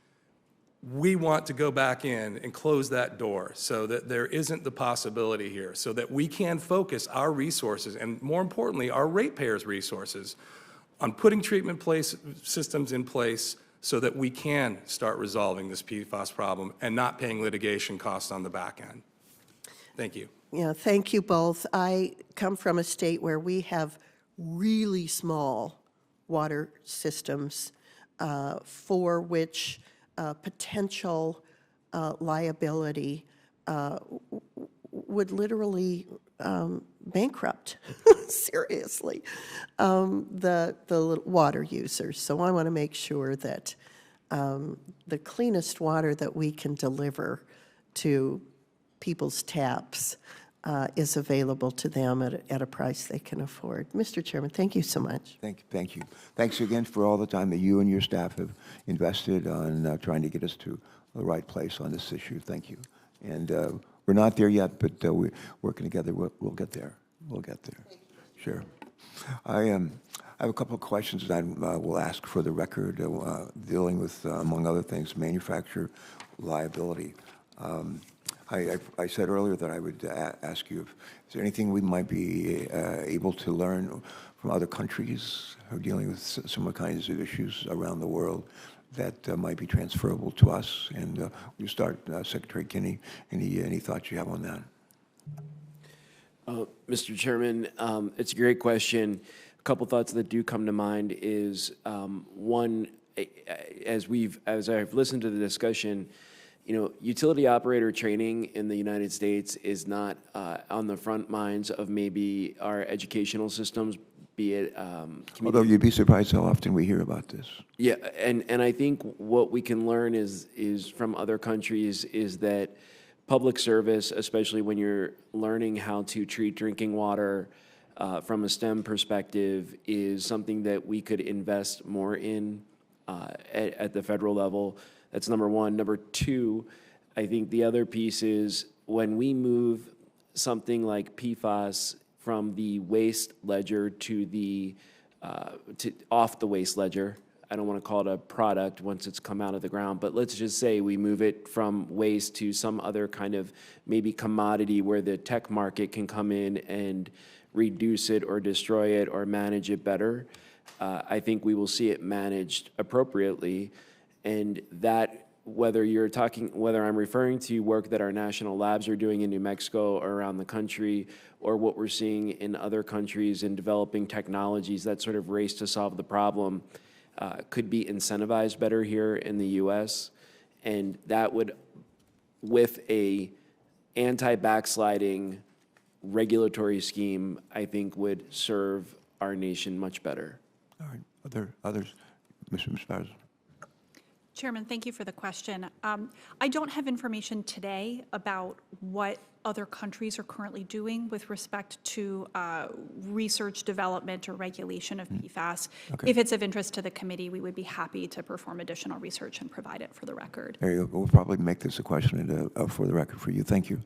We want to go back in and close that door so that there isn't the possibility here, so that we can focus our resources, and more importantly, our ratepayers' resources, on putting treatment systems in place so that we can start resolving this PFAS problem and not paying litigation costs on the back end. Thank you. Yeah, thank you both. I come from a state where we have really small water systems for which potential liability would literally bankrupt, seriously, the water users. So I want to make sure that the cleanest water that we can deliver to people's taps is available to them at a price they can afford. Mr. Chairman, thank you so much. Thank you. Thanks again for all the time that you and your staff have invested on trying to get us to the right place on this issue. Thank you. And we're not there yet, but we're working together. We'll get there. We'll get there. Sure. I have a couple of questions that I will ask for the record, dealing with, among other things, manufacturer liability. I said earlier that I would ask you if is there anything we might be able to learn from other countries who are dealing with similar kinds of issues around the world that might be transferable to us. And you start, Secretary Kinney, any thoughts you have on that? Mr. Chairman, it's a great question. A couple thoughts that do come to mind is, one, as I've listened to the discussion, utility operator training in the United States is not on the front minds of maybe our educational systems, be it although you'd be surprised how often we hear about this. Yeah, and I think what we can learn is from other countries is that public service, especially when you're learning how to treat drinking water from a STEM perspective, is something that we could invest more in at the federal level. That's number one. Number two, I think the other piece is when we move something like PFAS from the waste ledger to the off the waste ledger. I don't want to call it a product once it's come out of the ground, but let's just say we move it from waste to some other kind of maybe commodity where the tech market can come in and reduce it or destroy it or manage it better. I think we will see it managed appropriately, and that whether I'm referring to work that our national labs are doing in New Mexico or around the country, or what we're seeing in other countries in developing technologies, that sort of race to solve the problem could be incentivized better here in the U.S. And that would, with a anti-backsliding regulatory scheme, I think would serve our nation much better. All right. Others? Mr. Sparrow. Chairman, thank you for the question. I don't have information today about what other countries are currently doing with respect to research, development, or regulation of PFAS. Okay. If it's of interest to the committee, we would be happy to perform additional research and provide it for the record. There you go. We'll probably make this a question for the record for you. Thank you.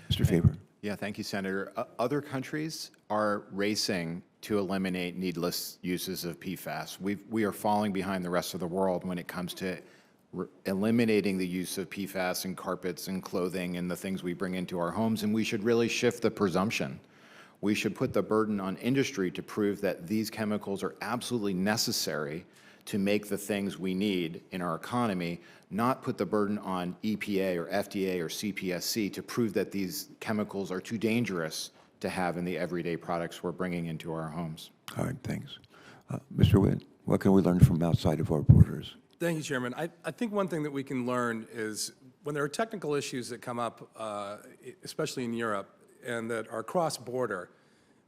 Mr. Faber. Yeah, thank you, Senator. Other countries are racing to eliminate needless uses of PFAS. We are falling behind the rest of the world when it comes to eliminating the use of PFAS in carpets and clothing and the things we bring into our homes, and we should really shift the presumption. We should put the burden on industry to prove that these chemicals are absolutely necessary to make the things we need in our economy, not put the burden on EPA or FDA or CPSC to prove that these chemicals are too dangerous to have in the everyday products we're bringing into our homes. All right, thanks. Mr. Witt, what can we learn from outside of our borders? Thank you, Chairman. I think one thing that we can learn is when there are technical issues that come up, especially in Europe, and that are cross-border,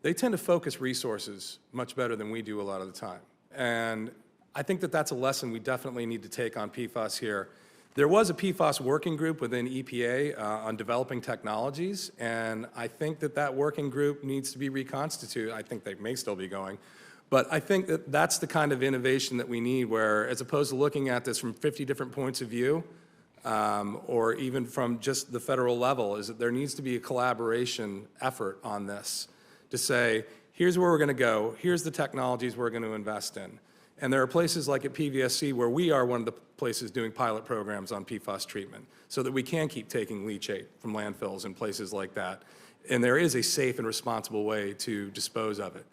they tend to focus resources much better than we do a lot of the time. And I think that that's a lesson we definitely need to take on PFAS here. There was a PFAS working group within EPA on developing technologies, and I think that that working group needs to be reconstituted. I think they may still be going. But I think that that's the kind of innovation that we need where, as opposed to looking at this from 50 different points of view, or even from just the federal level, is that there needs to be a collaboration effort on this to say, here's where we're going to go, here's the technologies we're going to invest in. And there are places like at PVSC where we are one of the places doing pilot programs on PFAS treatment so that we can keep taking leachate from landfills and places like that. And there is a safe and responsible way to dispose of it.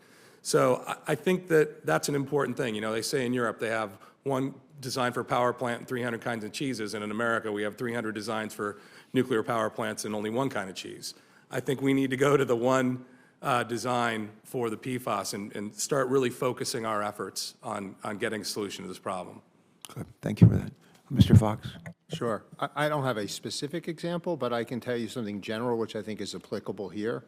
So I think that that's an important thing. You know, they say in Europe they have one design for a power plant and 300 kinds of cheeses, and in America we have 300 designs for nuclear power plants and only one kind of cheese. I think we need to go to the one design for the PFAS and start really focusing our efforts on getting a solution to this problem. Good. Thank you for that. Mr. Fox? Sure. I don't have a specific example, but I can tell you something general which I think is applicable here.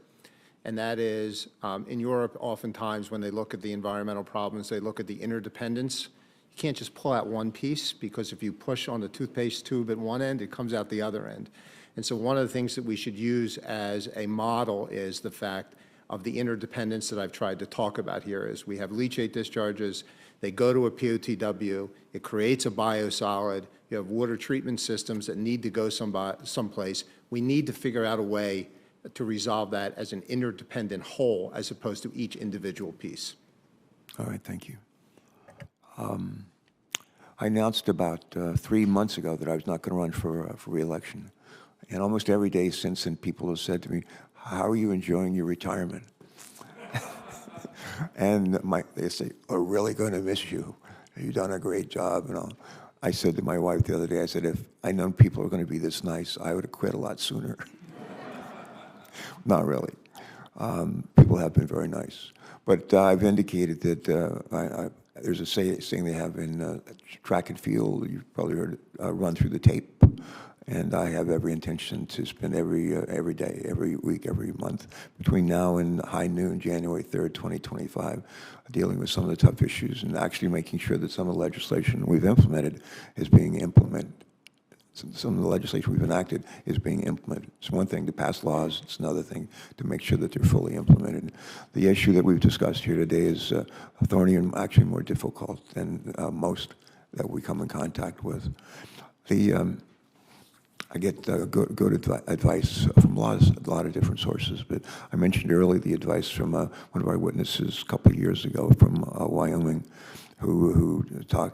And that is, in Europe, oftentimes when they look at the environmental problems, they look at the interdependence. You can't just pull out one piece, because if you push on the toothpaste tube at one end, it comes out the other end. And so one of the things that we should use as a model is the fact of the interdependence that I've tried to talk about here. Is we have leachate discharges, they go to a POTW, it creates a biosolid, you have water treatment systems that need to go someplace. We need to figure out a way to resolve that as an interdependent whole as opposed to each individual piece. All right, thank you. I announced about 3 months ago that I was not going to run for re-election. And almost every day since then, people have said to me, how are you enjoying your retirement? And they say, we're really going to miss you. You've done a great job. And all. I said to my wife the other day, I said, if I'd known people were going to be this nice, I would have quit a lot sooner. Not really. People have been very nice. But I've indicated that there's a saying they have in track and field, you've probably heard it, run through the tape. And I have every intention to spend every day, every week, every month, between now and high noon, January 3rd, 2025, dealing with some of the tough issues and actually making sure that some of the legislation we've implemented is being implemented. Some of the legislation we've enacted is being implemented. It's one thing to pass laws, it's another thing to make sure that they're fully implemented. The issue that we've discussed here today is thorny and actually more difficult than most that we come in contact with. I get good advice from a lot of different sources, but I mentioned earlier the advice from one of our witnesses a couple of years ago from Wyoming, who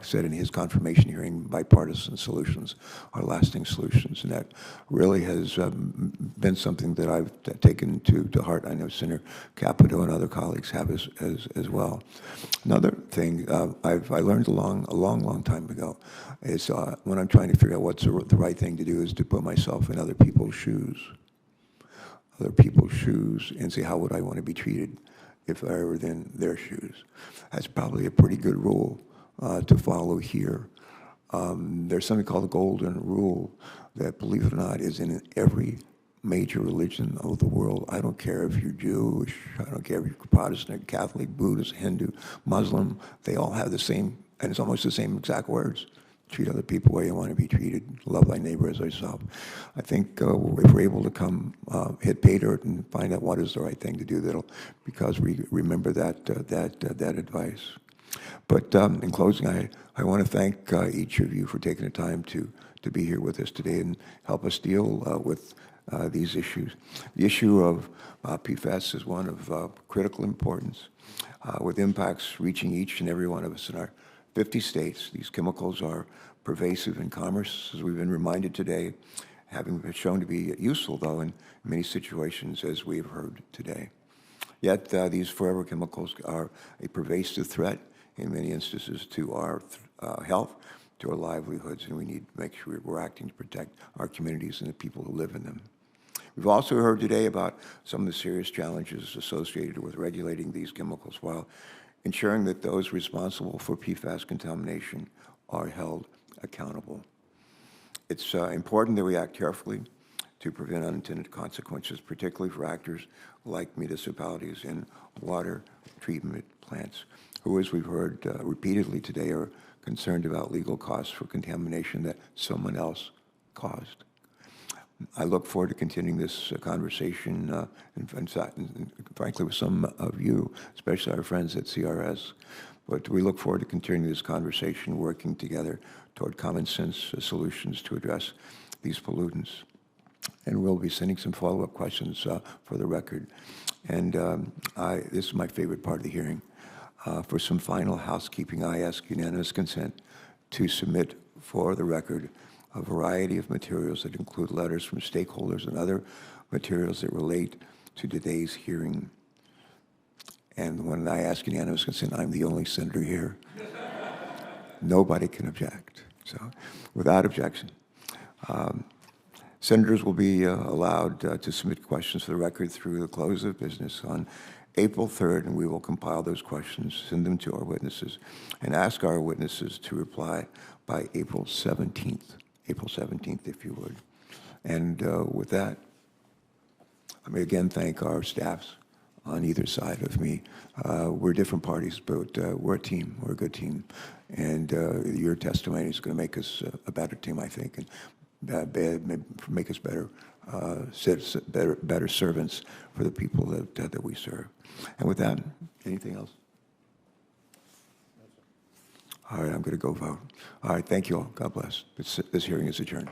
said in his confirmation hearing, bipartisan solutions are lasting solutions, and that really has been something that I've taken to heart. I know Senator Capito and other colleagues have as well. Another thing I learned a long time ago is when I'm trying to figure out what's the right thing to do is to put myself in other people's shoes, and say, how would I want to be treated if I were in their shoes? That's probably a pretty good rule to follow here. There's something called the Golden Rule that, believe it or not, is in every major religion of the world. I don't care if you're Jewish, I don't care if you're Protestant, Catholic, Buddhist, Hindu, Muslim, they all have the same, and it's almost the same exact words. Treat other people the way you want to be treated. Love thy neighbor as thyself. I think if we're able to hit pay dirt and find out what is the right thing to do, because we remember that advice. But in closing, I want to thank each of you for taking the time to be here with us today and help us deal with these issues. The issue of PFAS is one of critical importance, with impacts reaching each and every one of us in our 50 states. These chemicals are pervasive in commerce, as we've been reminded today, having been shown to be useful, though, in many situations, as we've heard today. Yet these forever chemicals are a pervasive threat in many instances to our health, to our livelihoods, and we need to make sure we're acting to protect our communities and the people who live in them. We've also heard today about some of the serious challenges associated with regulating these chemicals while ensuring that those responsible for PFAS contamination are held accountable. It's important that we act carefully to prevent unintended consequences, particularly for actors like municipalities and water treatment plants, who, as we've heard repeatedly today, are concerned about legal costs for contamination that someone else caused. I look forward to continuing this conversation, and frankly, with some of you, especially our friends at CRS. But we look forward to continuing this conversation, working together toward common sense solutions to address these pollutants. And we'll be sending some follow-up questions for the record. And this is my favorite part of the hearing. For some final housekeeping, I ask unanimous consent to submit for the record a variety of materials that include letters from stakeholders and other materials that relate to today's hearing. And when I ask unanimous consent, I'm the only senator here. Nobody can object. So without objection, senators will be allowed to submit questions for the record through the close of business on April 3rd, and we will compile those questions, send them to our witnesses, and ask our witnesses to reply by April 17th. April 17th, if you would. And with that, let me again thank our staffs on either side of me. We're different parties, but we're a team. We're a good team. And your testimony is going to make us a better team, I think, and make us better, better servants for the people that we serve. And with that, anything else? All right, I'm going to go vote. All right, thank you all. God bless. This hearing is adjourned.